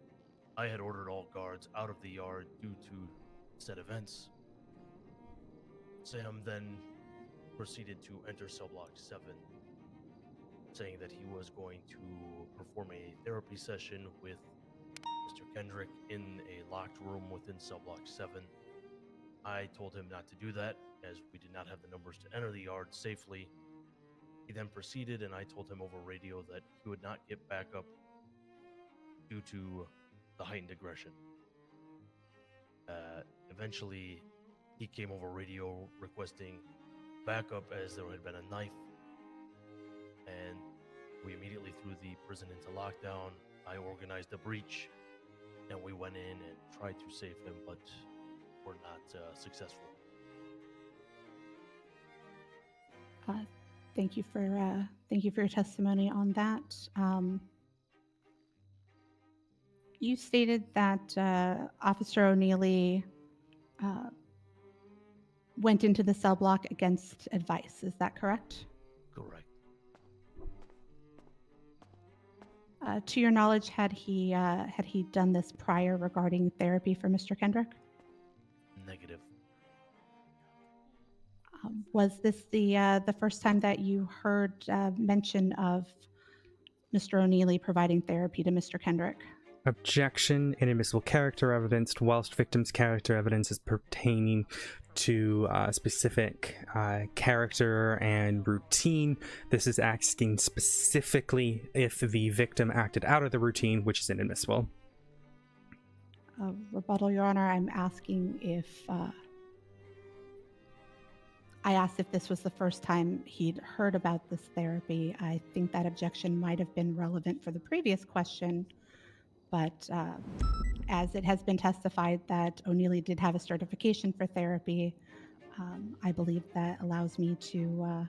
I had ordered all guards out of the yard due to said events. Sam then proceeded to enter cell block 7, saying that he was going to perform a therapy session with Mr. Kendrick in a locked room within cell block 7. I told him not to do that, as we did not have the numbers to enter the yard safely. He then proceeded, and I told him over radio that he would not get back up due to the heightened aggression. Eventually, he came over radio requesting backup as there had been a knife, and we immediately threw the prison into lockdown. I organized a breach, and we went in and tried to save him, but were not successful. Thank you for your testimony on that. You stated that Officer O'Neil went into the cell block against advice. Is that correct? Correct. To your knowledge, had he done this prior regarding therapy for Mr. Kendrick? Negative. Was this the first time that you heard mention of Mr. O'Neil providing therapy to Mr. Kendrick? Objection. Inadmissible character evidence whilst victim's character evidence is pertaining to specific character and routine. This is asking specifically if the victim acted out of the routine, which is inadmissible. Rebuttal, Your Honor. I'm asking if I asked if this was the first time he'd heard about this therapy. I think that objection might have been relevant for the previous question, but as it has been testified that O'Neil did have a certification for therapy, I believe that allows me to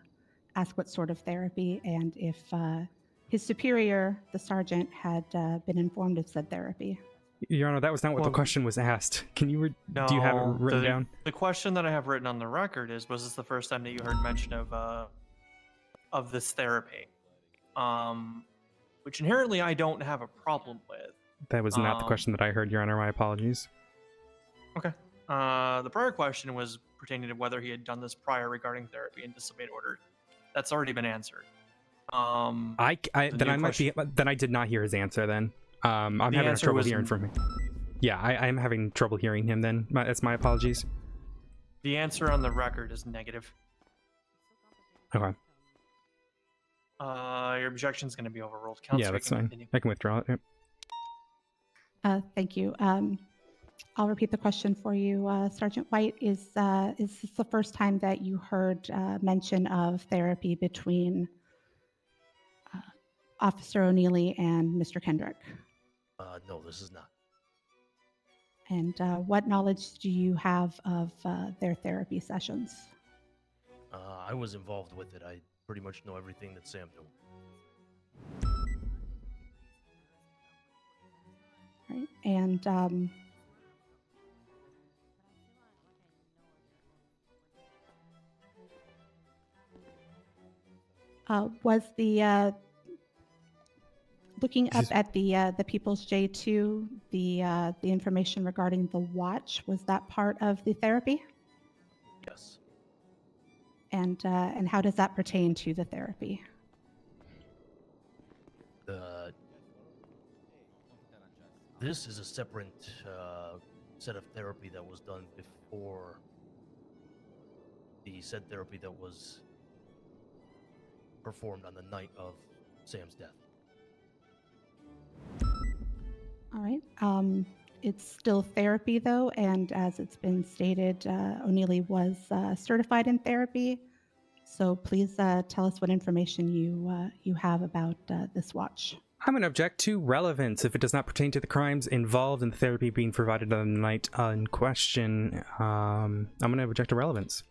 ask what sort of therapy and if his superior, the sergeant, had been informed of said therapy. Your Honor, that was not what the question was asked. Can you do you have it written down? The question that I have written on the record is: was this the first time that you heard mention of this therapy? Which inherently I don't have a problem with. That was not the question that I heard, Your Honor. My apologies. Okay. The prior question was pertaining to whether he had done this prior regarding therapy and disobeyed order. That's already been answered. Then I did not hear his answer. Then I'm having trouble hearing from him. Yeah, I'm having trouble hearing him. Then that's my apologies. The answer on the record is negative. Okay. Your objection is going to be overruled. Counsel, Yeah, that's fine. continue. I can withdraw it. Yep. Thank you. I'll repeat the question for you, Sergeant White. Is this the first time that you heard mention of therapy between Officer O'Neil and Mr. Kendrick? No, this is not. And what knowledge do you have of their therapy sessions? I was involved with it. I pretty much know everything that Sam knew. Right. And was Looking up at the People's J2, the information regarding the watch, was that part of the therapy? Yes. And how does that pertain to the therapy? This is a separate set of therapy that was done before the said therapy that was performed on the night of Sam's death. All right. It's still therapy, though, and as it's been stated, O'Neilly was certified in therapy. So please tell us what information you have about this watch. I'm going to object to relevance if it does not pertain to the crimes involved in the therapy being provided on the night in question. I'm going to object to relevance.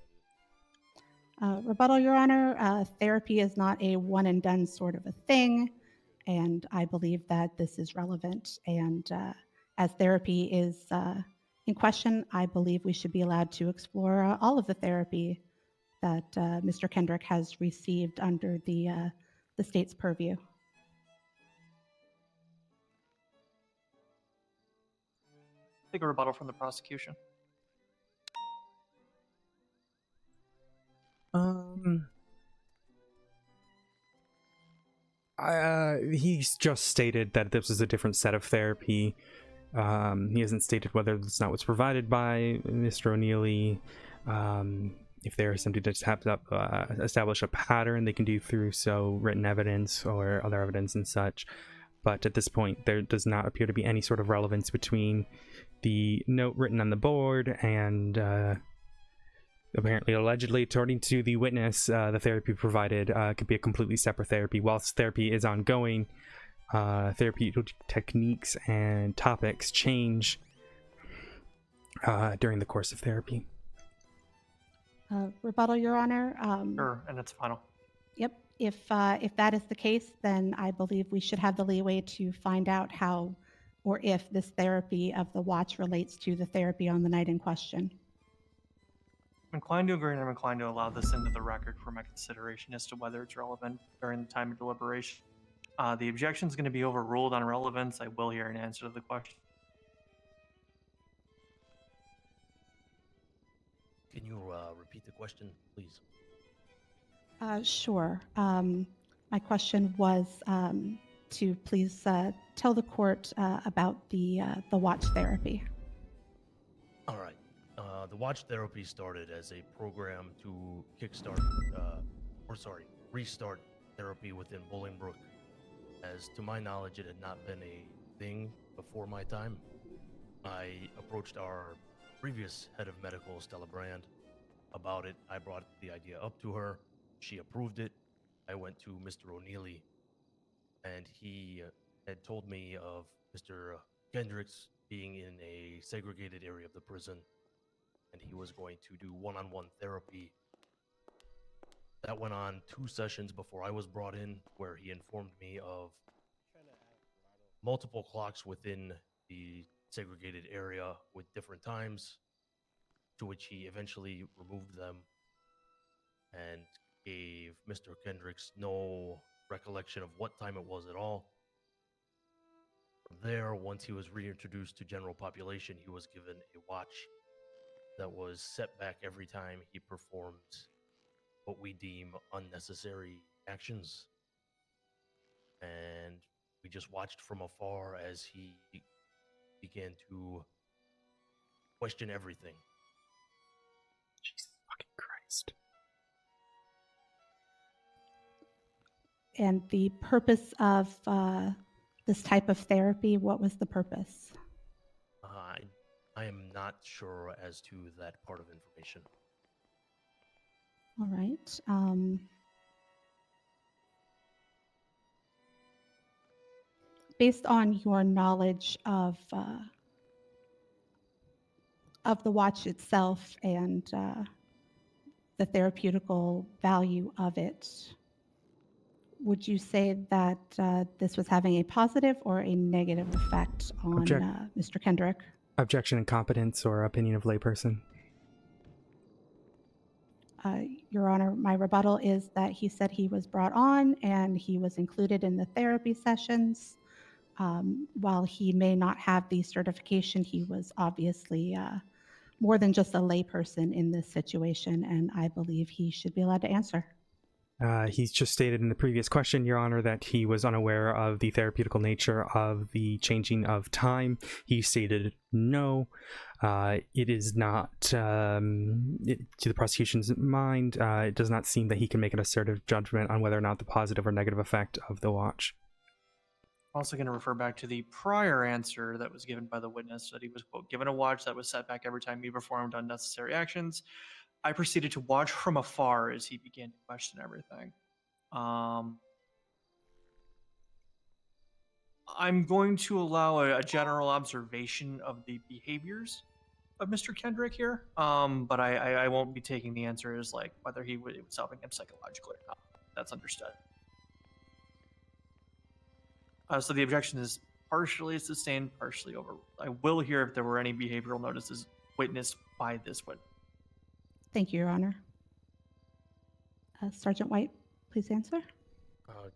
Rebuttal, Your Honor. Therapy is not a one and done sort of a thing, and I believe that this is relevant. And as therapy is in question, I believe we should be allowed to explore all of the therapy that Mr. Kendrick has received under the state's purview. Take a rebuttal from the prosecution. He's just stated that this is a different set of therapy. He hasn't stated whether it's not what's provided by Mr. O'Neilly. If there is something to have to establish a pattern, they can do through written evidence or other evidence and such. But at this point, there does not appear to be any sort of relevance between the note written on the board and apparently, allegedly, according to the witness, the therapy provided could be a completely separate therapy. Whilst therapy is ongoing, therapeutic techniques and topics change during the course of therapy. Rebuttal, Your Honor. Sure, and it's final. Yep. If that is the case, then I believe we should have the leeway to find out how or if this therapy of the watch relates to the therapy on the night in question. I'm inclined to agree, and I'm inclined to allow this into the record for my consideration as to whether it's relevant during the time of deliberation. The objection is going to be overruled on relevance. I will hear an answer to the question. Can you repeat the question, please? Sure. My question was to please tell the court about the watch therapy. All right. The watch therapy started as a program to restart therapy within Bolingbrook. As to my knowledge, it had not been a thing before my time. I approached our previous head of medical, Stella Brand, about it. I brought the idea up to her. She approved it. I went to Mr. O'Neilly, and he had told me of Mr. Kendricks being in a segregated area of the prison, and he was going to do one-on-one therapy. That went on 2 sessions before I was brought in, where he informed me of multiple clocks within the segregated area with different times, to which he eventually removed them and gave Mr. Kendricks no recollection of what time it was at all. From there, once he was reintroduced to general population, he was given a watch that was set back every time he performed what we deem unnecessary actions. And we just watched from afar as he began to question everything. Jesus fucking Christ. And the purpose of this type of therapy, what was the purpose? I am not sure as to that part of information. All right. Based on your knowledge of the watch itself and the therapeutical value of it, would you say that this was having a positive or a negative effect on Mr. Kendrick? Objection, incompetence, or opinion of layperson. Your Honor, my rebuttal is that he said he was brought on and he was included in the therapy sessions. While he may not have the certification, he was obviously more than just a layperson in this situation, and I believe he should be allowed to answer. He's just stated in the previous question, Your Honor, that he was unaware of the therapeutical nature of the changing of time. He stated no. It is not, to the prosecution's mind, it does not seem that he can make an assertive judgment on whether or not the positive or negative effect of the watch. Also going to refer back to the prior answer that was given by the witness, that he was, quote, given a watch that was set back every time he performed unnecessary actions. I proceeded to watch from afar as he began to question everything. I'm going to allow a general observation of the behaviors of Mr. Kendrick here, but I won't be taking the answer as like whether it was helping him psychologically or not. That's understood. So the objection is partially sustained, partially overruled. I will hear if there were any behavioral notices witnessed by this witness. Thank you, Your Honor. Sergeant White, please answer.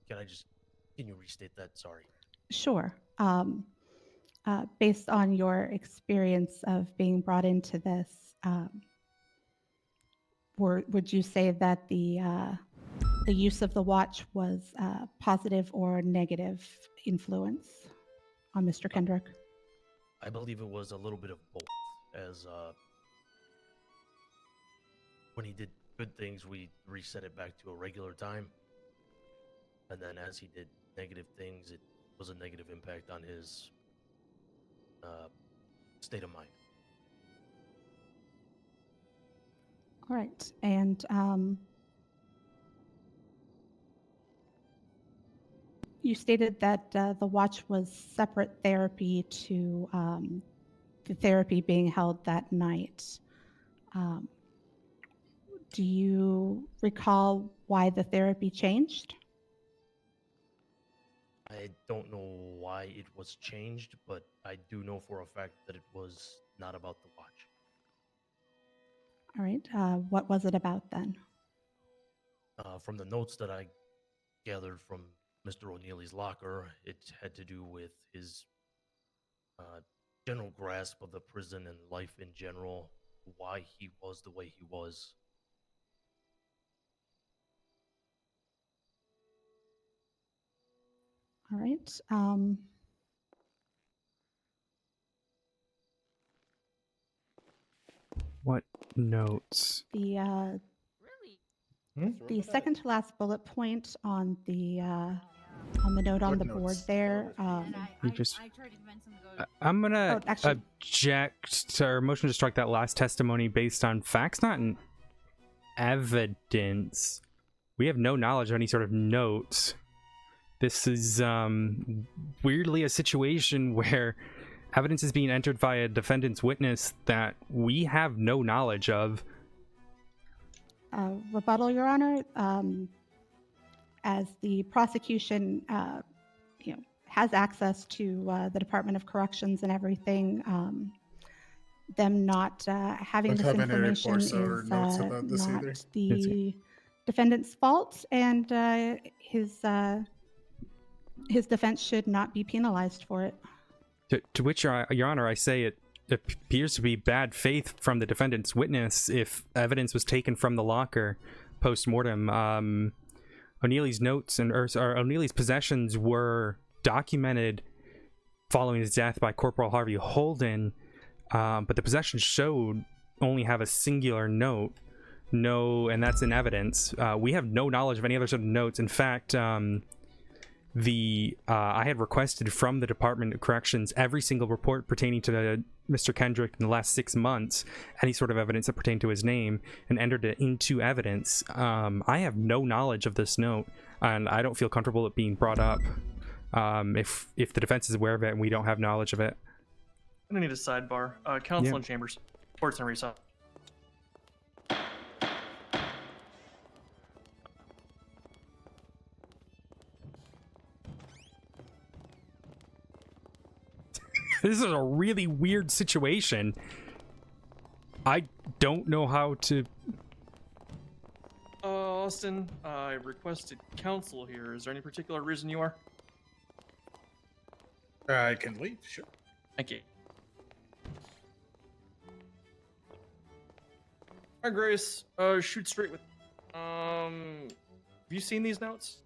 Can you restate that? Sorry. Sure. Based on your experience of being brought into this, would you say that the use of the watch was positive or negative influence on Mr. Kendrick? I believe it was a little bit of both. As when he did good things, we reset it back to a regular time. And then as he did negative things, it was a negative impact on his state of mind. All right. And you stated that the watch was separate therapy to the therapy being held that night. Do you recall why the therapy changed? I don't know why it was changed, but I do know for a fact that it was not about the watch. All right. What was it about then? From the notes that I gathered from Mr. O'Neilly's locker, it had to do with his general grasp of the prison and life in general, why he was the way he was. All right. What notes? The second to last bullet point on the note on the board there. I'm gonna object to our motion to strike that last testimony based on facts, not in evidence. We have no knowledge of any sort of notes. This is weirdly a situation where evidence is being entered via a defendant's witness that we have no knowledge of. Rebuttal, Your Honor. As the prosecution, has access to the Department of Corrections and everything, them not having this information is not the defendant's fault, and his defense should not be penalized for it. To which, Your Honor, I say it appears to be bad faith from the defendant's witness if evidence was taken from the locker post-mortem. O'Neilly's notes or O'Neilly's possessions were documented following his death by Corporal Harvey Holden, but the possessions showed only have a singular note. No, and that's in evidence. We have no knowledge of any other sort of notes. In fact, I had requested from the Department of Corrections every single report pertaining to Mr. Kendrick in the last 6 months, any sort of evidence that pertained to his name, and entered it into evidence. I have no knowledge of this note, and I don't feel comfortable it being brought up if the defense is aware of it and we don't have knowledge of it. I'm gonna need a sidebar. Counsel in chambers. Courts and recess. This is a really weird situation. I don't know how to Austin, I requested counsel here. Is there any particular reason you are? I can leave, sure. Thank you. All right, Grace. Shoot straight with. Have you seen these notes?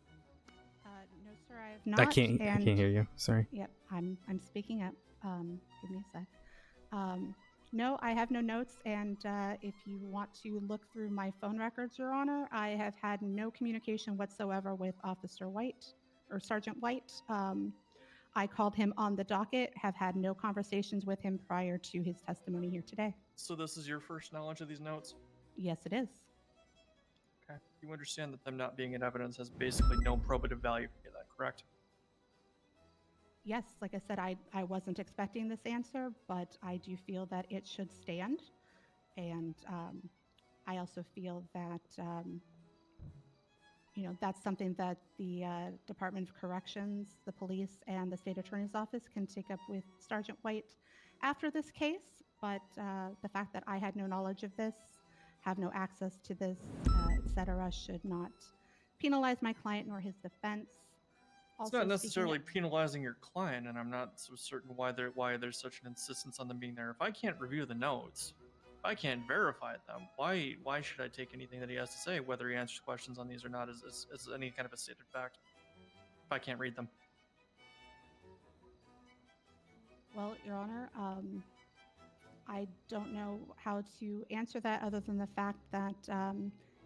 No, sir, I have not. I can't hear you. Sorry. Yep, I'm speaking up. Give me a sec. No, I have no notes, and if you want to look through my phone records, Your Honor, I have had no communication whatsoever with Officer White or Sergeant White. I called him on the docket, have had no conversations with him prior to his testimony here today. So this is your first knowledge of these notes? Yes, it is. Okay. You understand that them not being in evidence has basically no probative value for you, then, correct? Yes, like I said, I wasn't expecting this answer, but I do feel that it should stand. And I also feel that, that's something that the Department of Corrections, the police, and the state attorney's office can take up with Sergeant White after this case. But the fact that I had no knowledge of this, have no access to this, etc., should not penalize my client nor his defense. It's not necessarily penalizing your client, and I'm not so certain why there's such an insistence on them being there. If I can't review the notes, if I can't verify them, why should I take anything that he has to say, whether he answers questions on these or not, as any kind of a stated fact, if I can't read them? Well, Your Honor, I don't know how to answer that other than the fact that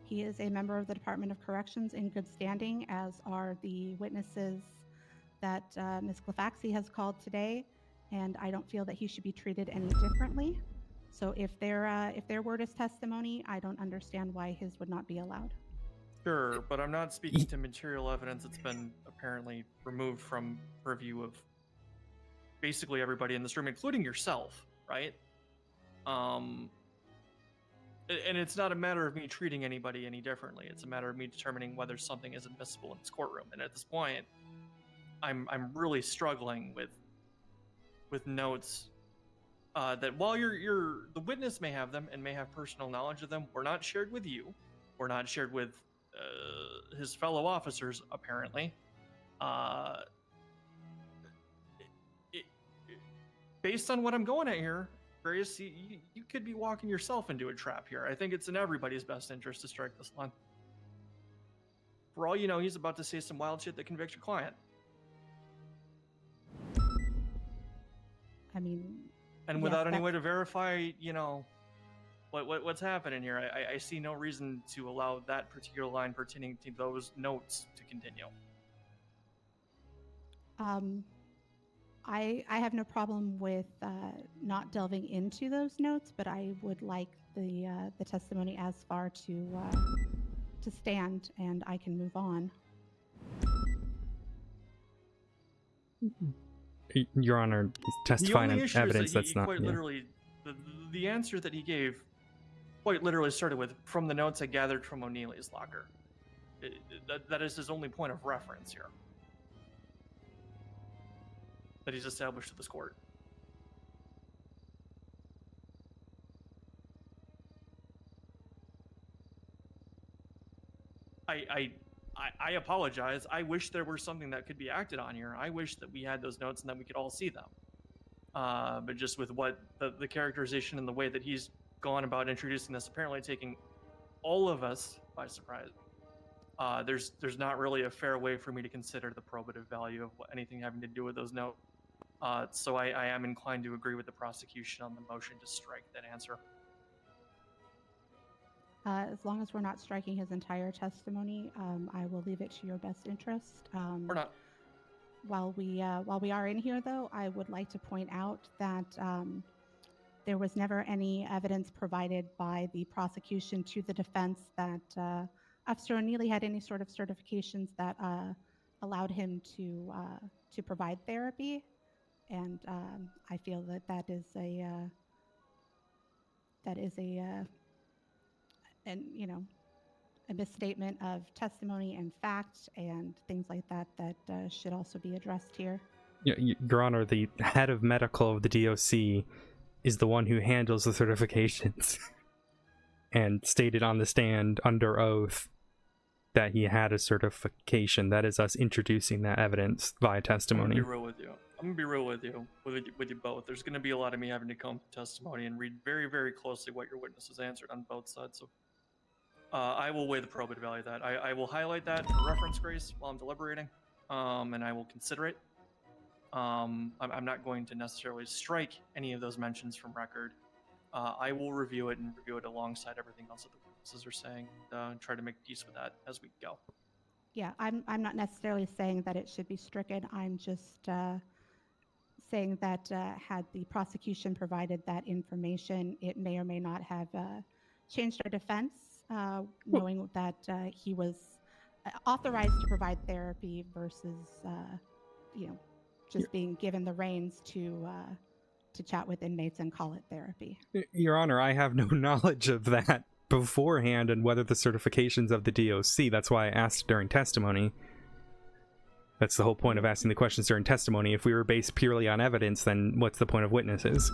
he is a member of the Department of Corrections in good standing, as are the witnesses that Ms. Glafx has called today, and I don't feel that he should be treated any differently. So if their word is testimony, I don't understand why his would not be allowed. Sure, but I'm not speaking to material evidence that's been apparently removed from purview of basically everybody in this room, including yourself, right? And it's not a matter of me treating anybody any differently. It's a matter of me determining whether something is admissible in this courtroom. And at this point, I'm really struggling with notes that while the witness may have them and may have personal knowledge of them, were not shared with you, were not shared with his fellow officers, apparently. Based on what I'm going at here, Grace, you could be walking yourself into a trap here. I think it's in everybody's best interest to strike this line. For all you know, he's about to say some wild shit that convicts your client. I mean... And without any way to verify, what's happening here, I see no reason to allow that particular line pertaining to those notes to continue. I have no problem with not delving into those notes, but I would like the testimony as far to stand, and I can move on. Your Honor, he's testifying on evidence that's not. Quite literally, the answer that he gave quite literally started with, "From the notes I gathered from O'Neill's locker." That is his only point of reference here that he's established to this court. I apologize. I wish there were something that could be acted on here. I wish that we had those notes and that we could all see them. But just with what the characterization and the way that he's gone about introducing this, apparently taking all of us by surprise, there's not really a fair way for me to consider the probative value of anything having to do with those notes. So I am inclined to agree with the prosecution on the motion to strike that answer. As long as we're not striking his entire testimony, I will leave it to your best interest. We're not. While we are in here, though, I would like to point out that there was never any evidence provided by the prosecution to the defense that Officer O'Neill had any sort of certifications that allowed him to provide therapy, and I feel that that is a misstatement of testimony and fact and things like that should also be addressed here. Your Honor, the head of medical of the DOC is the one who handles the certifications and stated on the stand under oath that he had a certification. That is us introducing that evidence via I'm testimony. gonna be real with you. I'm gonna be real with you, with you both. There's gonna be a lot of me having to come to testimony and read very, very closely what your witnesses answered on both sides. So I will weigh the probative value of that. I will highlight that for reference, Grace, while I'm deliberating, and I will consider it. I'm not going to necessarily strike any of those mentions from record. I will review it and review it alongside everything else that the witnesses are saying, and try to make peace with that as we go. Yeah, I'm not necessarily saying that it should be stricken. I'm just saying that had the prosecution provided that information, it may or may not have changed our defense, knowing that he was authorized to provide therapy versus, just being given the reins to chat with inmates and call it therapy. Your Honor, I have no knowledge of that beforehand and whether the certifications of the DOC. That's why I asked during testimony. That's the whole point of asking the questions during testimony. If we were based purely on evidence, then what's the point of witnesses?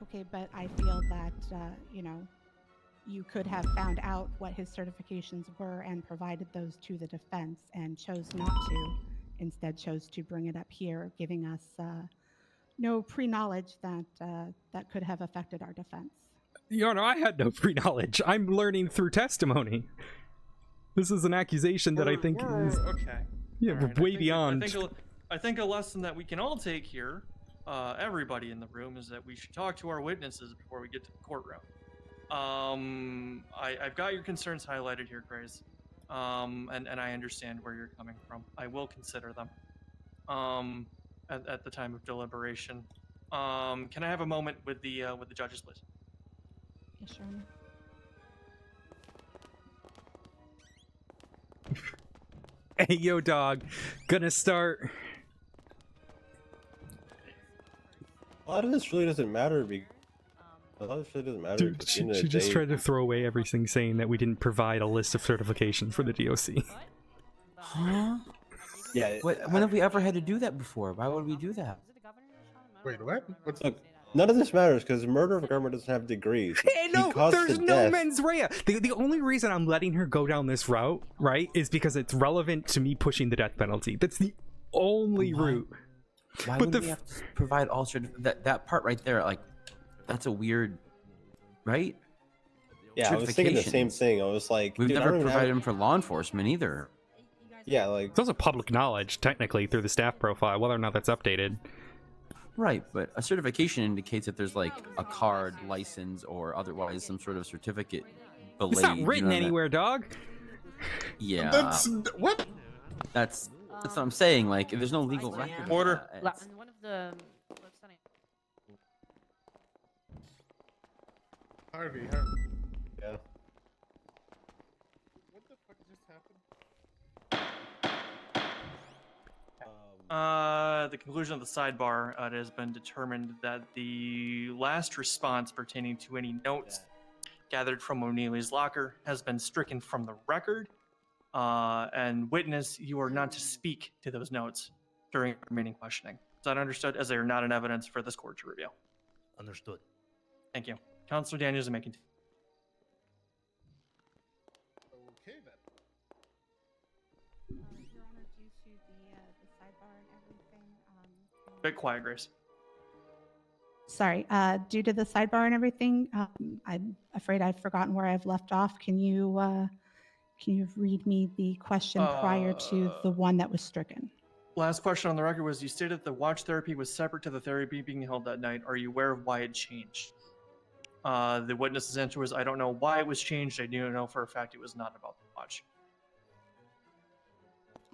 Okay, but I feel that, you could have found out what his certifications were and provided those to the defense and chose not to. Instead chose to bring it up here, giving us no pre-knowledge that that could have affected our defense. Your Honor, I had no pre-knowledge. I'm learning through testimony. This is an accusation that I think is... Okay. Yeah, All right, way beyond... I think a lesson that we can all take here, everybody in the room, is that we should talk to our witnesses before we get to the courtroom. I've got your concerns highlighted here, Grace, and I understand where you're coming from. I will consider them at the time of deliberation. Can I have a moment with the judges, please? Yeah, sure. Hey, yo, dog. Gonna start... A lot of this really doesn't matter. A lot of this really doesn't matter. Dude, at the end of she the just day. tried to throw away everything saying that we didn't provide a list of certifications for the DOC. Huh? Yeah. When have we ever had to do that before? Why would we do that? Wait, what? What's Look, none of this matters because murder of a government doesn't have degrees. Hey, no, He caused there's the no death. mens rea. The only reason I'm letting her go down this route, right, is because it's relevant to me pushing the death penalty. That's the only route. Why But would we have to provide all that part right there? Like, that's a weird, right? Yeah, I was thinking the same Certifications. thing. I was like, We've dude, I never don't even provided have- them for law enforcement either. Yeah, like It's also public knowledge, technically, through the staff profile, whether or not that's updated. Right, but a certification indicates that there's like a card, license, or otherwise some sort of certificate. It's not written anywhere, dog. Yeah. That's what? That's what I'm saying. Like, there's no legal record. of Order. that. It's- One of the Harvey. Yeah. What the fuck just happened? The conclusion of the sidebar, it has been determined that the last response pertaining to any notes gathered from O'Neilly's locker has been stricken from the record. And witness, you are not to speak to those notes during remaining questioning. Is that understood? As they are not in evidence for this court to review. Understood. Thank you. Counselor Daniels, you may continue. Okay then. Your Honor, due to the sidebar and everything. Bit quiet, Grace. Sorry, due to the sidebar and everything, I'm afraid I've forgotten where I've left off. Can you read me the question prior to the one that was stricken? Last question on the record was, you stated the watch therapy was separate to the therapy being held that night. Are you aware of why it changed? The witness's answer was, I don't know why it was changed. I do know for a fact it was not about the watch.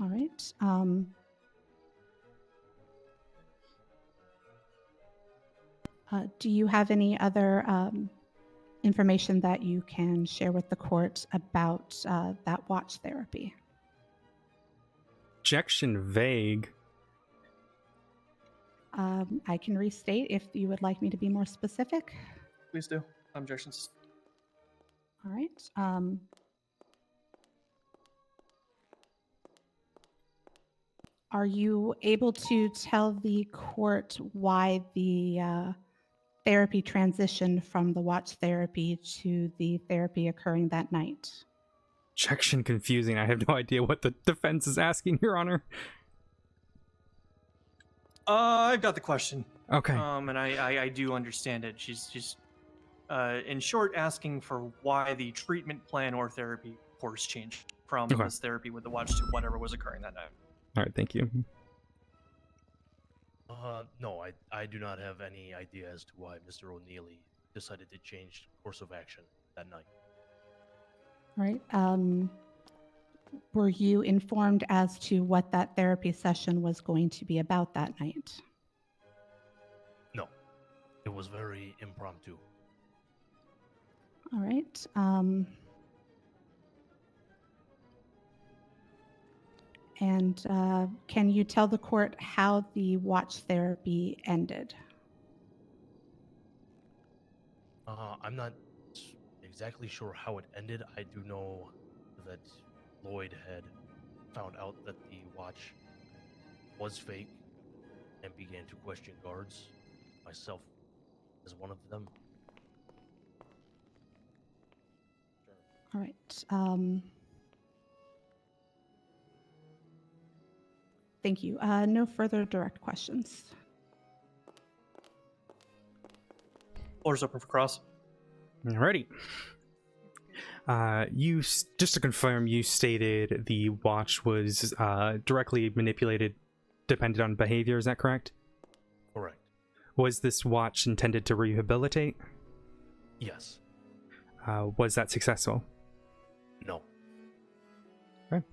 All right. Do you have any other information that you can share with the court about that watch therapy? Objection vague. I can restate if you would like me to be more specific. Please do. Objections. All right. Are you able to tell the court why the therapy transitioned from the watch therapy to the therapy occurring that night? Objection confusing. I have no idea what the defense is asking, Your Honor. I've got the question. Okay. And I do understand it. She's in short, asking for why the treatment plan or therapy course changed from Okay. this therapy with the watch to whatever was occurring that night. All right, thank you. No, I do not have any idea as to why Mr. O'Neilly decided to change course of action that night. All right. Were you informed as to what that therapy session was going to be about that night? No, it was very impromptu. All right. And can you tell the court how the watch therapy ended? I'm not exactly sure how it ended. I do know that Lloyd had found out that the watch was fake and began to question guards, myself as one of them. All right. Thank you. No further direct questions. Floor's open for cross. Alrighty. Just to confirm, you stated the watch was directly manipulated, dependent on behavior. Is that correct? Correct. Was this watch intended to rehabilitate? Yes. Was that successful? No. Okay.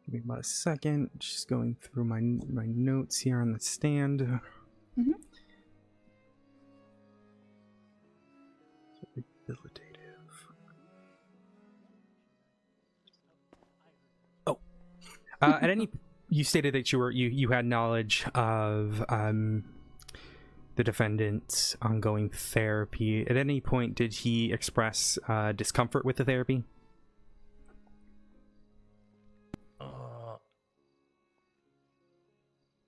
Give me about a second. Just going through my notes here on the stand. Mm-hmm. Rehabilitative. Oh. At any, you stated that you had knowledge of the defendant's ongoing therapy. At any point, did he express discomfort with the therapy?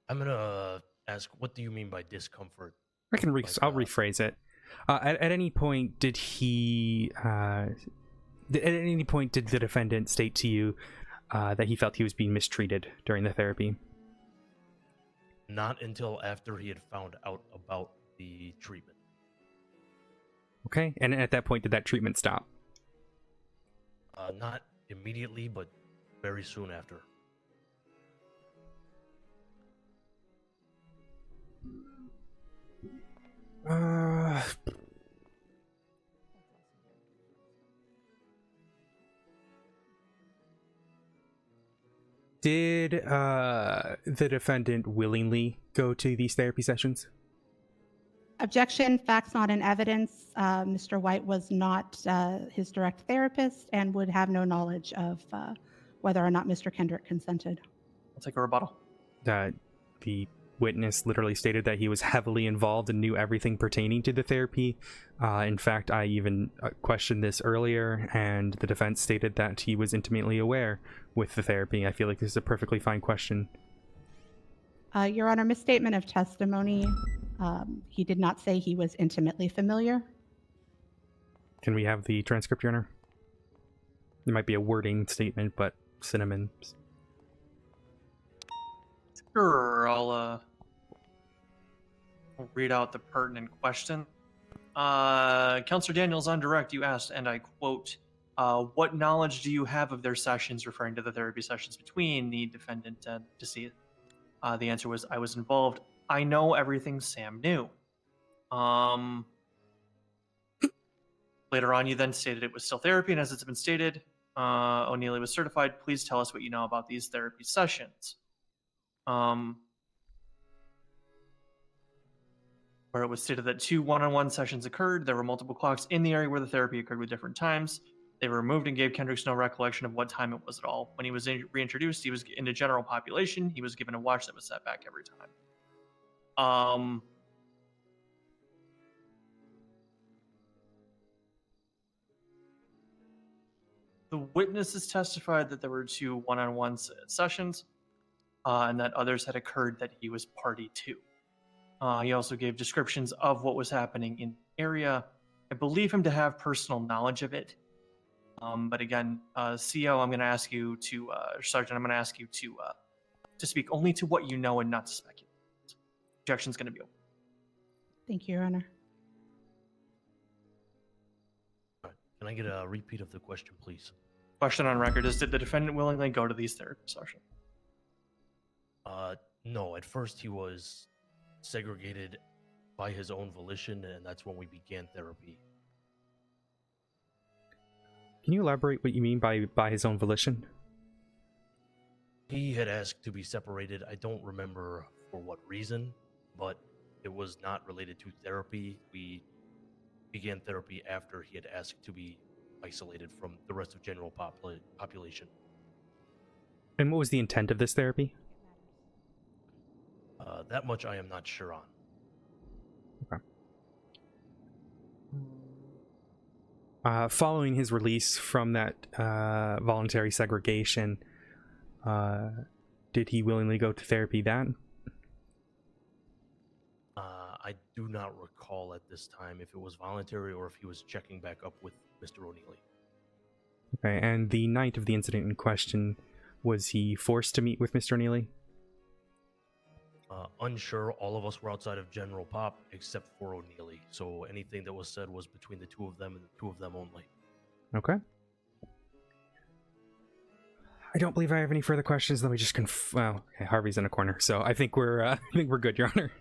I'm gonna ask, what do you mean by discomfort? I can I'll rephrase it. At any point, did he? At any point, did the defendant state to you that he felt he was being mistreated during the therapy? Not until after he had found out about the treatment. Okay, and at that point, did that treatment stop? Not immediately, but very soon after. Did the defendant willingly go to these therapy sessions? Objection, facts not in evidence. Mr. White was not his direct therapist and would have no knowledge of whether or not Mr. Kendrick consented. I'll take a rebuttal. The witness literally stated that he was heavily involved and knew everything pertaining to the therapy. In fact, I even questioned this earlier, and the defense stated that he was intimately aware with the therapy. I feel like this is a perfectly fine question. Your Honor, misstatement of testimony. He did not say he was intimately familiar. Can we have the transcript, Your Honor? It might be a wording statement, but cinnamon. Sure, I'll read out the pertinent question. Counselor Daniels, on direct, you asked, and I quote, what knowledge do you have of their sessions, referring to the therapy sessions between the defendant and deceased? The answer was, I was involved. I know everything Sam knew. Later on, you then stated it was still therapy, and as it's been stated, O'Neilly was certified. Please tell us what you know about these therapy sessions. Where it was stated that 2 one-on-one sessions occurred. There were multiple clocks in the area where the therapy occurred with different times. They were removed and gave Kendricks no recollection of what time it was at all. When he was reintroduced, he was in the general population. He was given a watch that was set back every time. The witnesses testified that there were 2 one-on-one sessions, and that others had occurred that he was party to. He also gave descriptions of what was happening in the area. I believe him to have personal knowledge of it. But again, CO, I'm going to ask you to, Sergeant, I'm going to ask you to speak only to what you know and not to speculate. Objection's going to be open. Thank you, Your Honor. Can I get a repeat of the question, please? Question on record is, did the defendant willingly go to these therapy sessions? No, at first he was segregated by his own volition, and that's when we began therapy. Can you elaborate what you mean by his own volition? He had asked to be separated. I don't remember for what reason, but it was not related to therapy. We began therapy after he had asked to be isolated from the rest of general population. And what was the intent of this therapy? That much I am not sure on. Okay. Following his release from that voluntary segregation, did he willingly go to therapy then? I do not recall at this time if it was voluntary or if he was checking back up with Mr. O'Neilly. Okay, and the night of the incident in question, was he forced to meet with Mr. O'Neilly? Unsure. All of us were outside of General Pop except for O'Neilly, so anything that was said was between the two of them and the two of them only. Okay. I don't believe I have any further questions. Let me just well, okay, Harvey's in a corner, so I think we're good, Your Honor.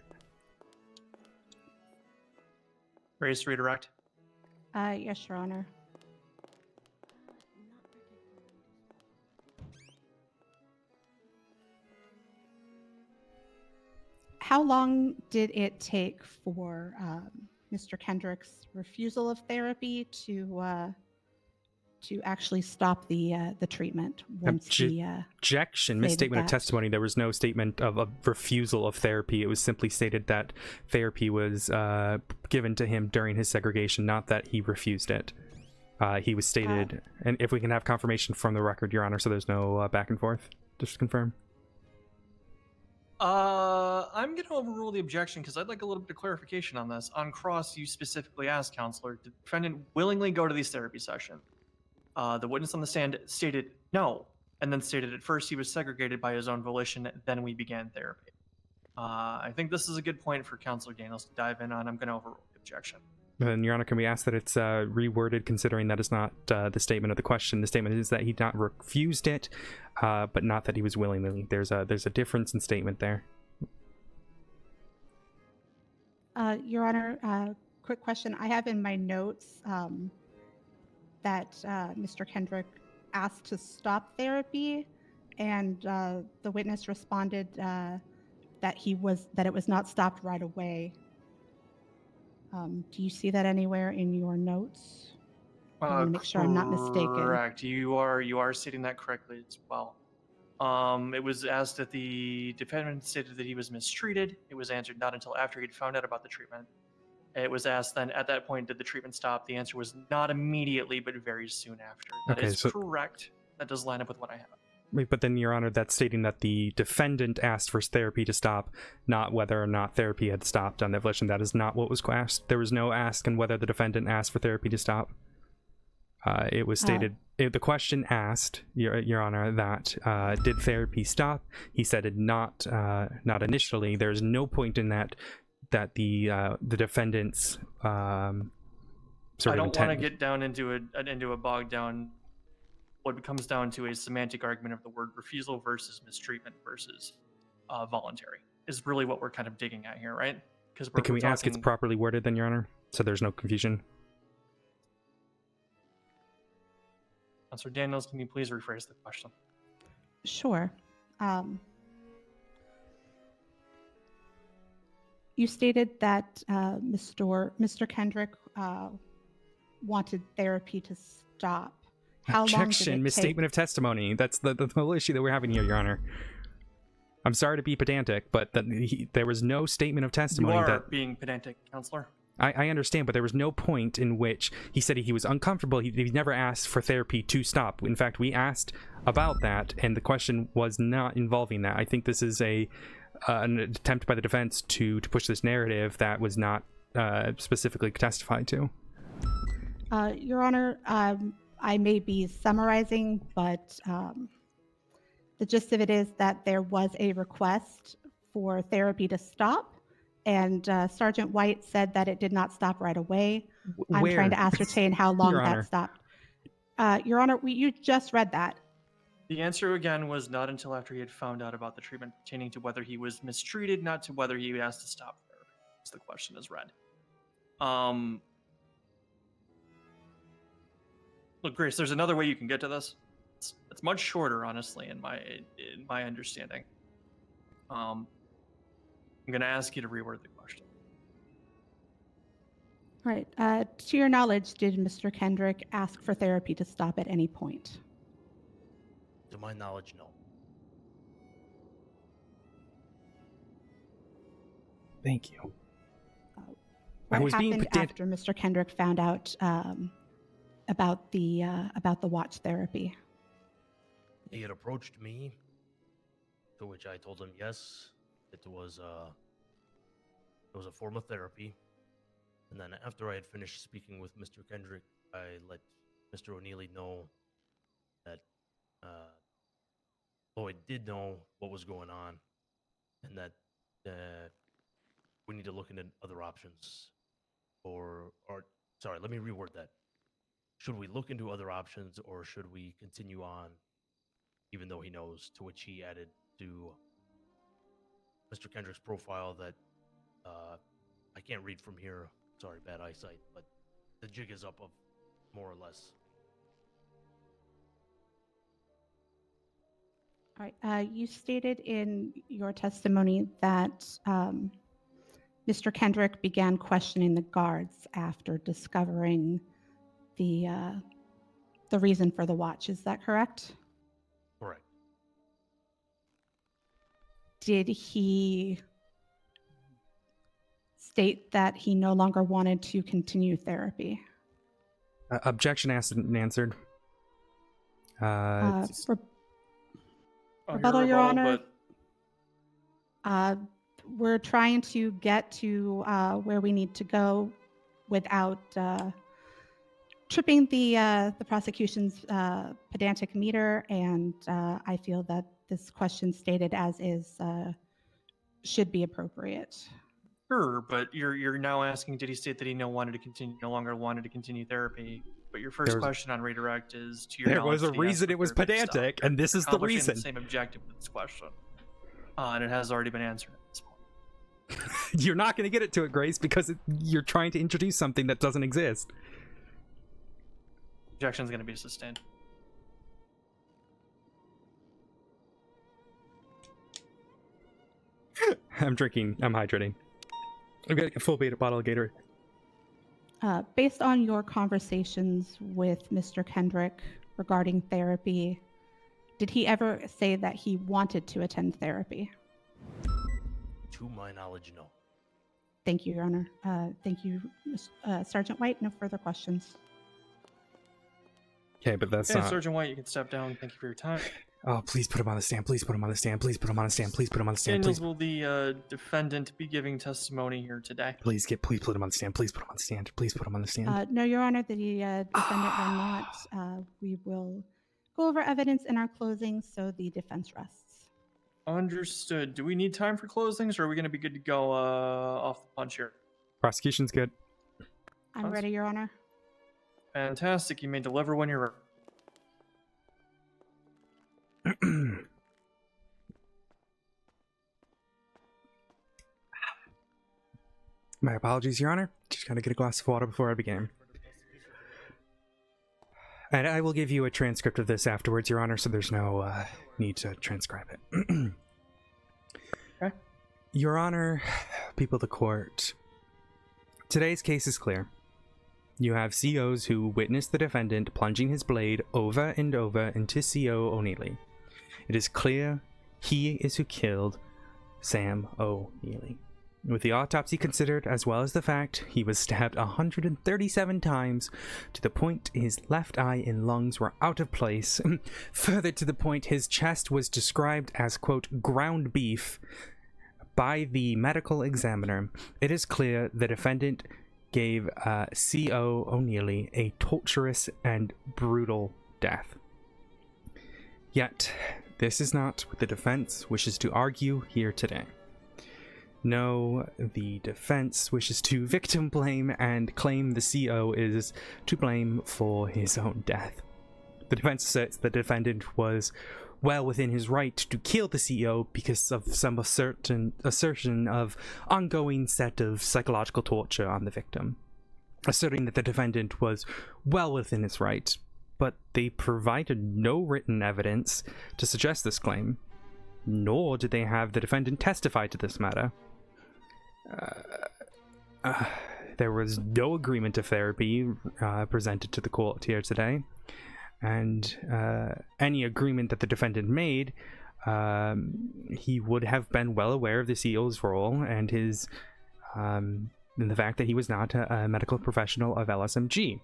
Raise to redirect. Yes, Your Honor. How long did it take for Mr. Kendrick's refusal of therapy to actually stop the treatment once he Objection. Misstatement of testimony. There was no statement of a refusal of therapy. It was simply stated that therapy was given to him during his segregation, not that he refused it. He was stated, and if we can have confirmation from the record, Your Honor, so there's no back and forth, just to confirm. I'm going to overrule the objection because I'd like a little bit of clarification on this. On cross, you specifically asked, Counselor, did the defendant willingly go to these therapy sessions? The witness on the stand stated no, and then stated at first he was segregated by his own volition, then we began therapy. I think this is a good point for Counselor Daniels to dive in on. I'm going to overrule the objection. And Your Honor, can we ask that it's reworded, considering that is not the statement of the question? The statement is that he not refused it, but not that he was willingly. There's a difference in statement there. Your Honor, quick question. I have in my notes that Mr. Kendrick asked to stop therapy, and the witness responded that it was not stopped right away. Do you see that anywhere in your notes? I want to make sure I'm not mistaken. Correct. You are stating that correctly as well. It was asked that the defendant stated that he was mistreated. It was answered not until after he'd found out about the treatment. It was asked then, at that point, did the treatment stop? The answer was not immediately, but very soon after. That is correct. That does line up with what I have. Wait, but then, Your Honor, that's stating that the defendant asked for therapy to stop, not whether or not therapy had stopped on their volition. That is not what was asked. There was no ask on whether the defendant asked for therapy to stop. It was stated, the question asked, Your Honor, that did therapy stop? He said it not initially. There's no point in that the defendant's I don't want to get down into a bogged down. What comes down to a semantic argument of the word refusal versus mistreatment versus voluntary is really what we're kind of digging at here, right? Because can we ask it's properly worded then, Your Honor, so there's no confusion? Counselor Daniels, can you please rephrase the question? Sure. You stated that Mr. Kendrick wanted therapy to stop. How long did Objection, misstatement of testimony. That's the whole issue that we're having here, Your Honor. I'm sorry to be pedantic, but there was no statement of testimony. You are being pedantic, Counselor. I understand, but there was no point in which he said he was uncomfortable. He never asked for therapy to stop. In fact, we asked about that, and the question was not involving that. I think this is an attempt by the defense to push this narrative that was not specifically testified to. Your Honor, I may be summarizing, but the gist of it is that there was a request for therapy to stop, and Sergeant White said that it did not stop right away. I'm trying to ascertain how long Your that Honor. stopped. Your Honor, you just read that. The answer again was not until after he had found out about the treatment pertaining to whether he was mistreated, not to whether he asked to stop therapy, as the question is read. Look, Grace, there's another way you can get to this. It's much shorter, honestly, in my understanding. I'm going to ask you to reword the question. Right. To your knowledge, did Mr. Kendrick ask for therapy to stop at any point? To my knowledge, no. Thank you. What happened after Mr. Kendrick found out about the watch therapy? He had approached me, to which I told him yes, it was a form of therapy. And then after I had finished speaking with Mr. Kendrick, I let Mr. O'Neilly know that Lloyd did know what was going on, and that we need to look into other options. Sorry, let me reword that. Should we look into other options, or should we continue on, even though he knows? To which he added to Mr. Kendrick's profile that I can't read from here. Sorry, bad eyesight, but the jig is up, of more or less. All right. You stated in your testimony that Mr. Kendrick began questioning the guards after discovering the reason for the watch. Is that correct? Correct. Did he state that he no longer wanted to continue therapy? Objection asked and answered. Rebuttal, Your Honor. We're trying to get to where we need to go without tripping the prosecution's pedantic meter, and I feel that this question stated as is should be appropriate. Sure, but you're now asking, did he state that he no longer wanted to continue therapy? But your first question on redirect is, to your There knowledge, was a did he ask reason for it was therapy to stop? pedantic, and this is the Accomplishing reason. The same objective with this question, and it has already been answered at this point. You're not going to get it to it, Grace, because you're trying to introduce something that doesn't exist. Objection is going to be sustained. I'm hydrating. I'm getting a full bottle of Gatorade. Based on your conversations with Mr. Kendrick regarding therapy, did he ever say that he wanted to attend therapy? To my knowledge, no. Thank you, Your Honor. Thank you, Sergeant White. No further questions. Okay, but that's not... Sergeant White, you can step down. Thank you for your time. Oh, please put him on the stand. Please put him on the stand. Please put him on the stand. Please put him on the stand. Daniels, will the defendant be giving testimony here today? Please put him on the stand. Please put him on the stand. Please put him on the stand. No, Your Honor, the defendant will not. We will go over evidence in our closing, so the defense rests. Understood. Do we need time for closings, or are we going to be good to go off the punch here? Prosecution's good. I'm ready, Your Honor. Fantastic. You may deliver when you're ready. My apologies, Your Honor. Just gotta get a glass of water before I begin. And I will give you a transcript of this afterwards, Your Honor, so there's no need to transcribe it. Okay. Your Honor, people of the court, today's case is clear. You have COs who witnessed the defendant plunging his blade over and over into CO O'Neilly. It is clear he is who killed Sam O'Neilly. With the autopsy considered, as well as the fact he was stabbed 137 times, to the point his left eye and lungs were out of place, further to the point his chest was described as, quote, ground beef by the medical examiner, it is clear the defendant gave C.O. O'Neilly a torturous and brutal death. Yet, this is not what the defense wishes to argue here today. No, the defense wishes to victim blame and claim the CO is to blame for his own death. The defense asserts the defendant was well within his right to kill the CEO because of some assertion of ongoing set of psychological torture on the victim, asserting that the defendant was well within his right, but they provided no written evidence to suggest this claim, nor did they have the defendant testify to this matter. There was no agreement to therapy presented to the court here today, and any agreement that the defendant made, he would have been well aware of the CEO's role and his and the fact that he was not a medical professional of LSMG.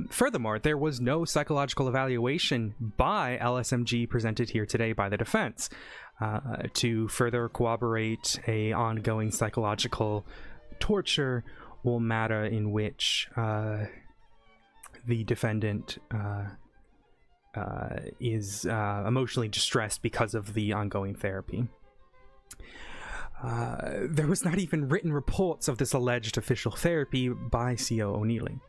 Furthermore, there was no psychological evaluation by LSMG presented here today by the defense to further corroborate a ongoing psychological torture or matter in which the defendant is emotionally distressed because of the ongoing therapy. There was not even written reports of this alleged official therapy by C.O. O'Neilly.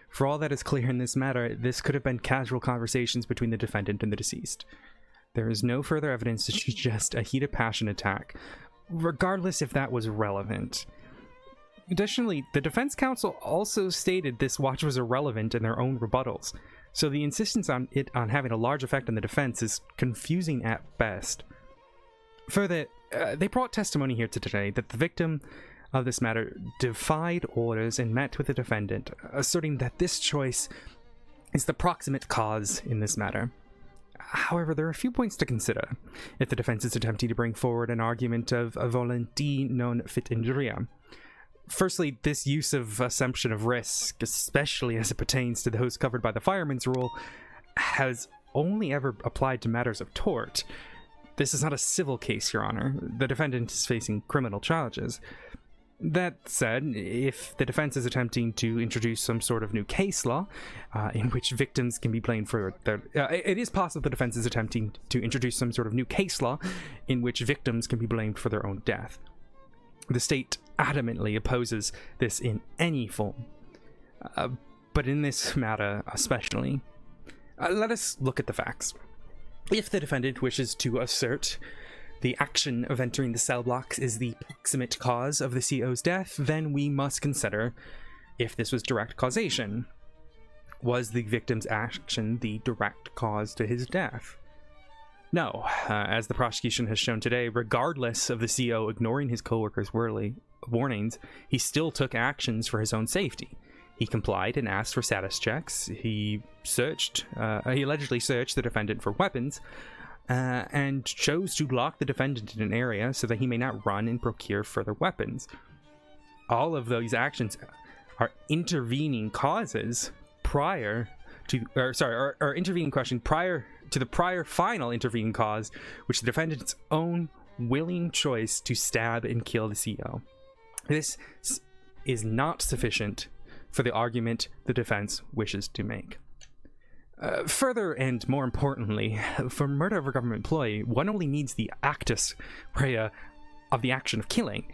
For all that is clear in this matter, this could have been casual conversations between the defendant and the deceased. There is no further evidence to suggest a heated passion attack, regardless if that was relevant. Additionally, the defense counsel also stated this watch was irrelevant in their own rebuttals, so the insistence on it having a large effect on the defense is confusing at best. Further, they brought testimony here today that the victim of this matter defied orders and met with the defendant, asserting that this choice is the proximate cause in this matter. However, there are a few points to consider if the defense is attempting to bring forward an argument of volonté non fit injuria. Firstly, this use of assumption of risk, especially as it pertains to those covered by the fireman's rule, has only ever applied to matters of tort. This is not a civil case, Your Honor. The defendant is facing criminal charges. That said, if the defense is attempting to introduce some sort of new case law in which victims can be blamed for their... it is possible the defense is attempting to introduce some sort of new case law in which victims can be blamed for their own death. The state adamantly opposes this in any form. But in this matter especially, let us look at the facts. If the defendant wishes to assert the action of entering the cell blocks is the proximate cause of the CO's death, then we must consider if this was direct causation. Was the victim's action the direct cause to his death? No, as the prosecution has shown today, regardless of the CO ignoring his co-workers' warnings, he still took actions for his own safety. He complied and asked for status checks. He allegedly searched the defendant for weapons, and chose to lock the defendant in an area so that he may not run and procure further weapons. All of those actions are intervening causes prior to the prior final intervening cause, which the defendant's own willing choice to stab and kill the CO. This is not sufficient for the argument the defense wishes to make. Further, and more importantly, for murder of a government employee, one only needs the actus rea of the action of killing,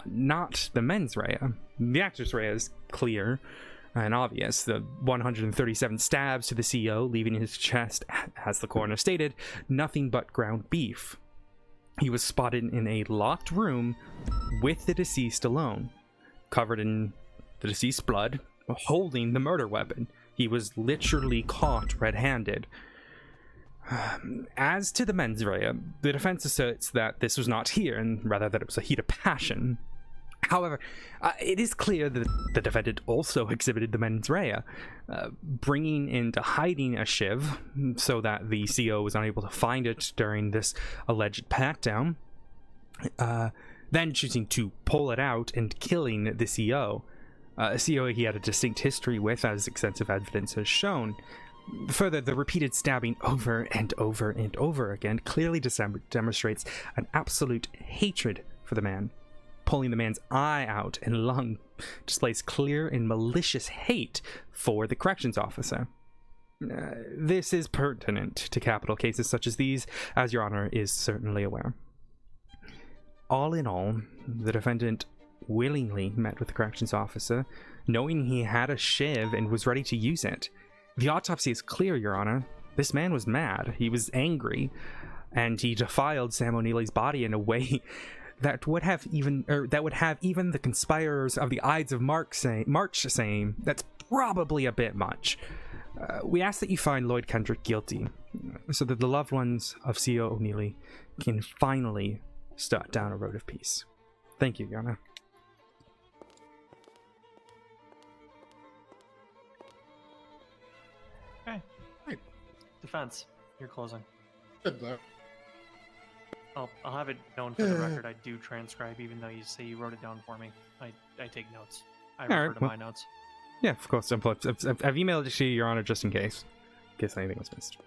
not the mens rea. The actus rea is clear and obvious. The 137 stabs to the CO, leaving his chest, as the coroner stated, nothing but ground beef. He was spotted in a locked room with the deceased alone, covered in the deceased's blood, holding the murder weapon. He was literally caught red-handed. As to the mens rea, the defense asserts that this was not here, and rather that it was a heat of passion. However, it is clear that the defendant also exhibited the mens rea, bringing into hiding a shiv so that the CO was unable to find it during this alleged pat-down. then choosing to pull it out and killing the CO. A CO he had a distinct history with, as extensive evidence has shown. Further, the repeated stabbing over and over and over again clearly demonstrates an absolute hatred for the man. Pulling the man's eye out and lung displays clear and malicious hate for the corrections officer. This is pertinent to capital cases such as these, as Your Honor is certainly aware. All in all, the defendant willingly met with the corrections officer, knowing he had a shiv and was ready to use it. The autopsy is clear, Your Honor. This man was mad. He was angry, and he defiled Sam O'Neilly's body in a way that would have even the conspirators of the Ides of March saying that's probably a bit much. We ask that you find Lloyd Kendrick guilty, so that the loved ones of C.O. O'Neilly can finally start down a road of peace. Thank you, Your Honor. Okay. Defense, you're closing. I'll have it known for the record. I do transcribe, even though you say you wrote it down for me. I take notes. I refer to my notes. Yeah, of course. I've emailed it to you, Your Honor, just in case anything was missed.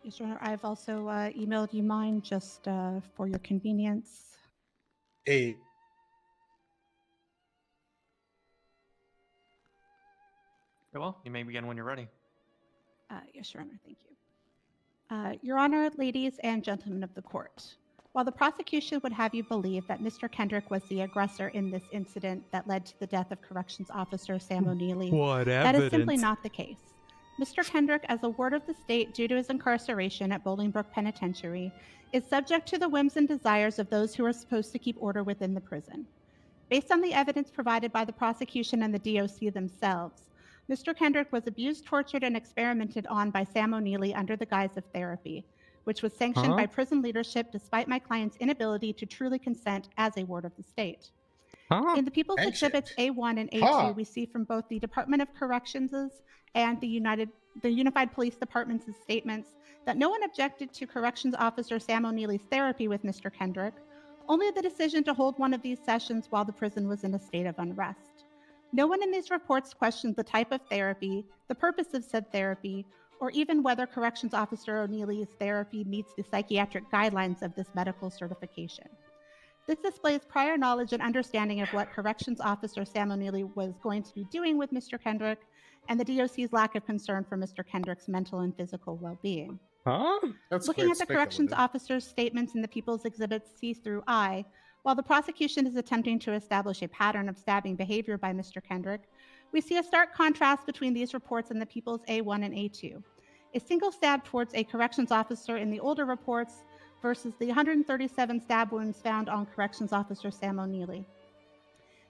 Yes, Your Honor. I've also emailed you mine just for your convenience. Hey. Very well, you may begin when you're ready. Yes, Your Honor. Thank you. Your Honor, ladies and gentlemen of the court, while the prosecution would have you believe that Mr. Kendrick was the aggressor in this incident that led to the death of Corrections Officer Sam O'Neilly, that is simply not the case. Mr. Kendrick, as a ward of the state due to his incarceration at Bolingbroke Penitentiary, is subject to the whims and desires of those who are supposed to keep order within the prison. Based on the evidence provided by the prosecution and the DOC themselves, Mr. Kendrick was abused, tortured, and experimented on by Sam O'Neilly under the guise of therapy, which was sanctioned by prison leadership despite my client's inability to truly consent as a ward of the state. In the People's Exhibits A1 and A2, we see from both the Department of Corrections and the Unified Police Department's statements that no one objected to Corrections Officer Sam O'Neilly's therapy with Mr. Kendrick, only the decision to hold one of these sessions while the prison was in a state of unrest. No one in these reports questioned the type of therapy, the purpose of said therapy, or even whether Corrections Officer O'Neilly's therapy meets the psychiatric guidelines of this medical certification. This displays prior knowledge and understanding of what Corrections Officer Sam O'Neilly was going to be doing with Mr. Kendrick, and the DOC's lack of concern for Mr. Kendrick's mental and physical well-being. Looking at the Corrections Officer's statements in the People's Exhibits C through I, while the prosecution is attempting to establish a pattern of stabbing behavior by Mr. Kendrick, we see a stark contrast between these reports and the People's A1 and A2. A single stab towards a corrections officer in the older reports versus the 137 stab wounds found on Corrections Officer Sam O'Neilly.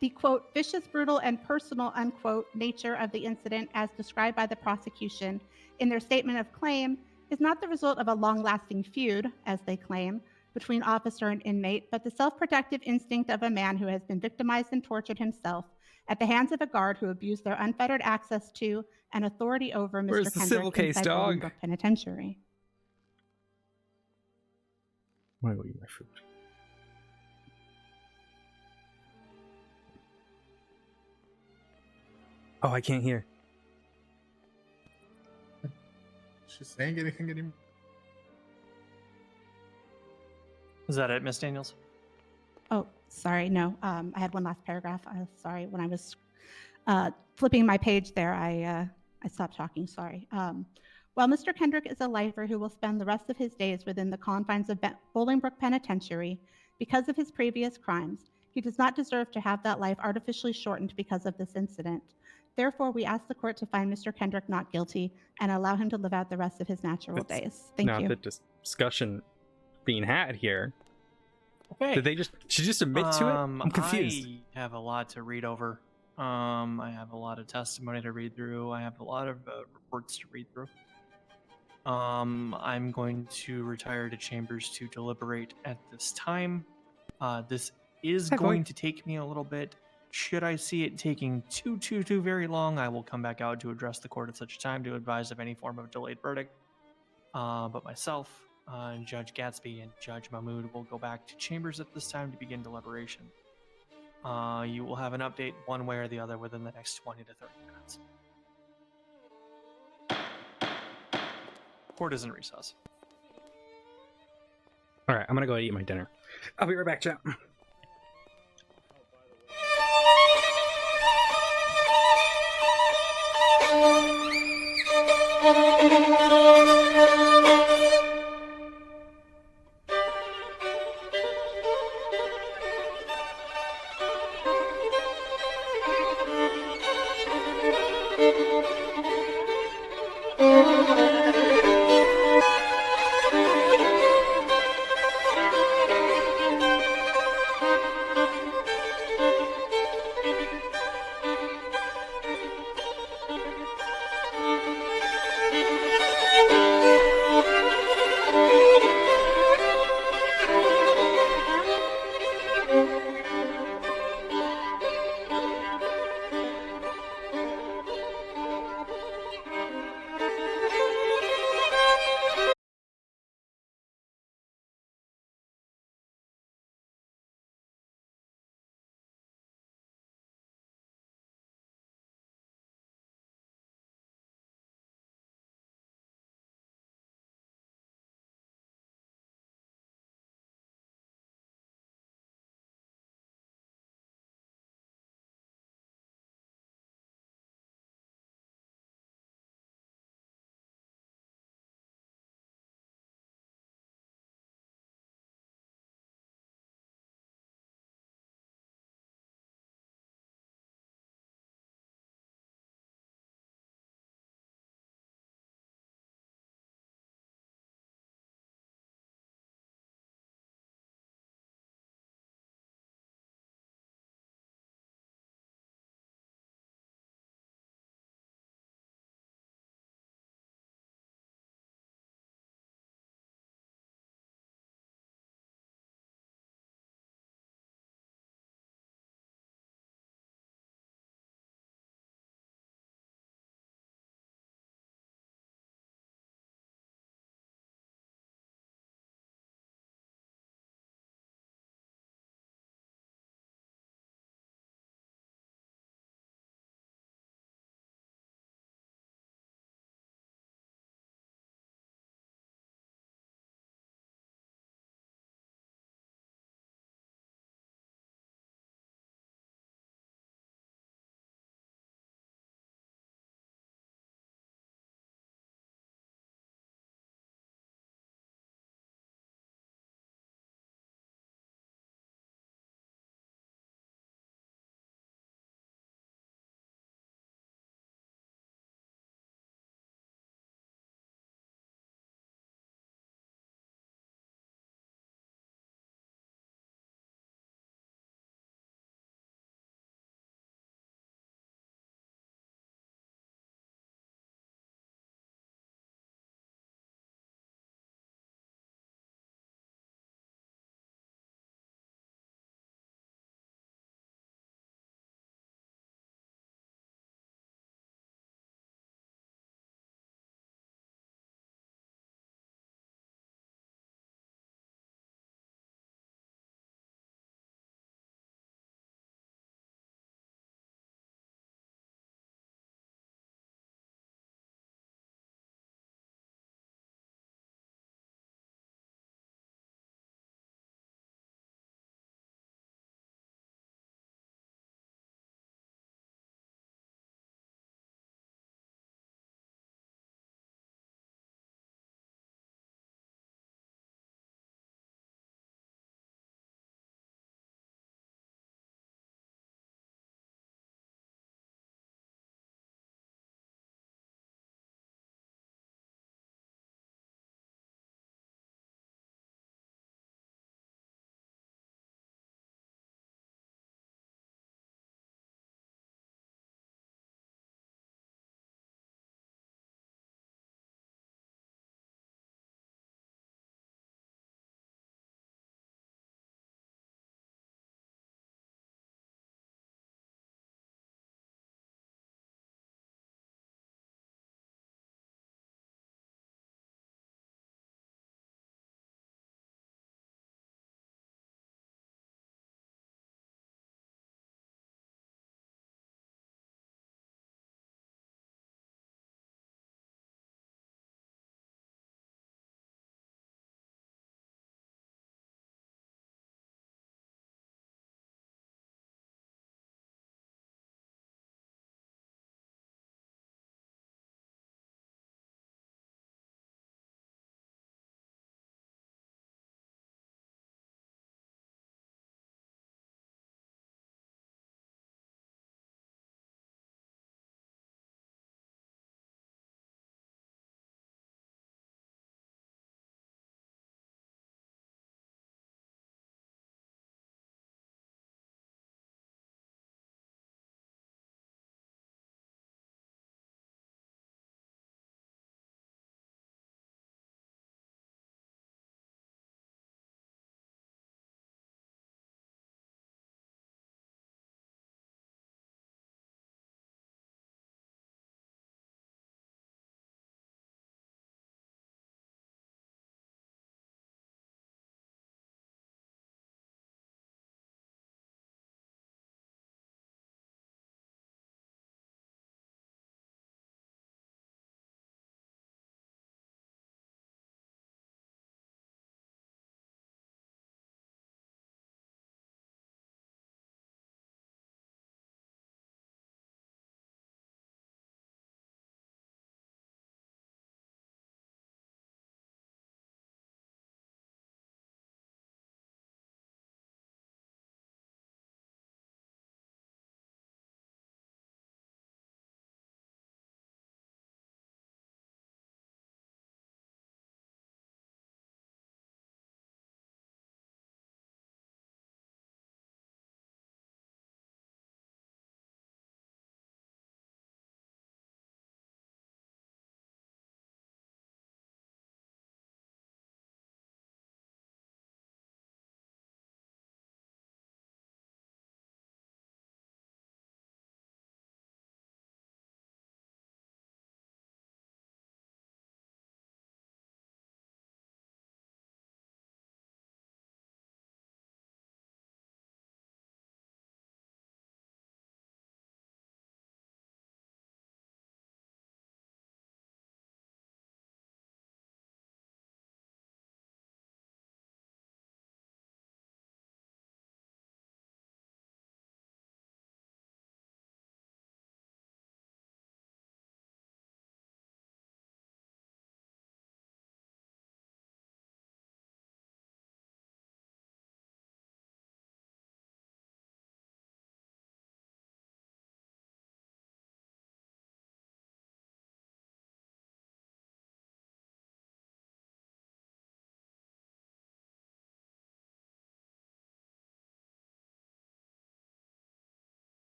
The, quote, vicious, brutal, and personal, unquote, nature of the incident as described by the prosecution in their statement of claim is not the result of a long-lasting feud, as they claim, between officer and inmate, but the self-protective instinct of a man who has been victimized and tortured himself at the hands of a guard who abused their unfettered access to and authority over Mr. Where's the civil case, inside dog? Bolingbroke Penitentiary. Why will you eat my food? Oh, I can't hear. She's saying anything anymore? Is that it, Miss Daniels? Oh, sorry, no. I had one last paragraph. Sorry, when I was flipping my page there, I stopped talking. Sorry. While Mr. Kendrick is a lifer who will spend the rest of his days within the confines of Bolingbroke Penitentiary because of his previous crimes, he does not deserve to have that life artificially shortened because of this incident. Therefore, we ask the court to find Mr. Kendrick not guilty and allow him to live out the rest of his natural days. Thank you. Not the discussion being had here. Okay. Did they just admit to it? I'm confused. I have a lot to read over. I have a lot of testimony to read through. I have a lot of reports to read through. I'm going to retire to chambers to deliberate at this time. This is going to take me a little bit. Should I see it taking too very long, I will come back out to address the court at such a time to advise of any form of delayed verdict. But myself, Judge Gatsby and Judge Mahmood will go back to chambers at this time to begin deliberation. You will have an update one way or the other within the next 20 to 30 minutes. Court is in recess. All right, I'm gonna go eat my dinner. I'll be right back, chat.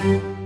Hmm.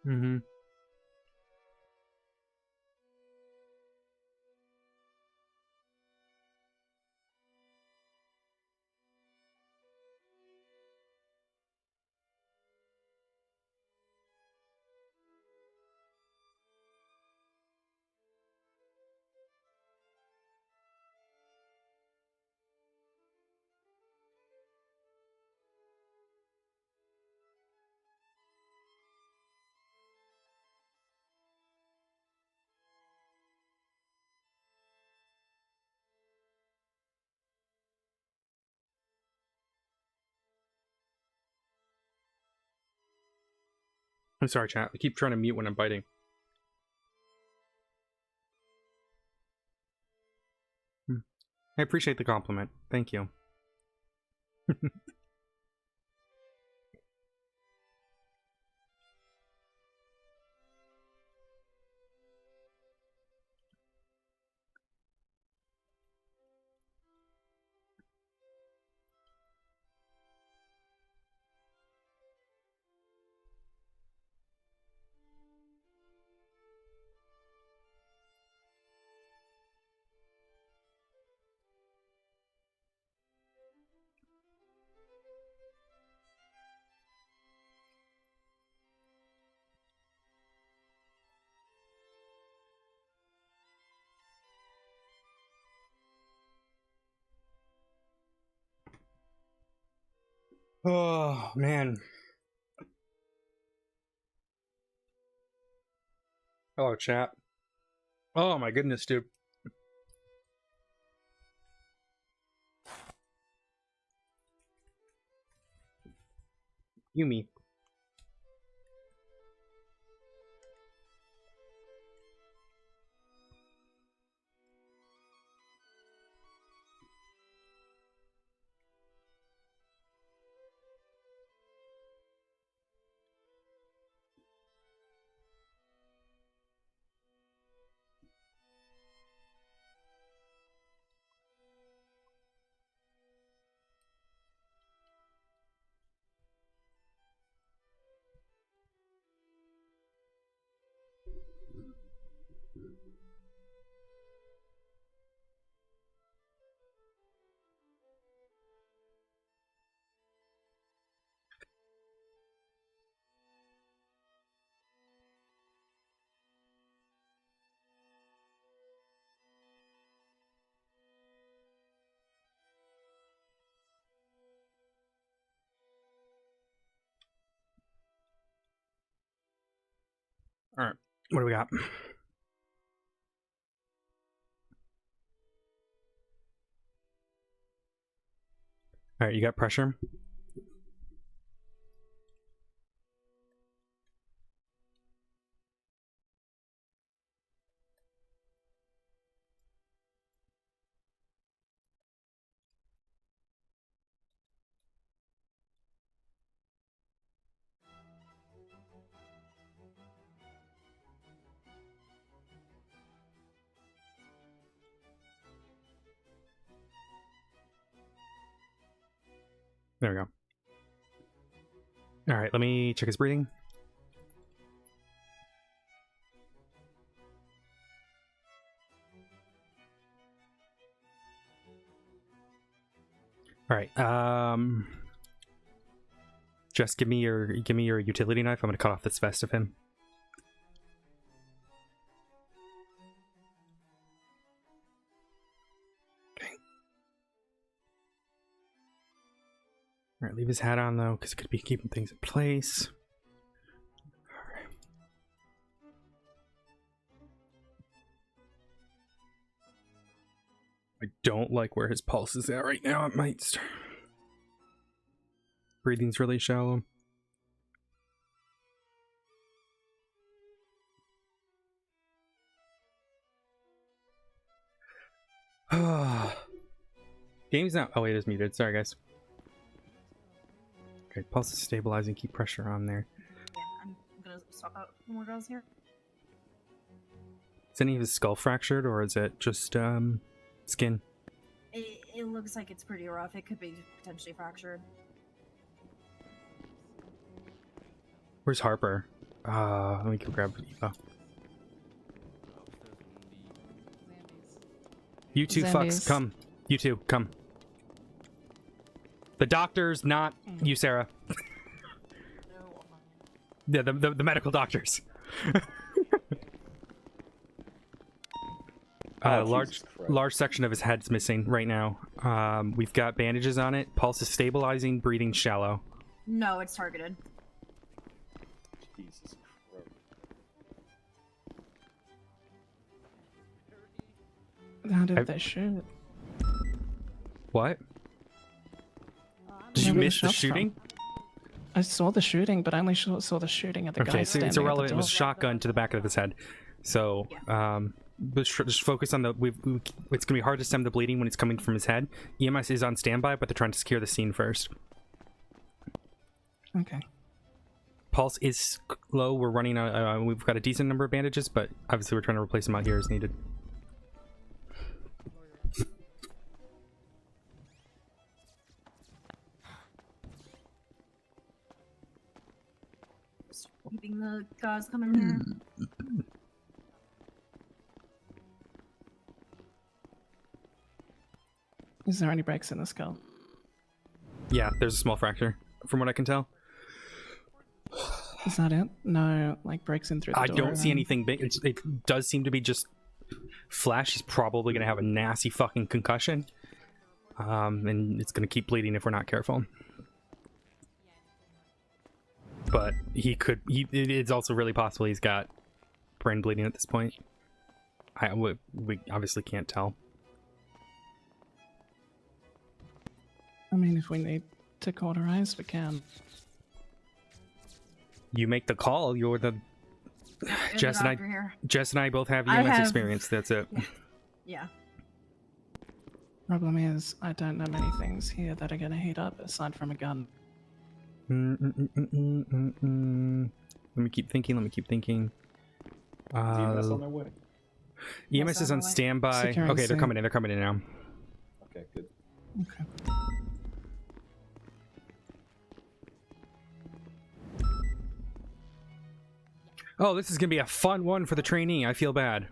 Mm-hmm. I'm sorry, chat. I keep trying to mute when I'm biting. I appreciate the compliment. Thank you. Oh, man. Hello, chat. Oh, my goodness, dude. Yumi. Alright, what do we got? Alright, you got pressure? There we go. All right, let me check his breathing. All right. Just give me your utility knife. I'm gonna cut off this vest of him. Okay. All right, leave his hat on though, because it could be keeping things in place. All right. I don't like where his pulse is at right now. It might start. Breathing's really shallow. Game's not. Oh wait, it's muted. Sorry, guys. Okay, pulse is stabilizing. Keep pressure on there. Yeah, I'm gonna swap out more girls here. Is any of his skull fractured, or is it just skin? It looks like it's pretty rough. It could be potentially fractured. Where's Harper? Let me go grab Eva. You two fucks, come. You two, come. The doctors, not you, Sarah. Yeah, the medical doctors. Large section of his head's missing right now. We've got bandages on it. Pulse is stabilizing. Breathing shallow. No, it's targeted. Jesus Christ. How did they shoot? What? Did you Where were miss the shots from? shooting? I saw the shooting, but I only saw the shooting at the guy Okay, so standing it's at the irrelevant. It was door. shotgun to the back of his head. So, just focus on the. It's gonna be hard to stem the bleeding when it's coming from his head. EMS is on standby, but they're trying to secure the scene first. Okay. Pulse is low. We're running. We've got a decent number of bandages, but obviously we're trying to replace them out here as needed. Keeping the gauze coming here. Is there any breaks in the skull? Yeah, there's a small fracture, from what I can tell. Is that it? No, like breaks in through the I door. don't see anything big. It does seem to be just flesh. He's probably going to have a nasty fucking concussion. And it's going to keep bleeding if we're not careful. But it's also really possible he's got brain bleeding at this point. We obviously can't tell. I mean, if we need to cauterize, we can. You make the call. You're the Jess and I. doctor here. Jess and I both have I EMS have- experience. That's it. Yeah. Problem is, I don't know many things here that are going to heat up aside from a gun. Let me keep thinking. EMS on their way. EMS is on standby. Securing Okay, they're safe. coming in. They're coming in now. Okay, good. Okay. Oh, this is gonna be a fun one for the trainee. I feel bad.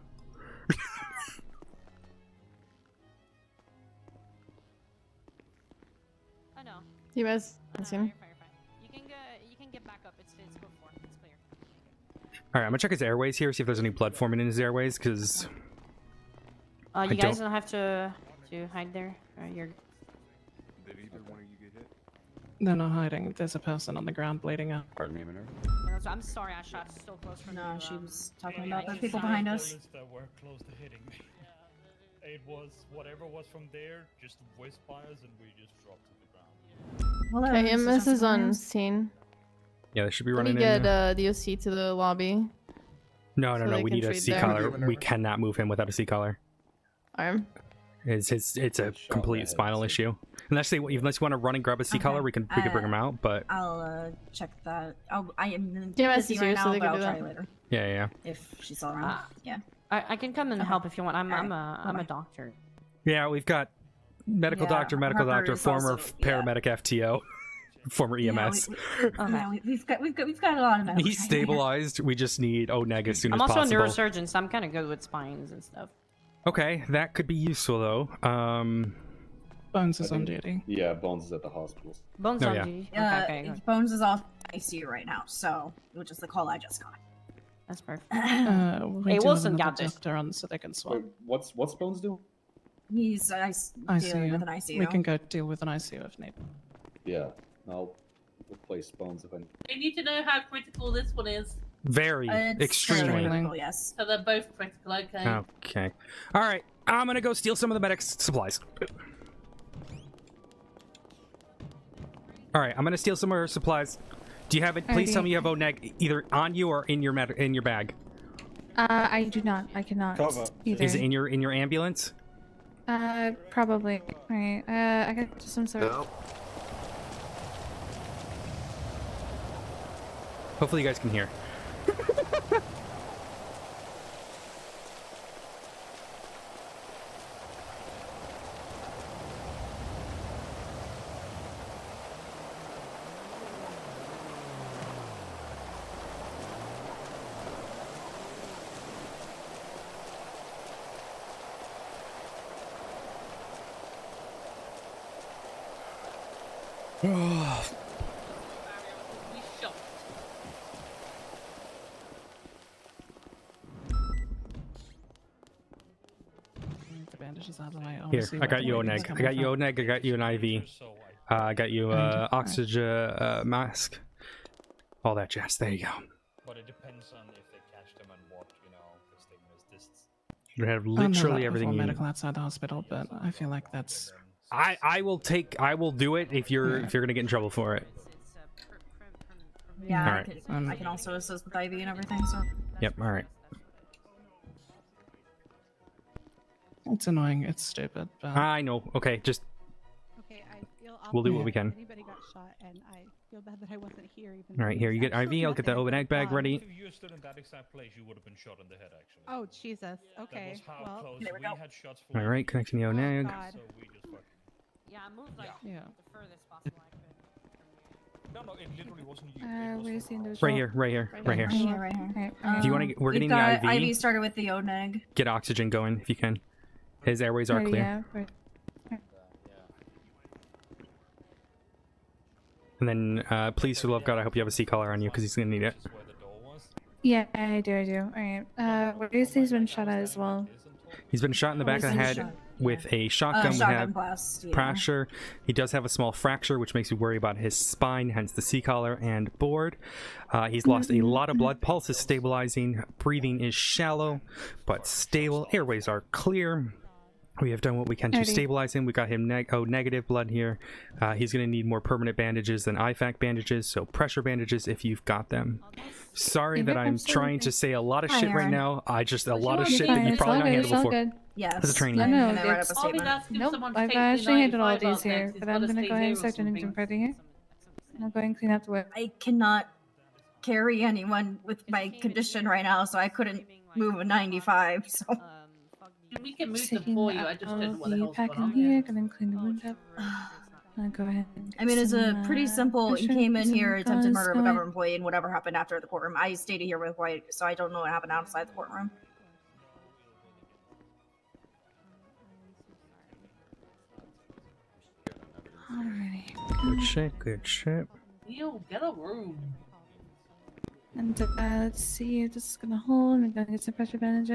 Oh no. You guys, You're fine, you're fine. You can get back up. It's code 4. It's clear. All right, I'm gonna check his airways here, see if there's any blood forming in his airways, because You guys don't have to hide there. You're. Did either one of you get hit? They're not hiding. There's a person on the ground bleeding out. Pardon me, Minerva. I'm sorry, I shot so close from No, you. she was talking yeah, about the she's people fine. behind us. Bullets that were close to hitting me. It was whatever was from there, just whiz fires, and we just dropped to the ground. Well, Okay, this is MS is on Williams. scene. yeah, they should be Let me running get in. Now. the OC to the lobby. No, so they we can need a treat C there. collar. We cannot move him without a C collar. Arm. It's a complete spinal issue. Unless you want to run and grab a C collar, we can bring him out. But I'll check that. I am Yeah, busy it's right here, so now, they but can I'll do try that. later yeah. if she's all around. Yeah. I can come and Okay. help if you want. I'm Alright, a bye-bye. doctor. Yeah, we've got medical Yeah, doctor, Harper former is also- paramedic FTO. former EMS. We've got a lot of medical He's training here. stabilized. We just need Oneg as soon I'm as also possible. a neurosurgeon, so I'm kind of good with spines and stuff. Okay, that could be useful though. Bones is on duty. Yeah, Bones is at the hospital. Bones Oh, on yeah. duty. Okay, good. Bones is off ICU right now, so which is the call I just got. That's perfect. We Hey, do have Wilson another got this. doctor on so they can swap. Wait, what's Bones doing? He's dealing ICU. with an ICU. We can go deal with an ICU if needed. Yeah, I'll replace Bones if I need. I need to know how critical this one is. Very, It's extremely. critical, yes. So they're both critical, okay. Okay. All right. I'm gonna go steal some of the medic's supplies. All right. I'm gonna steal some of her supplies. Do you have it? Please tell me you have Oneg either on you or in your bag. I do not. I cannot. Either. Is it in your ambulance? Probably. Alright. I got some sort of. Hopefully you guys can hear. The bandages out of the way. Here, see I where got the you bleeding's Oneg. I coming got you from. Oneg. I got you an IV. I got you oxygen mask. All that jazz. There you go. But it depends on if they catch them and what, because they missed this. You have I'm not literally that everything before you need. medical outside the hospital, but I feel like that's. I will do it if you're gonna get in trouble for it. Yeah, All I, right. I can also assist with IV and everything. So. Yep. All right. It's annoying. It's stupid. But I know. Okay, just Okay, I feel We'll do awful what we can. if anybody got shot, and I feel bad that I wasn't here. Even all right. Here, you get IV. I'll get the Oneg bag ready. If you stood in that exact place, you would have been shot in the head, actually. Oh Jesus. Okay. That was how Well, close we had shots All right, connecting the Oneg. So we just fucking. Yeah, I moved like Yeah. the furthest possible I could. No, it literally wasn't you. Where's the individual? Right here. Right here. Right here. Right here. Okay. Do you want to? We're We've getting got the IV. IV started with the Oneg. Get oxygen going if you can. His airways are Ready, clear. yeah, right. And then, please, for the love of God, I hope you have a sea collar on you because he's gonna need it. Yeah, I do. Where is he's been shot at as well? He's been shot in the back of the head with a shotgun. We Shotgun have blast, yeah. pressure. He does have a small fracture, which makes me worry about his spine, hence the sea collar and board. He's lost a lot of blood. Pulse is stabilizing. Breathing is shallow, but stable. Airways are clear. We have done what we can to Alrighty. stabilize him. We got him negative blood here. He's going to need more permanent bandages than IFAC bandages, so pressure bandages if you've got them. Sorry that I'm trying to say a lot of Hi, shit right Aaron. now. A lot of It's shit fine, that you it's probably all not good, handled it's all before. good. Yes. As a trainee. No, no, And I write up a it's, statement. nope, someone I've take the actually handled all IV these out here, next, but he's I'm gotta gonna stay go ahead and here or start doing something. some pretty here. I'll go and clean up the whip. I cannot carry anyone with my condition right now, so I couldn't move a 95. So. We can move Taking them for you. out I just all don't know what the the hell's pack going in on. here, go and clean the wound up. I'll go ahead. And I mean, get it's a some, pretty simple. He pressure, came in some here, attempted gauze murder of a going. government employee, and whatever happened after the courtroom. I stayed here with White, so I don't know what happened outside the courtroom. Alrighty. Good shit, good shit. Neil, get a room. And let's see if this is gonna hold. I'm gonna get some pressure bandage.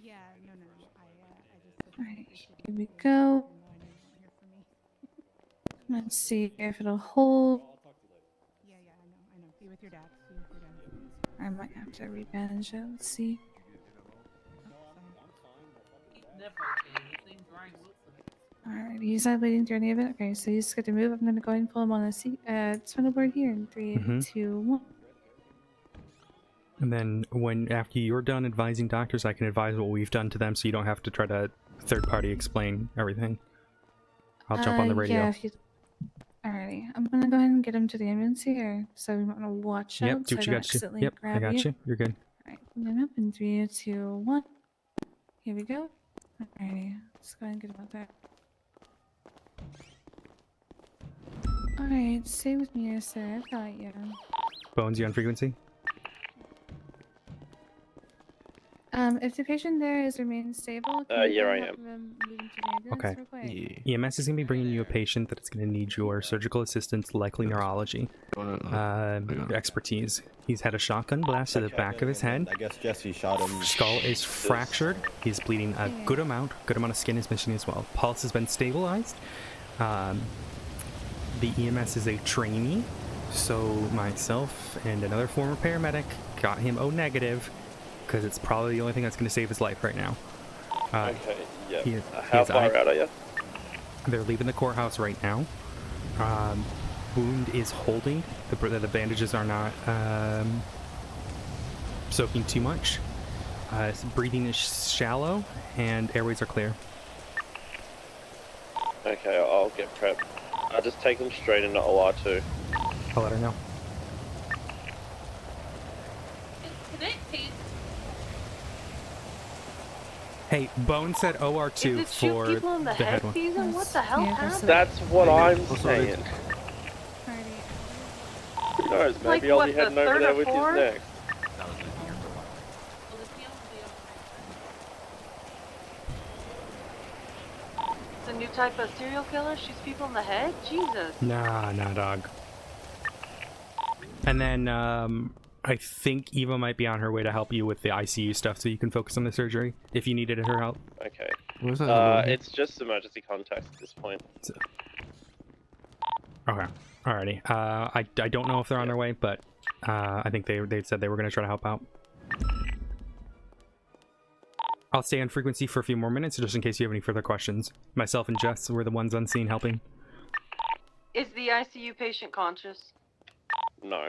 Yeah, no. Alright, here we go. Let's see if it'll hold. Yeah, I know. Be with your dad. I might have to rebandage it. Let's see. Never okay. His name's Ryan Wilson. Alright, he's not bleeding through any of it. Okay, so he's good to move. I'm gonna go ahead and pull him on the seat. Spinal board here in 3, Mhm. 2, 1. And then after you're done advising doctors, I can advise what we've done to them so you don't have to try to third-party explain everything. I'll jump on the radio. Yeah, if you... Alrighty, I'm gonna go ahead and get him to the ambulance here. So we want to watch Yep, out do so what I you don't got you. accidentally Yep, I grab got you. You're good. Alright, put him up in 3, 2, 1. Here we go. Alrighty. Just go ahead and get him out there. Alright, stay with me, sir. I've got you. Bones, you on frequency? If the patient there is remained stable, Yeah, I am. have him move into the ambulance Okay. real quick? EMS is going to be bringing you a patient that is going to need your surgical assistance, likely neurology expertise. He's had a shotgun blast to the back of his head. I guess Jesse shot him. Skull is fractured. He's bleeding a good amount. Good amount of skin is missing as well. Pulse has been stabilized. The EMS is a trainee, so myself and another former paramedic got him O negative because it's probably the only thing that's going to save his life right now. Okay, yeah. He How is far out are you? They're leaving the courthouse right now. Wound is holding. The bandages are not soaking too much. Breathing is shallow, and airways are clear. Okay, I'll get prepped. I'll just take them straight into OR2. I'll let her know. Hey, Bone said OR2 for the head one. Season? What the hell happened? That's what I'm saying. Who knows, maybe Like, I'll what, be the heading over third there or with you fourth? next. It's a new type of serial killer? Shoots people in the head? Jesus. Nah, dog. And then, I think Eva might be on her way to help you with the ICU stuff, so you can focus on the surgery if you needed her help. Okay. Where's that It's just emergency contacts at this point. Okay. Alrighty. I don't know if they're on their way, but I think they said they were going to try to help out. I'll stay on frequency for a few more minutes, just in case you have any further questions. Myself and Jess were the ones on scene helping. Is the ICU patient conscious? No.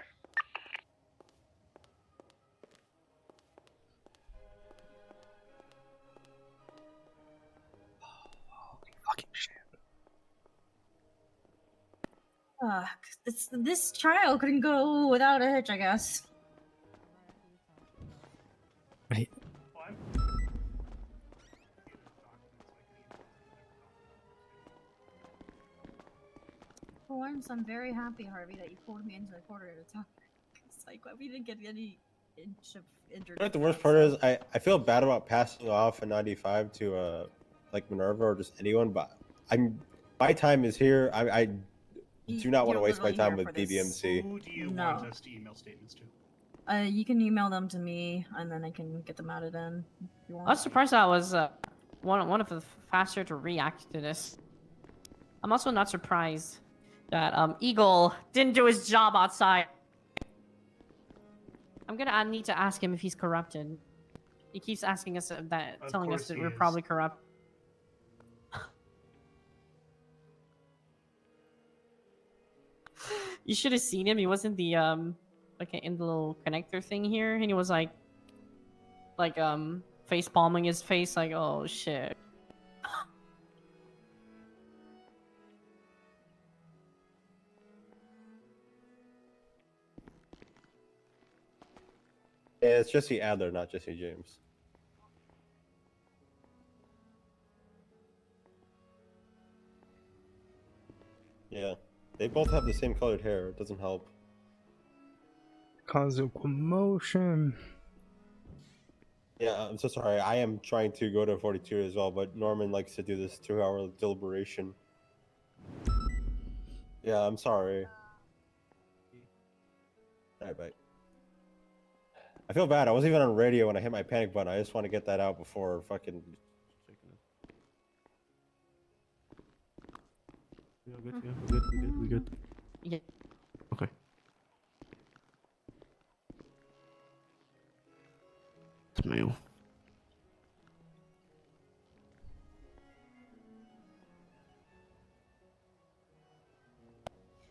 This trial couldn't go without a hitch, I guess. Right. For once, I'm very happy, Harvey, that you pulled me into the corner to talk. It's like, we didn't get any inch of injured. You know what the worst part is? I feel bad about passing off a 95 to like Minerva or just anyone, but my time is here. I do not want to You're waste my literally time here with for this. BBMC. Who do you No. want us to email statements to? You can email them to me, and then I can get them added in. If you want. I was surprised that I was one of the faster to react to this. I'm also not surprised that Eagle didn't do his job outside. I need to ask him if he's corrupted. He keeps asking us that, Of telling us course that he we're is. probably corrupt. You should have seen him. He wasn't the like in the little connector thing here, and he was like face palming his face, like, oh shit. Yeah, it's Jesse Adler, not Jesse James. Yeah, they both have the same colored hair. It doesn't help. Cause of commotion. Yeah, I'm so sorry. I am trying to go to 42 as well, but Norman likes to do this 2-hour deliberation. Yeah, I'm sorry. Alright, bye. I feel bad. I wasn't even on radio when I hit my panic button. I just want to get that out before fucking... We all good? Yeah, we good. Yeah. Okay. It's mail.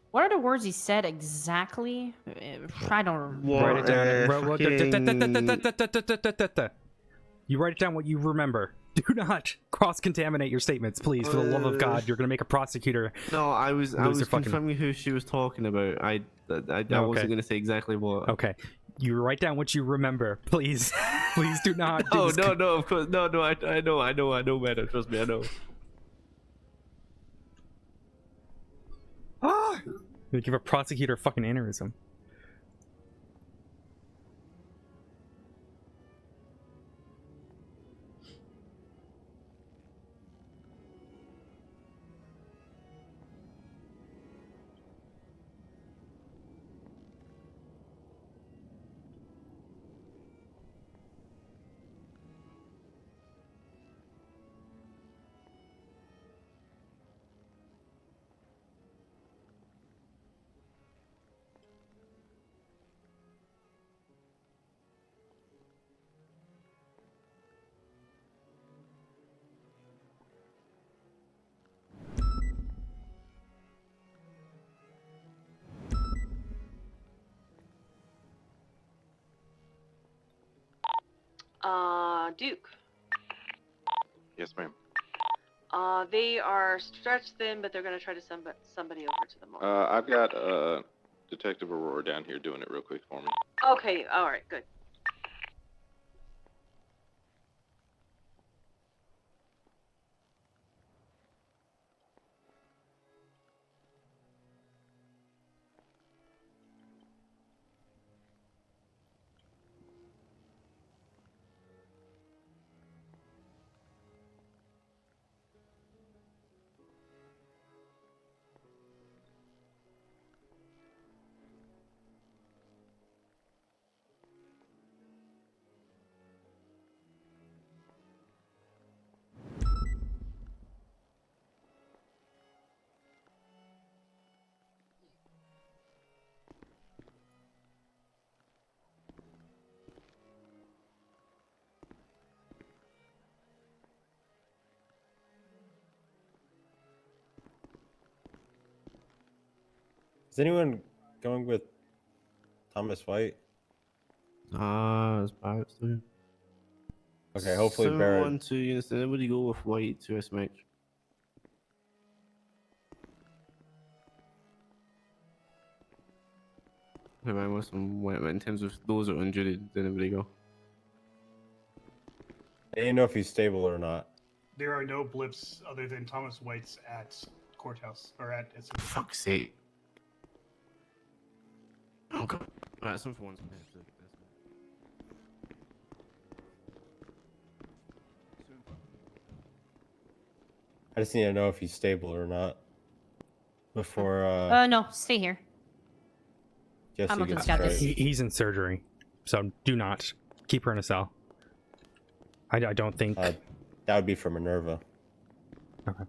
What are the words he said exactly? I don't remember. Write it down. fucking- You write it down what you remember. Do not cross-contaminate your statements, please. For the love of God, you're gonna make a prosecutor. No, I was lose their fucking- confirming who she was talking about. I wasn't gonna say exactly what. Okay. You write down what you remember, please. Please do not. No, do no, of course, no. I know, man. Trust me, I know. Ah! You give a prosecutor a fucking aneurysm. Duke. Yes, ma'am. They are stretched thin, but they're going to try to send somebody over to them. I've got Detective Aurora down here doing it real quick for me. Okay, all right, good. Is anyone going with Thomas White? It's Barrett still. Okay, hopefully Barrett. 712 units. Anybody go with White to SMH? If I was some White, in terms of those that are injured, did anybody go? I didn't know if he's stable or not. There are no blips other than Thomas White's at courthouse or at. For fuck's sake. Oh god. Alright, some for once. I just need to know if he's stable or not before No, stay here. Jesse Hamilton's gets got straight. this. He's in surgery, so do not keep her in a cell. I don't think... that would be for Minerva. Okay.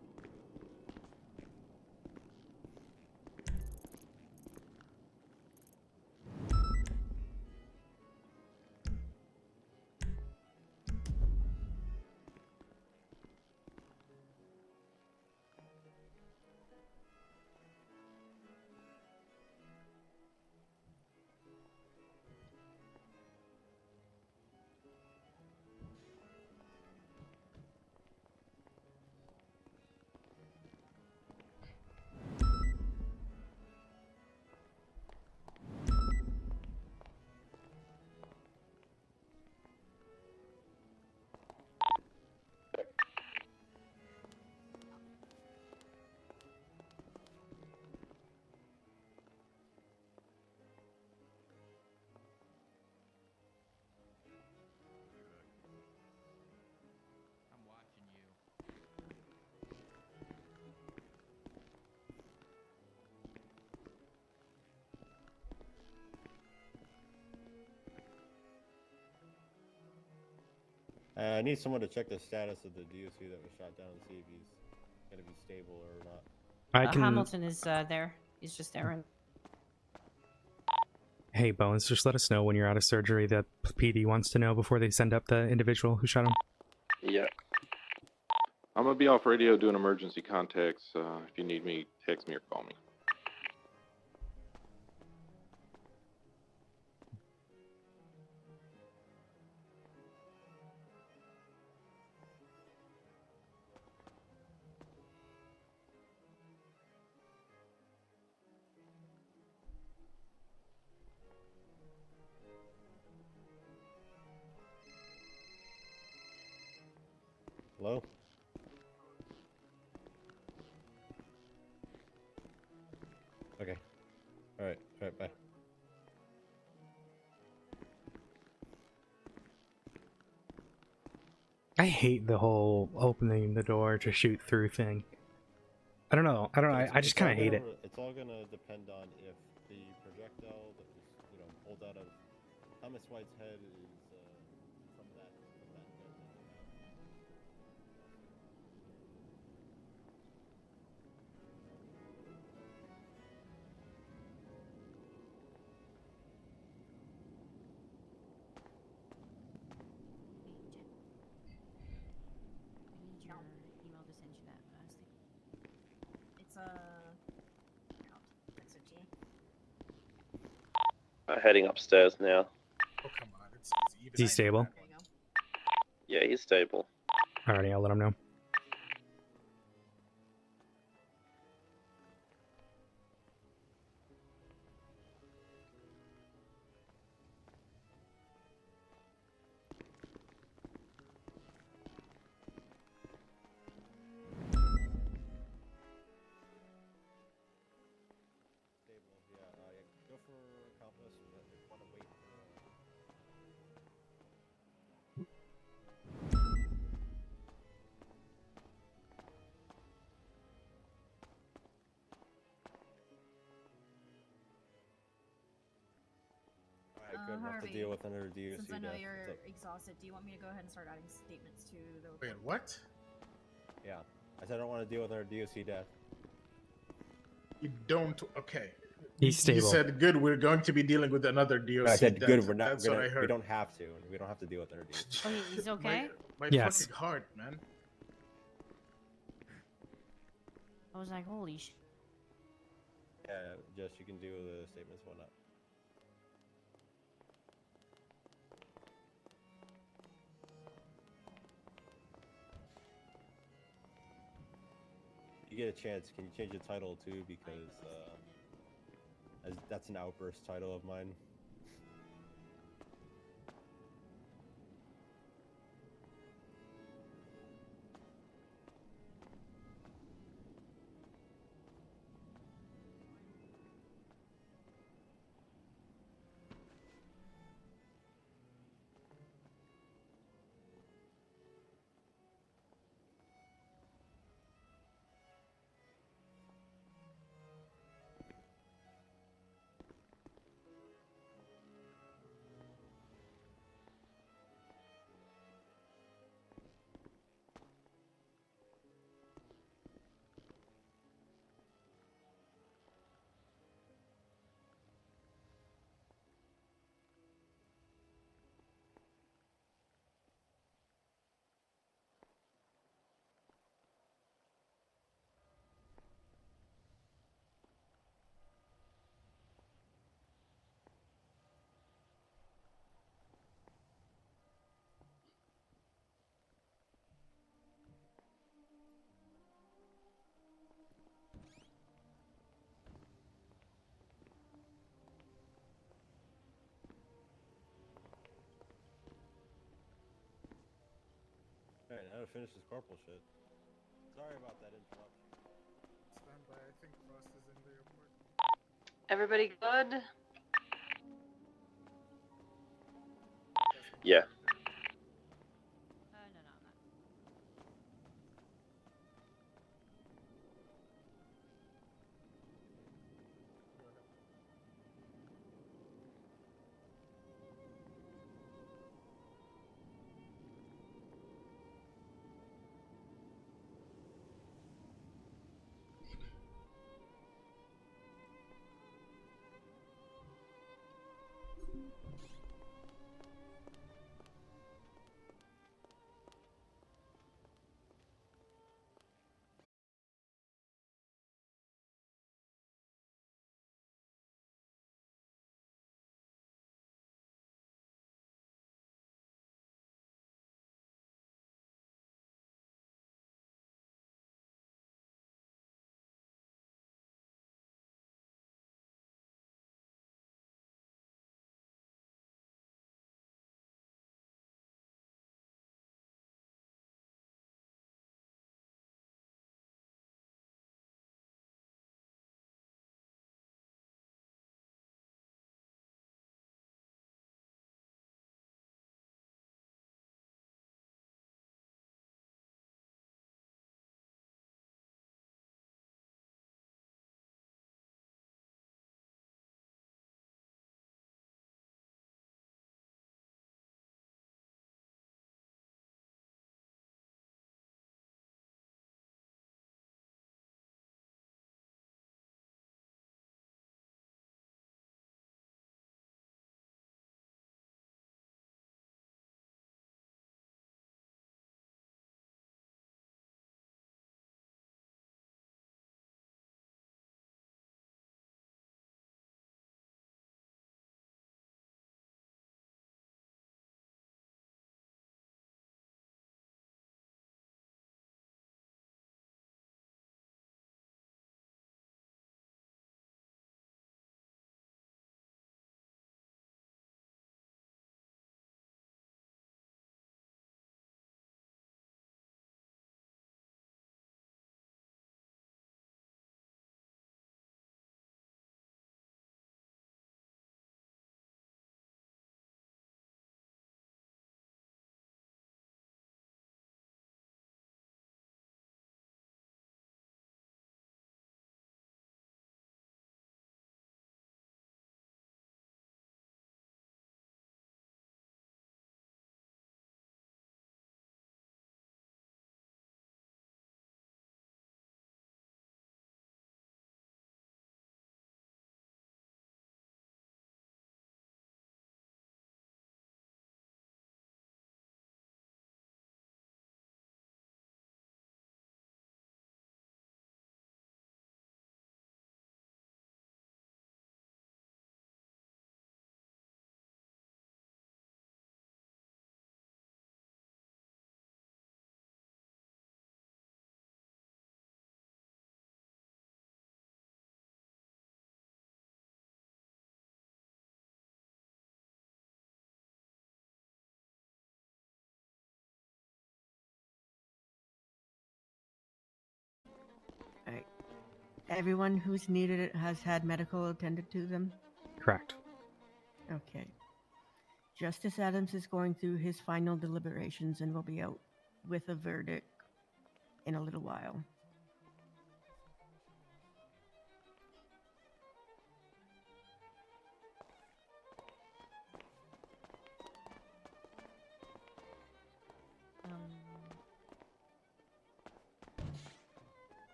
I need someone to check the status of the DOC that was shot down and see if he's gonna be stable or not. I can... Hamilton is there. He's just there. And... Hey, Bones, just let us know when you're out of surgery that PD wants to know before they send up the individual who shot him. Yeah. I'm gonna be off radio doing emergency contacts. If you need me, text me or call me. I hate the whole opening the door to shoot through thing. I don't know. I just kind of hate it. It's all gonna depend on if the projectile that was, pulled out of Thomas White's head is from that gun that they have. I need your email to send you that thing. It's I'll text it to you. Heading upstairs now. Oh, come on. It's easy. Is he stable? Yeah, he's stable. Alrighty, I'll let him know. Stable, yeah. Go for Compass, but if you want to wait for. Alright, good. We'll have to deal with another DOC Since I know death. you're exhausted, do you want me to go ahead and start adding statements to the report? Wait, what? Yeah. I said I don't want to deal with another DOC death. You don't. Okay. He's stable. You said good. We're going to be dealing with another DOC. I said death. good. We're not. That's We're what I gonna, heard. we don't have to. We don't have to deal with another DOC. Oh, he's okay? My Yes. fucking heart, man. I was like, holy sh. Yeah, Jess, you can do the statements, whatnot. You get a chance. Can you change the title too? Because that's an outburst title of mine. Alright, now to finish this corporal shit. Sorry about that interruption. Stand by. I think Frost is in the airport. Everybody good? Yeah. No, I'm not. Everyone who's needed it has had medical attended to them? Correct. Okay. Justice Adams is going through his final deliberations and will be out with a verdict in a little while.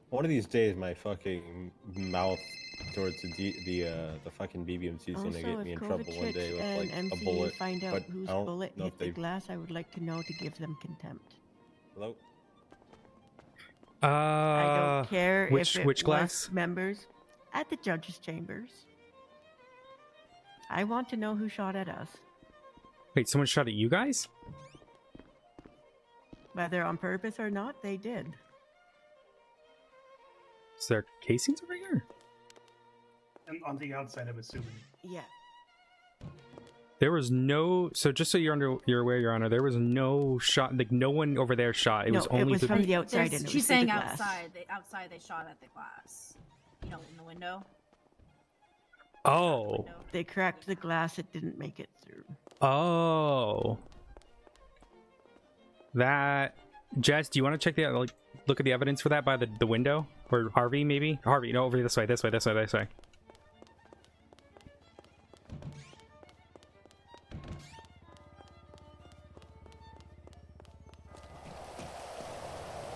One of these days, my fucking mouth towards the fucking BBMC is gonna Also, get me in if trouble one day with and like a MCU bullet. find out But whose I don't bullet know hit if the they've. glass, I would like to know to give them contempt. Hello. I don't care which if it which was glass? members at the judges' chambers. I want to know who shot at us, Wait, someone shot at you guys? whether on purpose or not. They did. Is there casings over here? And on the outside, I'm assuming. Yeah. There was no. So just so you're aware, Your Honor, there was no shot. Like no one over there shot. It was only from the outside. And it She's was through the saying glass. outside they shot at the glass. You know, in the window. Oh. They cracked the glass. It didn't make it through. Oh. That. Jess, do you want to check the look at the evidence for that by the window, or Harvey maybe? Harvey, no, over this way.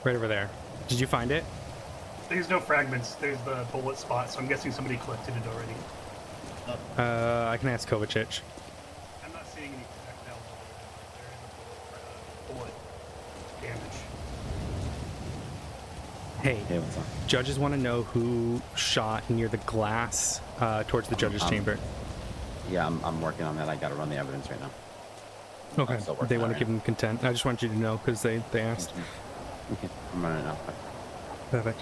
Right over there. Did you find it? There's no fragments. There's the bullet spot, so I'm guessing somebody collected it already. I can ask Kovacic. I'm not seeing any projectiles over there. There is a bullet damage. Hey, judges want to know who shot near the glass towards the judge's chamber. Yeah, I'm working on that. I gotta run the evidence right now. Okay. They want to give him content. I just want you to know because they asked. Okay, I'm running now. Perfect.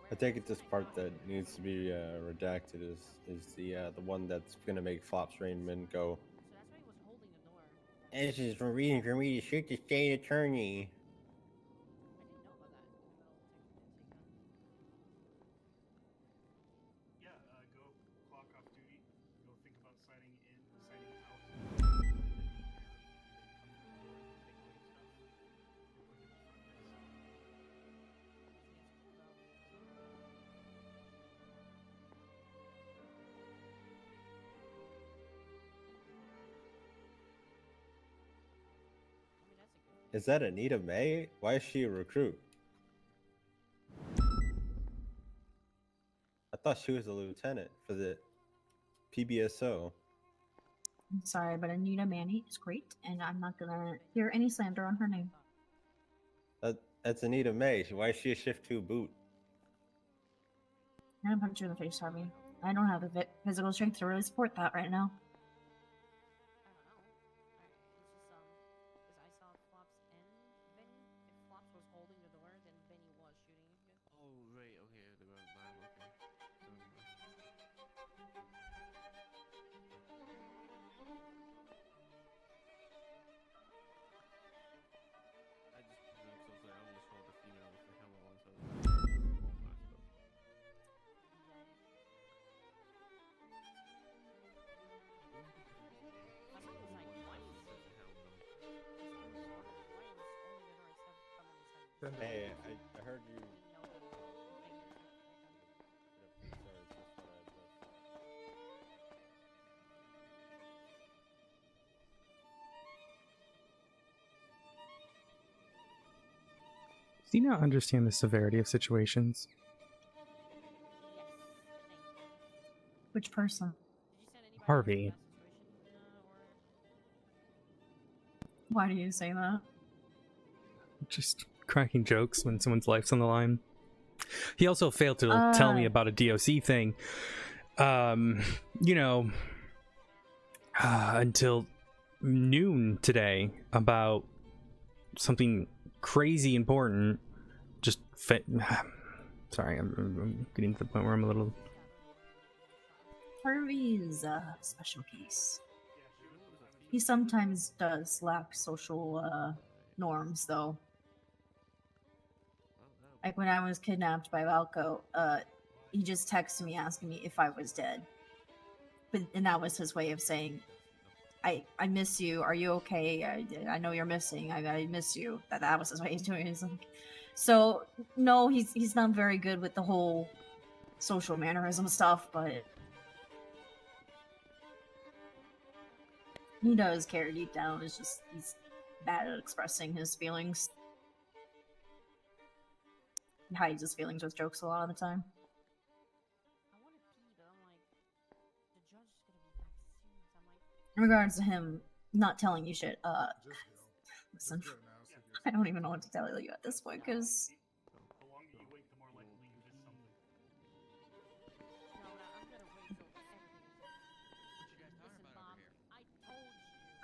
I take it this part that needs to be redacted is the one that's gonna make Flops Rainman go. This is a reason for me to shoot the state attorney. Yeah, go clock off duty. Go think about signing in, signing out. Is that Anita May? Why is she a recruit? I thought she was a lieutenant for the PBSO. I'm sorry, but Anita Manny is great, and I'm not gonna hear any slander on her name. That's Anita May. Why is she a shift 2 boot? I'm gonna punch you in the face, Harvey. I don't have the physical strength to really support that right now. Oh, right, okay, the man, okay. I just presumed so I only saw the female with the helmet on, so Hey, I heard you. Do you not understand the severity of situations? Which person? Harvey. Why do you say that? Just cracking jokes when someone's life's on the line. He also failed to tell me about a DOC thing. You know, until noon today about something crazy important. Just sorry, I'm getting to the point where I'm a little. Harvey's a special case. He sometimes does lack social norms, though. Like when I was kidnapped by Valco, he just texted me asking me if I was dead. And that was his way of saying, I miss you. Are you okay? I know you're missing. I miss you. That was his way of doing it. He's like, so no, he's not very good with the whole social mannerism stuff, but he does care deep down. It's just he's bad at expressing his feelings. He hides his feelings with jokes a lot of the time. In regards to him not telling you shit, listen, I don't even know what to tell you at this point, because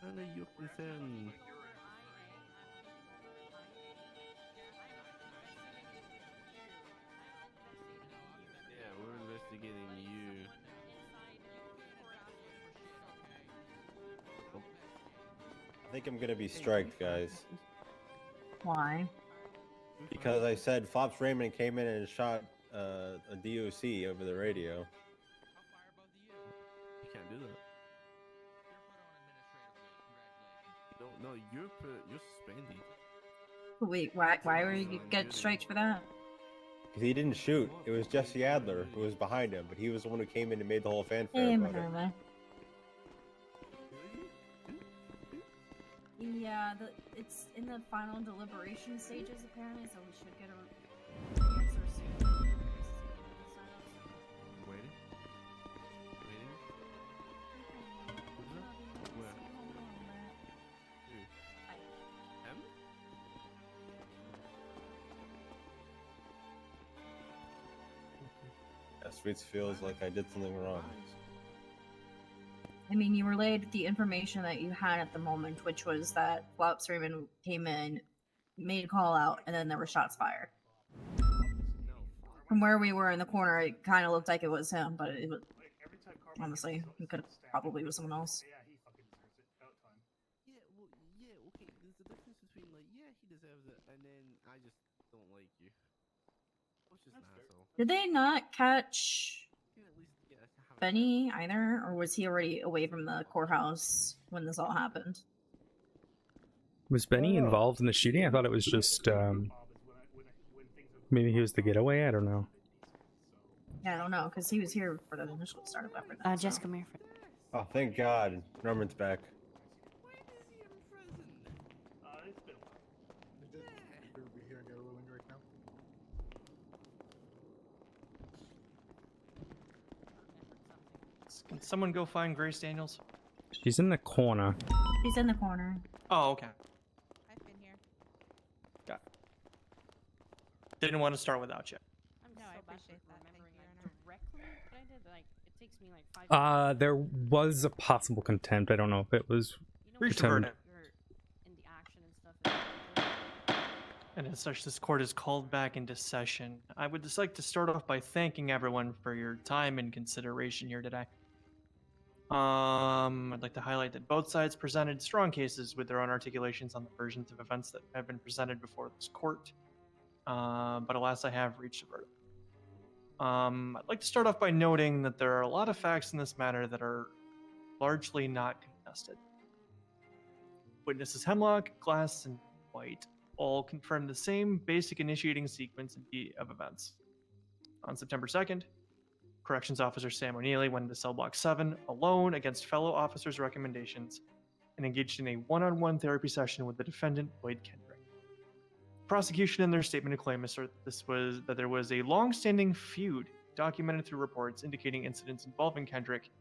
Kind of your concern. Yeah, we're investigating you. I think I'm gonna be striked, guys. Why? Because I said Flops Raymond came in and shot a DOC over the radio. You can't do that. No, you're suspended. Wait, why were you get striked for that? Because he didn't shoot. It was Jesse Adler who was behind him, but he was the one who came in and made the whole fanfare Hey, about it. Minerva. Yeah, it's in the final deliberation stages apparently, so we should get a answer soon. Waiting? Waiting? Where? Who? Him? Yeah, Sweets feels like I did something wrong. I mean, you relayed the information that you had at the moment, which was that Flops Raymond came in, made a call out, and then there were shots fired. From where we were in the corner, it kind of looked like it was him, but it was honestly, it could have probably was someone else. Yeah, he fucking deserves it. About time. Yeah, well, yeah, okay. There's a difference between like, yeah, he deserves it, and then I just don't like you. I was just an asshole. Did they not catch You at least get to have a Benny either, or was he already away from the courthouse when this all happened? Was Benny involved in the shooting? I thought it was just maybe he was the getaway. I don't know. Yeah, I don't know, because he was here for the initial start of everything. Jess, come here. Oh, thank God. Norman's back. Can someone go find Grace Daniels? She's in the corner. He's in the corner. Oh, okay. I've been here. Got it. Didn't want to start without you. No, I appreciate that. Thank you, Your Honor. Directly what I did, like, it takes me like 5 minutes. There was a possible contempt. I don't know if it was Reach the determined. verdict. In the action and stuff. And as such, this court is called back into session. I would just like to start off by thanking everyone for your time and consideration here today. I'd like to highlight that both sides presented strong cases with their own articulations on the versions of events that have been presented before this court. But alas, I have reached a verdict. I'd like to start off by noting that there are a lot of facts in this matter that are largely not contested. Witnesses Hemlock, Glass, and White all confirmed the same basic initiating sequence of events. On September 2nd, Corrections Officer Sam O'Neilly went into cell block 7 alone against fellow officers' recommendations and engaged in a one-on-one therapy session with the defendant, Boyd Kendrick. The prosecution in their statement of claim asserted that there was a long-standing feud documented through reports indicating incidents involving Kendrick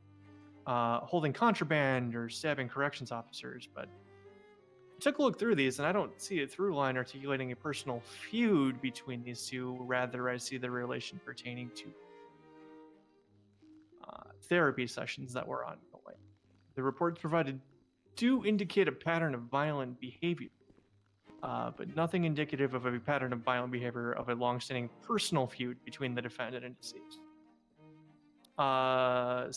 holding contraband or stabbing corrections officers, but I took a look through these and I don't see a through line articulating a personal feud between these two. Rather, I see the relation pertaining to therapy sessions that were ongoing. The reports provided do indicate a pattern of violent behavior, but nothing indicative of a pattern of violent behavior of a long-standing personal feud between the defendant and deceased.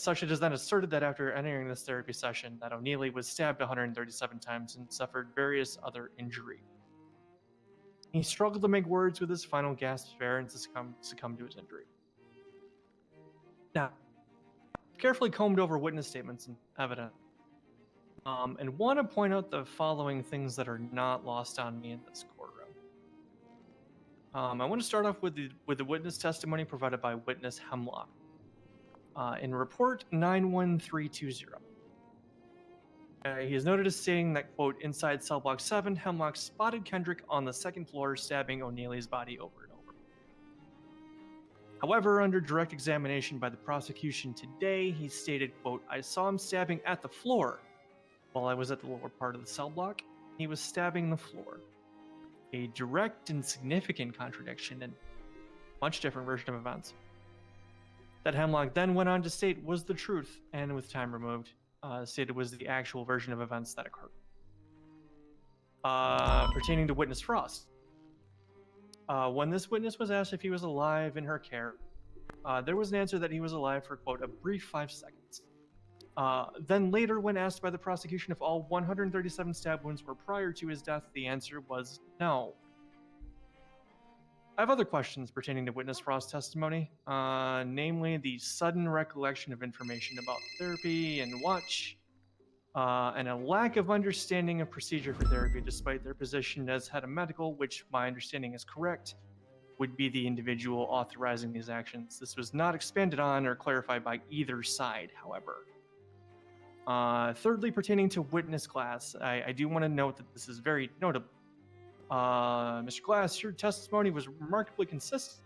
Such it is then asserted that after entering this therapy session, that O'Neilly was stabbed 137 times and suffered various other injury. He struggled to make words with his final gasp of air and succumbed to his injury. Now, carefully combed over witness statements and evidence, and want to point out the following things that are not lost on me in this courtroom. I want to start off with the witness testimony provided by witness Hemlock. In report 91320. He is noted as saying that, quote, inside cell block 7, Hemlock spotted Kendrick on the second floor stabbing O'Neilly's body over and over. However, under direct examination by the prosecution today, he stated, quote, I saw him stabbing at the floor while I was at the lower part of the cell block. He was stabbing the floor. A direct and significant contradiction and much different version of events. That Hemlock then went on to state was the truth, and with time removed, stated was the actual version of events that occurred. Pertaining to witness Frost. When this witness was asked if he was alive in her care, there was an answer that he was alive for, quote, a brief 5 seconds. Then later, when asked by the prosecution if all 137 stab wounds were prior to his death, the answer was no. I have other questions pertaining to witness Frost's testimony, namely the sudden recollection of information about therapy and watch, and a lack of understanding of procedure for therapy despite their position as head of medical, which my understanding is correct, would be the individual authorizing these actions. This was not expanded on or clarified by either side, however. Thirdly, pertaining to witness Glass, I do want to note that this is very notable. Mr. Glass, your testimony was remarkably consistent.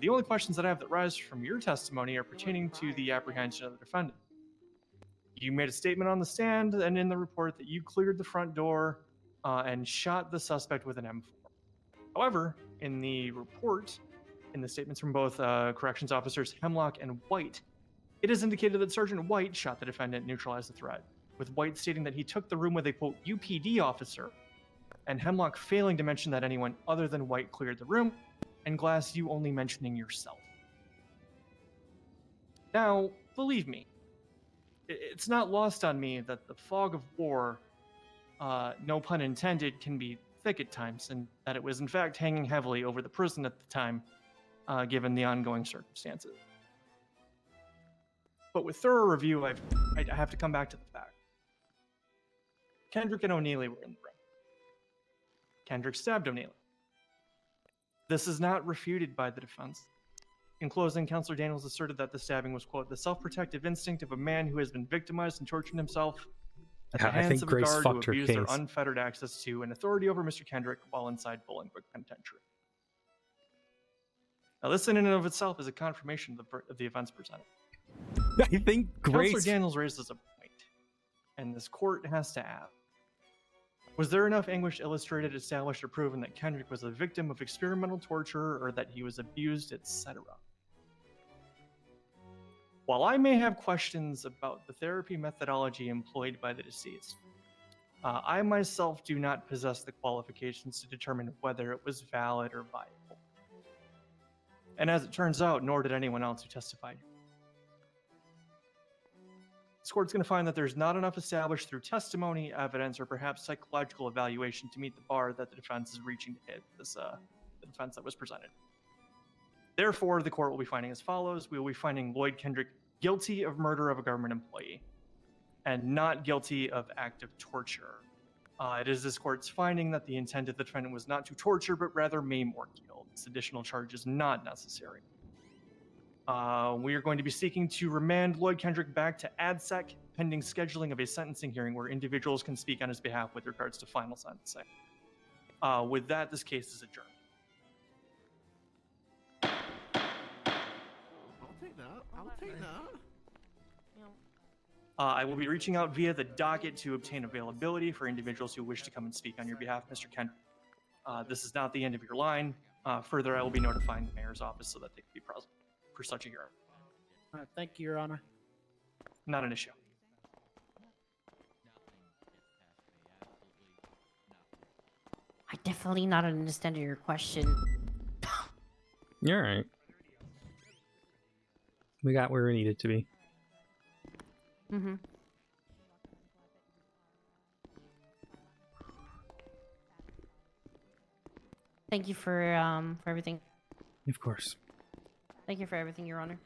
The only questions that I have that rise from your testimony are pertaining to the apprehension of the defendant. You made a statement on the stand and in the report that you cleared the front door and shot the suspect with an M4. However, in the report, in the statements from both corrections officers Hemlock and White, It is indicated that Sergeant White shot the defendant and neutralized the threat, with White stating that he took the room with a, quote, UPD officer, and Hemlock failing to mention that anyone other than White cleared the room, and Glass, you only mentioning yourself. Now, believe me, it's not lost on me that the fog of war, no pun intended, can be thick at times, and that it was in fact hanging heavily over the prison at the time, given the ongoing circumstances. But with thorough review, I have to come back to the fact. Kendrick and O'Neilly were in the room. Kendrick stabbed O'Neilly. This is not refuted by the defense. In closing, Counselor Daniels asserted that the stabbing was, quote, the self-protective instinct of a man who has been victimized and tortured himself at the I hands think of a Grace guard who fucked her abused their case. unfettered access to and authority over Mr. Kendrick while inside Bolingbrook Penitentiary. Now, this in and of itself is a confirmation of the events presented. I think Grace. Counselor Daniels raises a point, and this court has to ask. Was there enough anguish illustrated, established, or proven that Kendrick was a victim of experimental torture or that he was abused, etc.? While I may have questions about the therapy methodology employed by the deceased, I myself do not possess the qualifications to determine whether it was valid or viable. And as it turns out, nor did anyone else who testified. This court's going to find that there's not enough established through testimony, evidence, or perhaps psychological evaluation to meet the bar that the defense is reaching to hit this, the defense that was presented. Therefore, the court will be finding as follows. We will be finding Lloyd Kendrick guilty of murder of a government employee and not guilty of active torture. It is this court's finding that the intent of the defendant was not to torture, but rather maim or kill. This additional charge is not necessary. We are going to be seeking to remand Lloyd Kendrick back to ADSEC pending scheduling of a sentencing hearing where individuals can speak on his behalf with regards to final sentencing. With that, this case is adjourned. I'll take that. I'll take that. I will be reaching out via the docket to obtain availability for individuals who wish to come and speak on your behalf, Mr. Kendrick. This is not the end of your line. Further, I will be notifying the mayor's office so that they can be present for such a hearing. Thank you, Your Honor. Not an issue. I definitely not understanding your question. You're right. We got where we needed to be. Mm-hmm. Thank you for everything. Of course. Thank you for everything, Your Honor.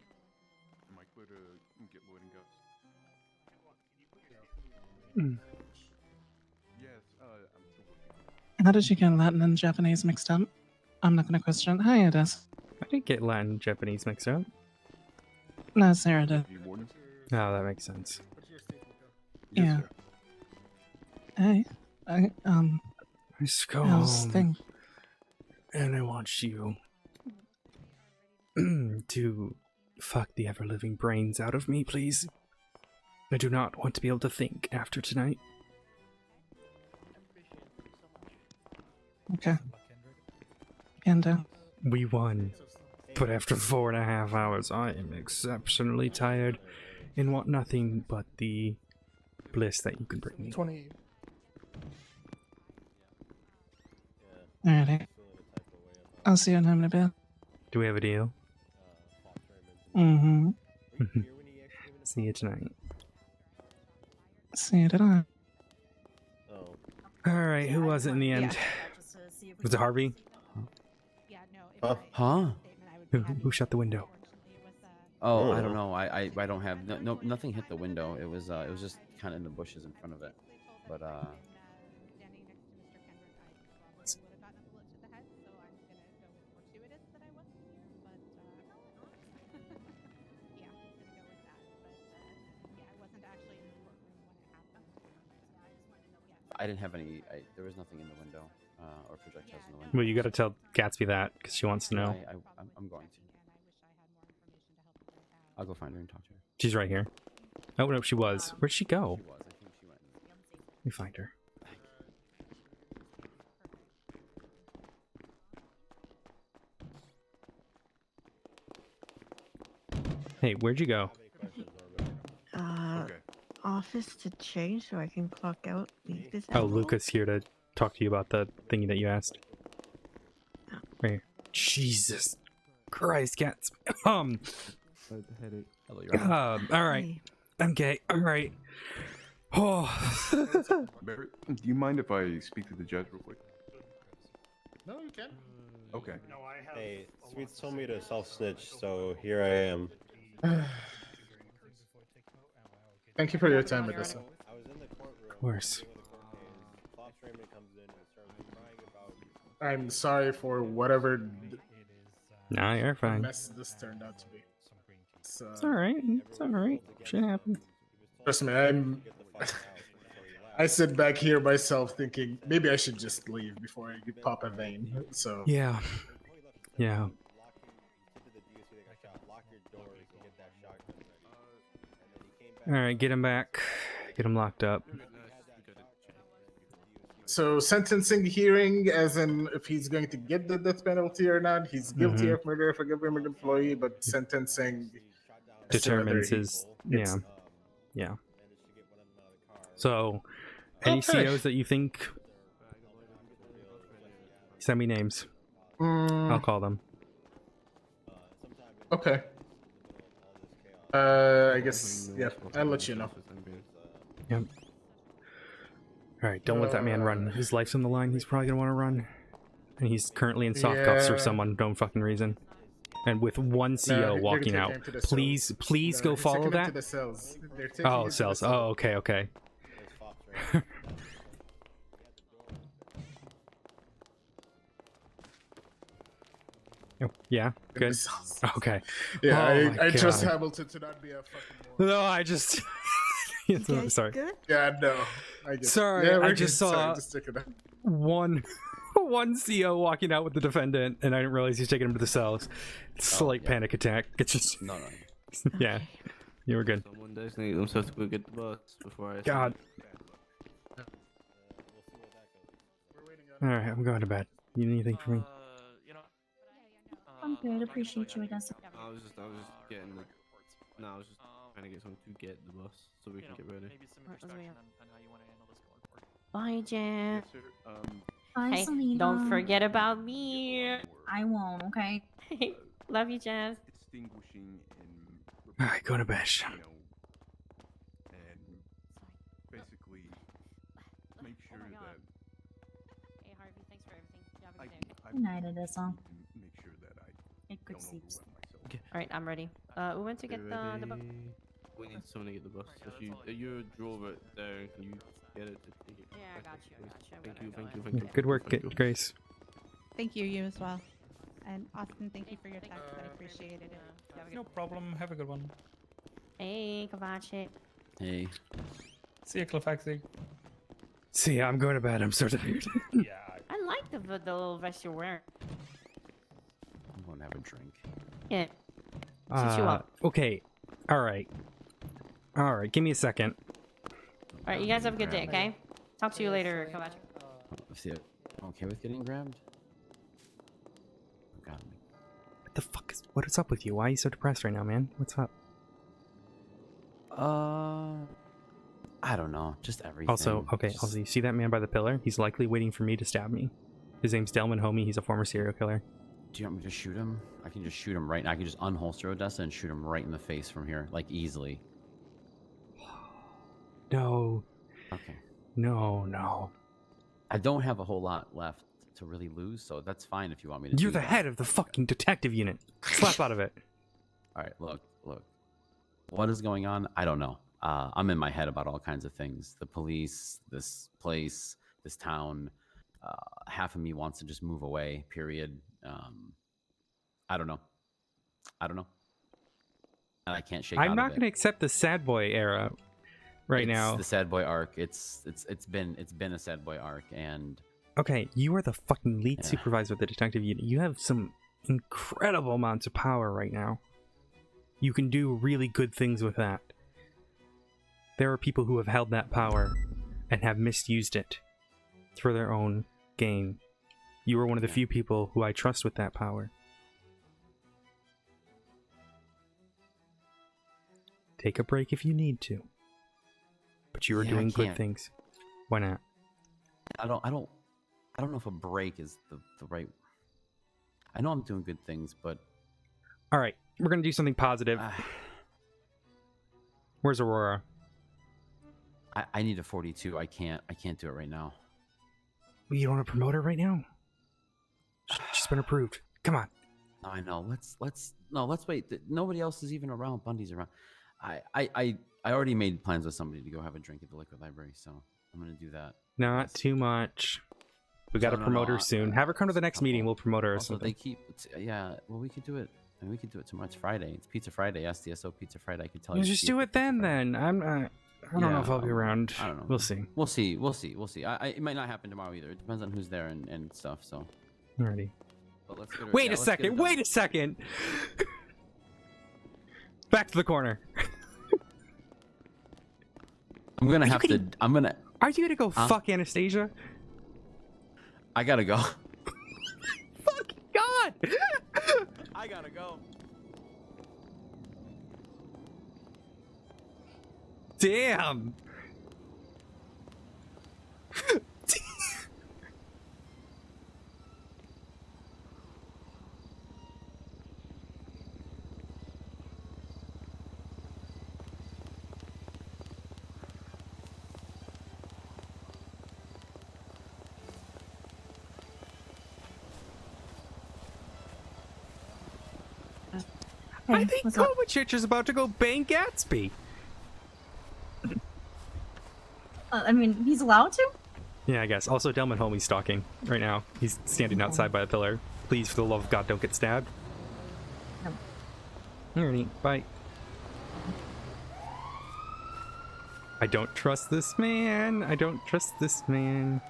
Am I clear to get Lloyd and Gus? Yes, I'm still working. How did you get Latin and Japanese mixed up? I'm not going to question. Hi, Odessa. I didn't get Latin and Japanese mixed up. No, Sarah did. Oh, that makes sense. Yeah. Hey, Let's go how's home. things? And I want you to fuck the ever-living brains out of me, please. I do not want to be able to think after tonight. Okay. Can do. We won. But after 4.5 hours, I am exceptionally tired and want nothing but the bliss that you can bring me. 20. Alrighty. I'll see you in home in a bit. Do we have a deal? Mm-hmm. See you tonight. See you tonight. Alright, who was it in the end? Was it Harvey? Huh? Who shut the window? Oh, I don't know. I don't have no nothing hit the window. It was just kind of in the bushes in front of it. But I didn't have any. There was nothing in the window or projectiles in the window. Well, you gotta tell Gatsby that, because she wants to know. I'm going to. I'll go find her and talk to her. She's right here. Oh, no, she was. Where'd she go? She was. I think she went. Let me find her. Hey, where'd you go? office to change so I can clock out, leave this Oh, out? Luca's here to talk to you about the thingy that you asked. Right here. Jesus Christ, cats. Hello, All right. Okay. All right. Oh. Barrett, do you mind if I speak to the judge real quick? No, you can. Okay. Hey, Sweets told me to self-snitch, so here I am. Thank you for your time, Odessa. I was in the courtroom. Of course. Fox Raymond comes in and starts crying about. I'm sorry for whatever Nah, you're fine. mess this turned out to be. It's alright. It's alright. Shit happens. Trust me, I sit back here myself thinking maybe I should just leave before I pop a vein. So Yeah. Yeah. Alright, get him back. Get him locked up. So sentencing hearing, as in if he's going to get the death penalty or not. He's guilty Mhm. of murder of a government employee, but sentencing as to whether Determines he his... gets- Yeah. Yeah. So, any Okay. COs that you think... Send me names. Mm. I'll call them. Okay. I guess, yeah, I'll let you know. Yep. Alright, don't let that man run. His life's on the line. He's probably gonna want to run. And he's currently in soft cuffs for Yeah. some no fucking reason. And with one CO they're walking taking out. him to the Please, cells. please No, go he's follow taking him to that. the cells. They're taking Oh, him to the cells. cells. Oh, okay, okay. Oh, yeah, good. Okay. Yeah, Oh my I trust God. Hamilton to not be a fucking No, I just. Sorry. Yeah, no. I just, Sorry, yeah, we're I good. just Sorry, saw just stick it out. one CO walking out with the defendant, and I didn't realize he's taking him to the cells. Slight panic attack. It's just. No. Yeah, you were good. Someone designate themselves to go get the bus before I. God. All right, I'm going to bed. You need anything from me? I'm good. Appreciate you, Odessa. I was just getting the. No, I was just trying to get someone to get the bus so we can get ready. Maybe some introduction on how you want to handle this going forward. Bye, Jen. Bye, Hey, Selena. don't forget about me. I won't, okay? Love you, Jazz. Distinguishing All right, go to bed. and basically make sure that Hey, Harvey, thanks for everything. You have a good day. Good night, Odessa. make sure that I Get good sleeps. All right, I'm ready. We went to get the bus. We need someone to get the bus. If you drove it there, can you get it? Yeah, I got you. I got you. Thank you. Thank you. Yeah, Thank you. good work, Thank you. Grace. Thank you, you as well. And Austin, thank you for your text. I appreciated it. No problem. Have a good one. Hey, Kavache. Hey. See you, Glafx. See, I'm going to bed. I'm so tired. I like the little vest you're wearing. I'm going to have a drink. Yeah. Suits you up. Okay. All right. All right. Give me a second. All right, you guys have a good day, okay? Talk to you later, Kavache. Is it okay with getting grabbed? Got me. What the fuck is? What is up with you? Why are you so depressed right now, man? What's up? I don't know. Just everything. Also, okay. Also, you see that man by the pillar? He's likely waiting for me to stab me. His name's Delman Homie. He's a former serial killer. Do you want me to shoot him? I can just shoot him right now. I can just unholster Odessa and shoot him right in the face from here, like easily. No. Okay. No, no. I don't have a whole lot left to really lose, so that's fine if you want me to. You're do the that. head of the fucking detective unit. Slap out of it. All right, look. What is going on? I don't know. I'm in my head about all kinds of things. The police, this place, this town. Half of me wants to just move away, period. I don't know. And I can't shake out I'm not of going to accept the sad boy era right It's now. the sad boy arc. It's been a sad boy arc, and Okay, you are the fucking lead supervisor of the detective unit. You have some incredible amounts of power right now. You can do really good things with that. There are people who have held that power and have misused it for their own gain. You are one of the few people who I trust with that power. Take a break if you need to. but you were Yeah, I doing good can't. things. Why not? I don't know if a break is the right. I know I'm doing good things, but All right, we're gonna do something positive. Where's Aurora? I need a 42. I can't do it right now. You don't want to promote her right now? She's been approved. Come on. No, I know. Let's wait. Nobody else is even around. Bundy's around. I already made plans with somebody to go have a drink at the liquor library, so I'm gonna do that. Not too much. We got to promote her soon. Have her come to the next meeting. We'll promote her or Also, something. they keep. Yeah. Well, we could do it. I mean, we could do it tomorrow. It's Friday. It's Pizza Friday. SDSO Pizza Friday. I could tell you. Just do it then. I don't know if I'll be around. I don't know. We'll see. We'll see. It might not happen tomorrow either. It depends on who's there and stuff. So. Alrighty. But let's get her, Wait a let's get it second. done. Wait a second. Back to the corner. I'm gonna have to. I'm gonna. Are you gonna go fuck Anastasia? I gotta go. Fuck God! I gotta go. Damn. I think Kovacic is about to go bang Gatsby. I mean, he's allowed to? Yeah, I guess. Also, Delman Homie's stalking right now. He's standing outside by a pillar. Please, for the love of God, don't get stabbed. Alrighty, bye. I don't trust this man. I don't trust this man.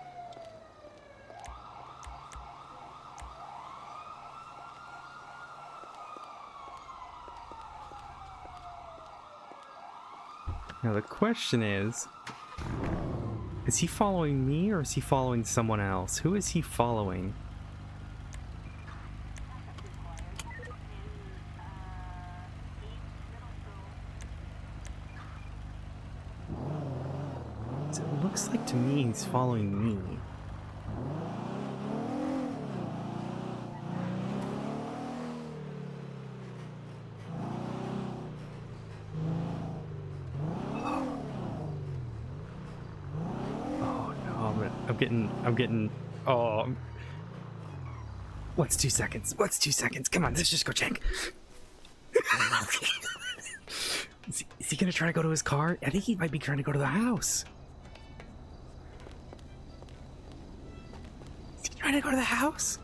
Now the question is he following me or is he following someone else? Who is he following? It looks like to me he's following me. I'm getting, oh. What's 2 seconds? What's 2 seconds? Come on, let's just go check. Is he gonna try to go to his car? I think he might be trying to go to the house. Is he trying to go to the house?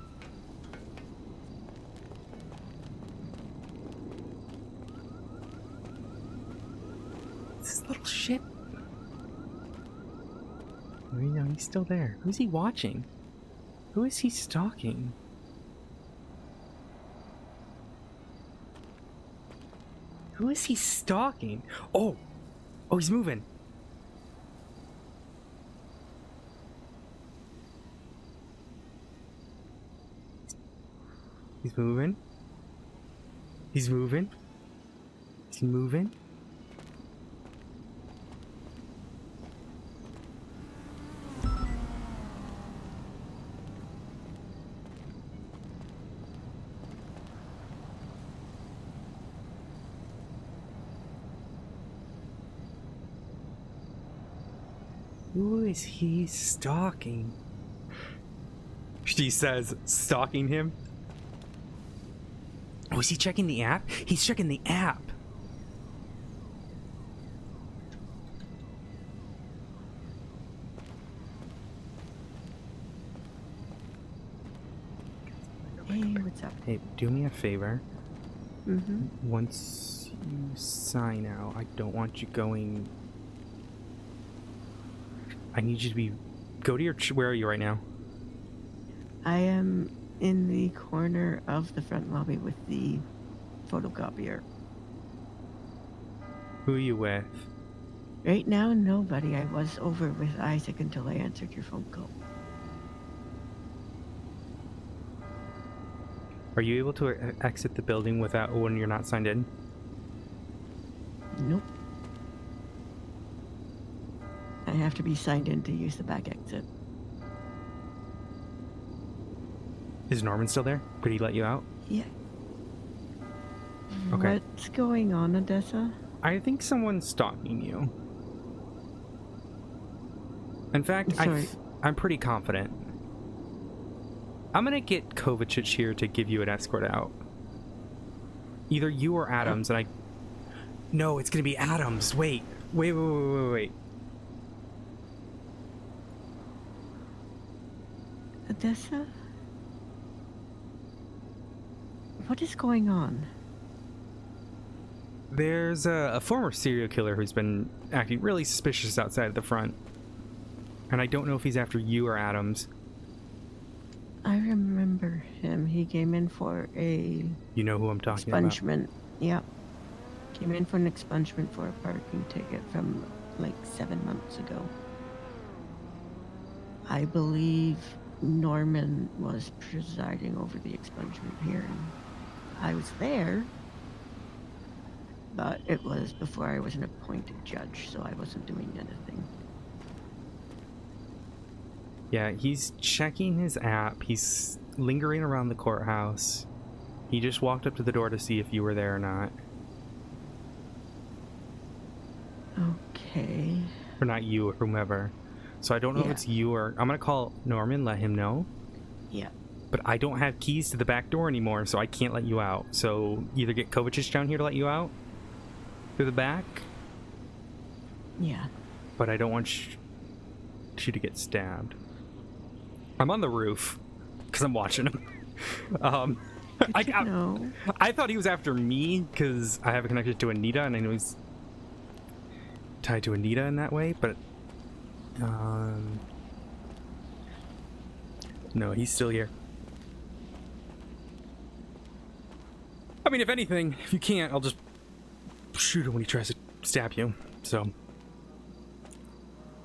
This little shit. No, he's still there. Who's he watching? Who is he stalking? Who is he stalking? Oh, he's moving. He's moving. He's moving. He's moving. Who is he stalking? She says, stalking him? Oh, is he checking the app? He's checking the app. Hey, what's up? Hey, do me a favor. Mm-hmm. Once you sign out, I don't want you going... I need you to be... Go to your... Where are you right now? I am in the corner of the front lobby with the photocopier. Who are you with? Right now, nobody. I was over with Isaac until I answered your phone call. Are you able to exit the building without when you're not signed in? Nope. I have to be signed in to use the back exit. Is Norman still there? Could he let you out? Yeah. Okay. What's going on, Odessa? I think someone's stalking you. In fact, Sorry. I'm pretty confident. I'm gonna get Kovacic here to give you an escort out. Either you or Adams, and I... No, it's gonna be Adams. Wait. Odessa? What is going on? There's a former serial killer who's been acting really suspicious outside of the front. And I don't know if he's after you or Adams. I remember him. He came in for a... You know who I'm talking expungement. Yep. Came in for an expungement for a parking ticket from like 7 months ago. I believe Norman was presiding over the expungement hearing. I was there, but it was before I was an appointed judge, so I wasn't doing anything. Yeah, he's checking his app. He's lingering around the courthouse. He just walked up to the door to see if you were there or not. Okay. Or not you, or whomever. So I don't know if it's you or... I'm going to call Norman, let him know. Yeah. But I don't have keys to the back door anymore, so I can't let you out. So either get Kovacic down here to let you out through the back. Yeah. But I don't want you to get stabbed. I'm on the roof because I'm watching him. I thought he was after me because I have a connection to Anita, and I know he's tied to Anita in that way, but no, he's still here. I mean, if anything, if you can't, I'll just shoot him when he tries to stab you. So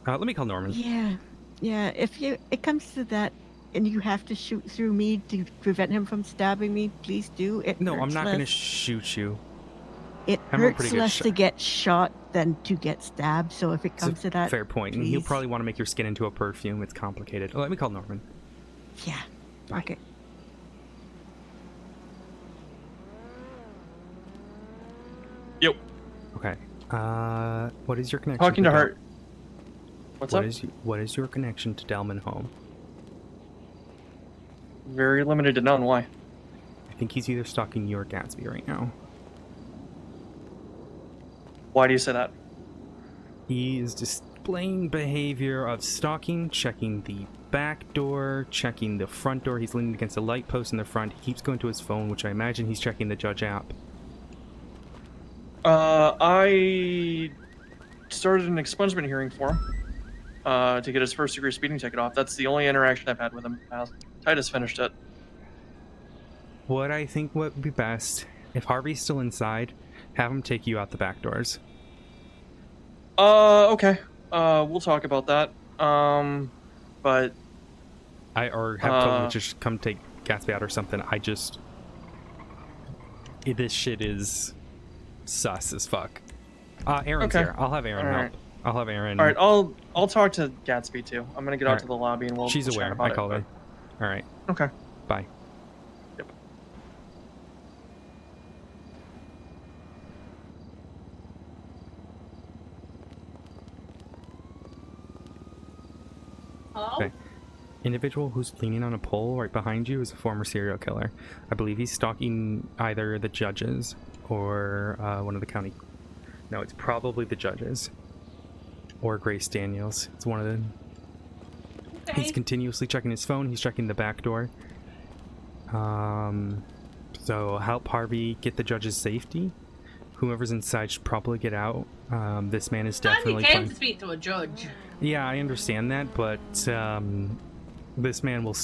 let me call Norman. Yeah, if it comes to that and you have to shoot through me to prevent him from stabbing me, please do. No, I'm not going to shoot you. It hurts less to get shot than to get stabbed, so if it comes to that, fair point. And please. he'll probably want to make your skin into a perfume. It's complicated. Let me call Norman. Yeah. Okay. Yep. Okay. What is your connection? Talking to her. What's up? What is your connection to Delman Home? Very limited to none. Why? I think he's either stalking you or Gatsby right now. Why do you say that? He is displaying behavior of stalking, checking the back door, checking the front door. He's leaning against a light post in the front. He keeps going to his phone, which I imagine he's checking the judge app. I started an expungement hearing for him to get his first-degree speeding ticket off. That's the only interaction I've had with him. Titus finished it. What I think would be best, if Harvey's still inside, have him take you out the back doors. Okay. We'll talk about that. But... Or have Kovacic just come take Gatsby out or something. This shit is sus as fuck. Aaron's here. I'll have Aaron help. I'll have Aaron. All right, I'll talk to Gatsby too. I'm gonna get out to the lobby and we'll. She's chat aware. about I called her. All right. Okay. Bye. Yep. Hello? Okay. Individual who's leaning on a pole right behind you is a former serial killer. I believe he's stalking either the judges or one of the county. No, it's probably the judges. Or Grace Daniels. It's one of them. Okay. He's continuously checking his phone. He's checking the back door. So help Harvey get the judge's safety. Whoever's inside should probably get out. This man is definitely... He came to speak to a judge. Yeah, I understand that, but this man will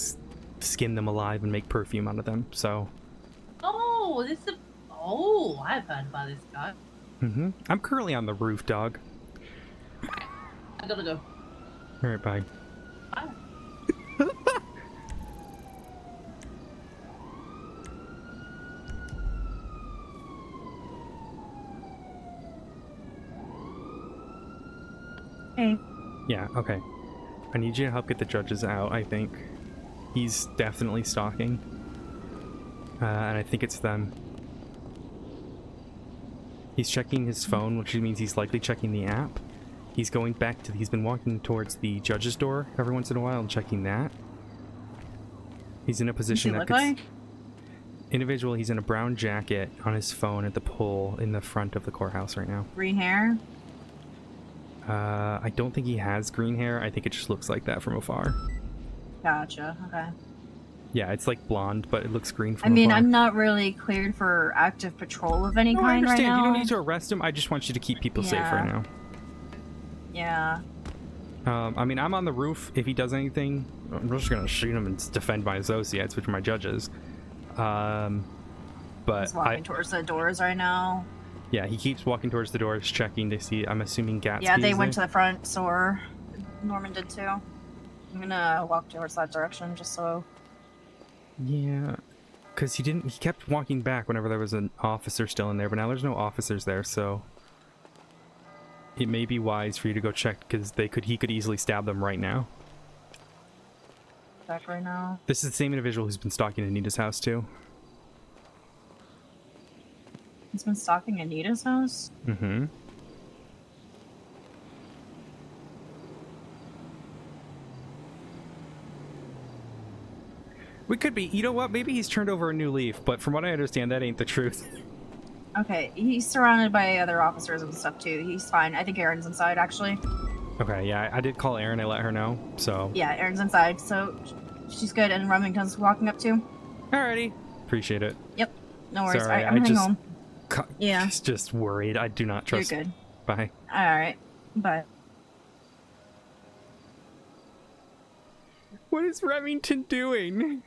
skin them alive and make perfume out of them, so... Oh, oh, I've heard about this guy. Mm-hmm. I'm currently on the roof, dog. I gotta go. Alright, bye. Bye. Hey. Yeah, okay. I need you to help get the judges out, I think. He's definitely stalking. And I think it's them. He's checking his phone, which means he's likely checking the app. He's going back to... He's been walking towards the judge's door every once in a while and checking that. He's in a position that could... Individual, he's in a brown jacket on his phone at the pole in the front of the courthouse right now. Green hair? I don't think he has green hair. I think it just looks like that from afar. Gotcha. Okay. Yeah, it's like blonde, but it looks green from I mean, afar. I'm not really cleared for active patrol of any No, I kind right understand. now. You don't need to arrest him. I just want you to keep people safe right now. Yeah. I mean, I'm on the roof. If he does anything, I'm just going to shoot him and defend my associates, which are my judges. But He's walking towards the doors right now. Yeah, he keeps walking towards the doors, checking to see. I'm assuming Gatsby. Yeah, they is went to there. the front, so Norman did too. I'm gonna walk towards that direction just so. Yeah, because he kept walking back whenever there was an officer still in there, but now there's no officers there, so it may be wise for you to go check, because he could easily stab them right now. Back right now. This is the same individual who's been stalking Anita's house too. He's been stalking Anita's house? Mm-hmm. We could be, you know what, maybe he's turned over a new leaf, but from what I understand, that ain't the truth. Okay, he's surrounded by other officers and stuff too. He's fine. I think Aaron's inside actually. Okay, yeah, I did call Erin, I let her know, so... Yeah, Aaron's inside, so she's good, and Remington's walking up too. Alrighty. Appreciate it. Yep, no worries. Sorry, I'm heading home. Yeah. Just worried. I do not trust... You're good. Bye. Alright, bye. What is Remington doing?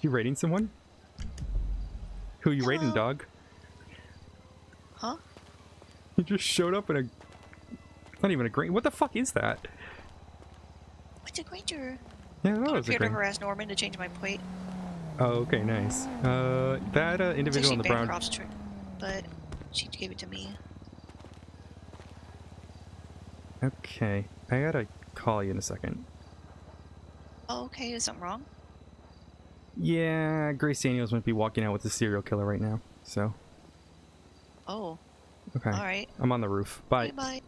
You raiding someone? Who you raiding, dog? Huh? You just showed up in a... Not even a green... What the fuck is that? It's a granger. Yeah, that I'm was a here to green... harass Norman to change my plate. Oh, okay, nice. That individual in the brown... Bancroft's trick, but she gave it to me. Okay, I gotta call you in a second. Oh, okay. Is something wrong? Yeah, Grace Daniels might be walking out with a serial killer right now, so... Oh. Okay. All right. I'm on the roof. Bye. Bye.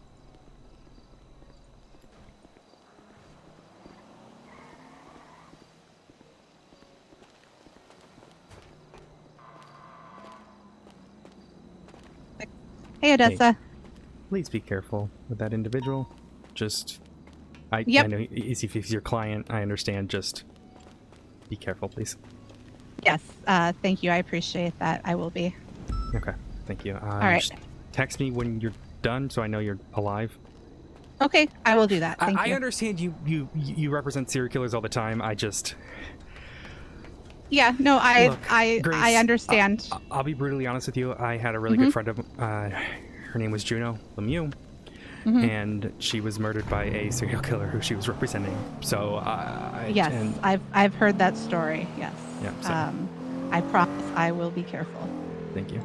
Hey, Odessa. Please be careful with that individual. Just... I know if he's your client, I understand. Just be careful, please. Yes, thank you. I appreciate that. I will be. Okay, thank you. All right. Just text me when you're done so I know you're alive. Okay, I will do that. Thank I you. understand you represent serial killers all the time. I just... Yeah, no, Look, I Grace, understand. I'll be brutally honest with you. I had a really good friend of... her name was Juno Lemieux. And she was murdered by a serial killer who she was representing. So yes, I've heard that story. Yes. Yeah. So. I promise I will be careful. Thank you.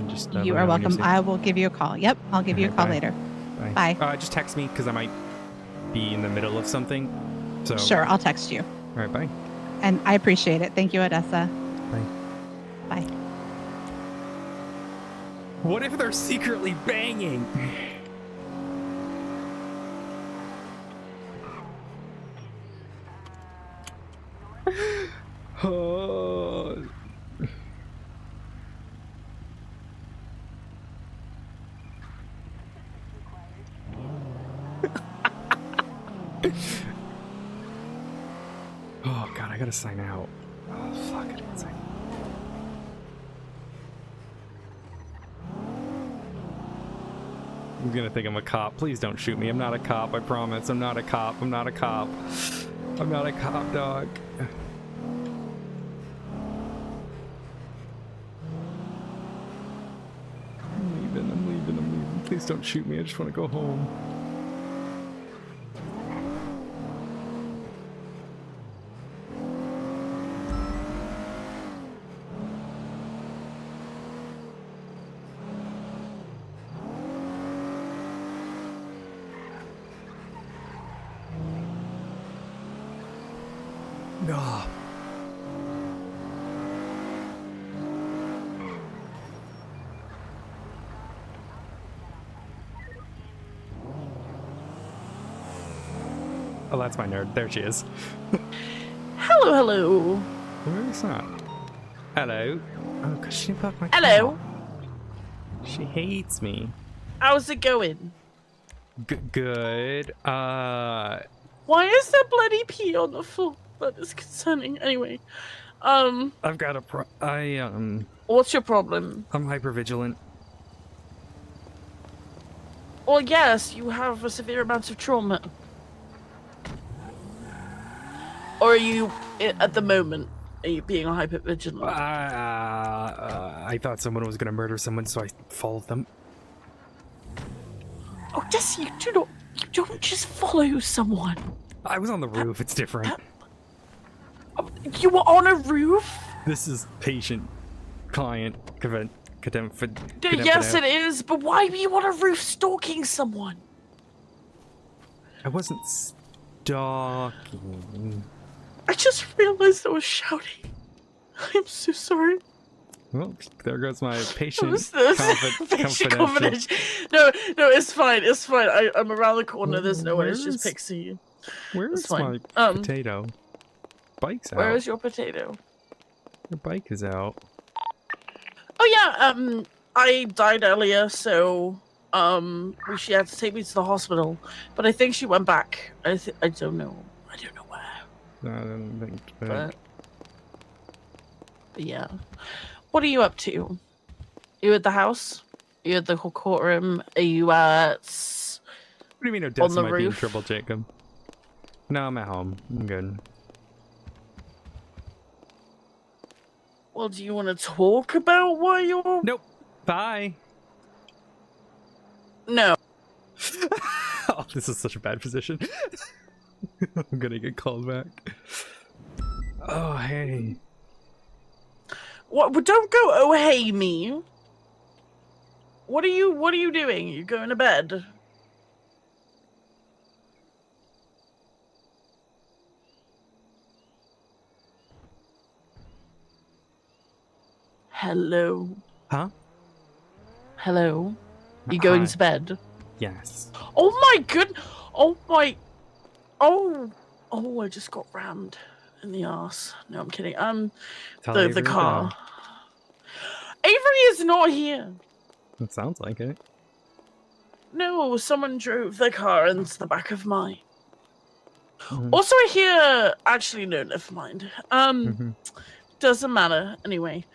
Just, You are welcome. I will give you a call. Yep, I'll give you a call later. Bye. Bye. Just text me because I might be in the middle of something. So. Sure, I'll text you. All right. Bye. And I appreciate it. Thank you, Odessa. Bye. Bye. What if they're secretly banging? Oh. Oh god, I gotta sign out. Oh fuck, I didn't sign out. I'm gonna think I'm a cop. Please don't shoot me. I'm not a cop, I promise. I'm not a cop. I'm not a cop. I'm not a cop, dog. I'm leaving. Please don't shoot me. I just want to go home. No. Oh, that's my nerd. There she is. Hello, hello. Where's that? Hello. Oh, cause she blocked my Hello. car. She hates me. How's it going? Good. Why is there bloody pee on the floor? That is concerning. Anyway, I've got a what's your problem? I'm hypervigilant. Well, yes, you have a severe amount of trauma. Or are you, at the moment, are you being hypervigilant? I thought someone was gonna murder someone, so I followed them. Oh, Odessa, you don't just follow someone. I was on the roof. It's different. You were on a roof? This is patient, client, Yes, it is, but why were you on a roof stalking someone? I wasn't stalking. I just realized I was shouting. I'm so sorry. Well, there goes my patient Patient confidential. No, it's fine. It's fine. I'm around the corner. There's no one. It's just Pixie. Where's my potato? Bike's out. Where is your potato? Your bike is out. Oh yeah. I died earlier, so she had to take me to the hospital. But I think she went back. I don't know. I don't know where. I don't think. But yeah. What are you up to? Are you at the house? Are you at the courtroom? Are you at... What do you mean Odessa the might be in roof? trouble, Jacob? No, I'm at home. I'm good. Well, do you want to talk about why you're... Nope. Bye. No. Oh, this is such a bad position. I'm gonna get called back. Oh, hey. What? Well, don't go. Oh, hey, me. What are you doing? You going to bed? Hello. Huh? Hello. You going Hi. to bed? Yes. Oh my good. Oh my. Oh. Oh, I just got rammed in the ass. No, I'm kidding. Tell The Avery car. that. Avery is not here. It sounds like it. No, someone drove the car into the back of mine. Mhm. Also, I hear. Actually, no, never mind. Doesn't matter. Anyway.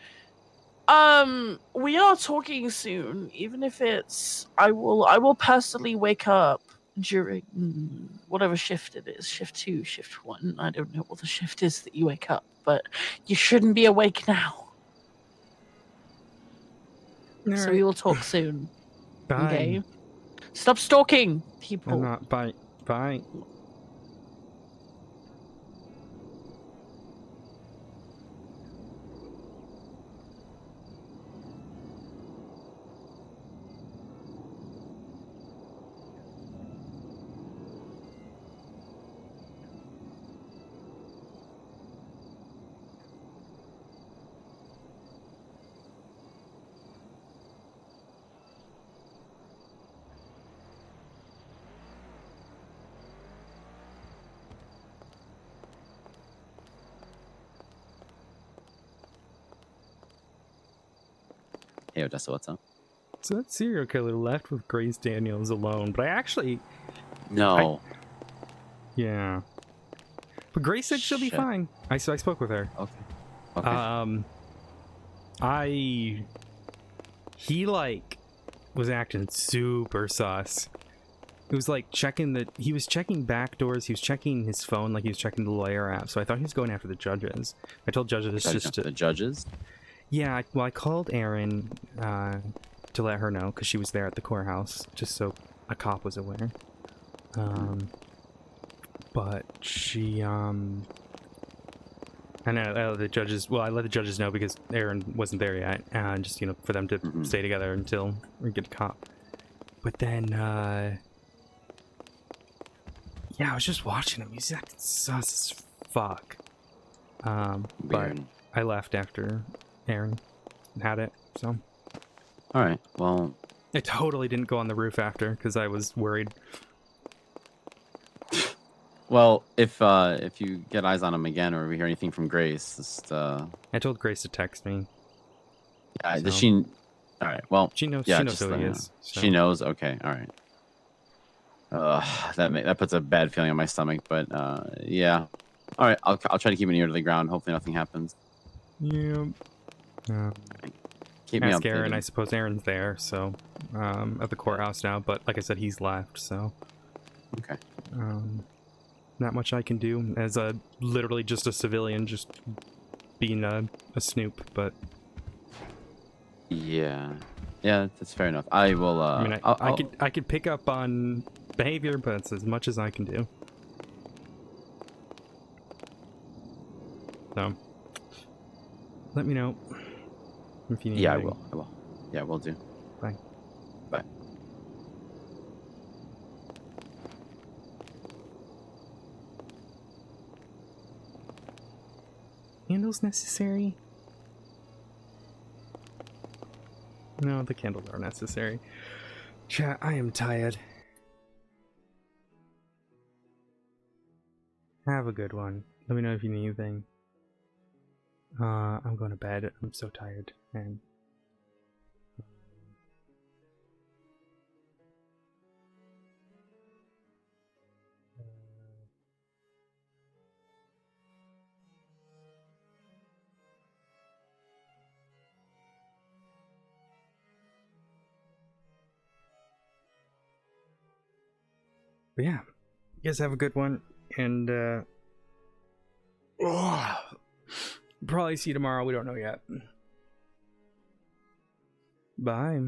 We are talking soon, even if it's. I will personally wake up during whatever shift it is, shift 2, shift 1. I don't know what the shift is that you wake up, but you shouldn't be awake now. All So right. we will talk soon. Bye. Okay. Stop stalking people. I'm not. Bye. Bye. Hey, Odessa, what's up? So that serial killer left with Grace Daniels alone, but I actually... No. Yeah. But Grace said she'll be Shit. fine. I spoke with her. Okay. He, like, was acting super sus. It was like he was checking back doors, he was checking his phone like he was checking the lawyer app, so I thought he was going after the judges. I told judges just to... The judges? Yeah, I called Erin to let her know, because she was there at the courthouse, just so a cop was aware. But she, and I let the judges, well, I let the judges know because Erin wasn't there yet, and just, you know, for them to stay together until we get a cop. But then, yeah, I was just watching him. He's acting sus as fuck. Weird. But I left after Aaron had it, so. All right. Well, I totally didn't go on the roof after because I was worried. well, if you get eyes on him again or we hear anything from Grace, just I told Grace to text me. does so- she? All right. Well, She knows. Yeah, She knows just who let he me know. is. She knows. Okay. All right. That puts a bad feeling on my stomach, but yeah. All right. I'll try to keep an ear to the ground. Hopefully nothing happens. Yeah. Keep me Ask Aaron. updated. I suppose Aaron's there, so at the courthouse now. But like I said, he's left, so. Okay. Not much I can do as a literally just a civilian, just being a snoop. But Yeah. Yeah, that's fair enough. I will. I mean, I could pick up on behavior, but it's as much as I can do. So, let me know if you need Yeah, I anything. will. Yeah, we'll do. Bye. Bye. Candles necessary? No, the candles are necessary. Chat, I am tired. Have a good one. Let me know if you need anything. I'm going to bed. I'm so tired, man. But yeah, you guys have a good one, and probably see you tomorrow. We don't know yet. Bye.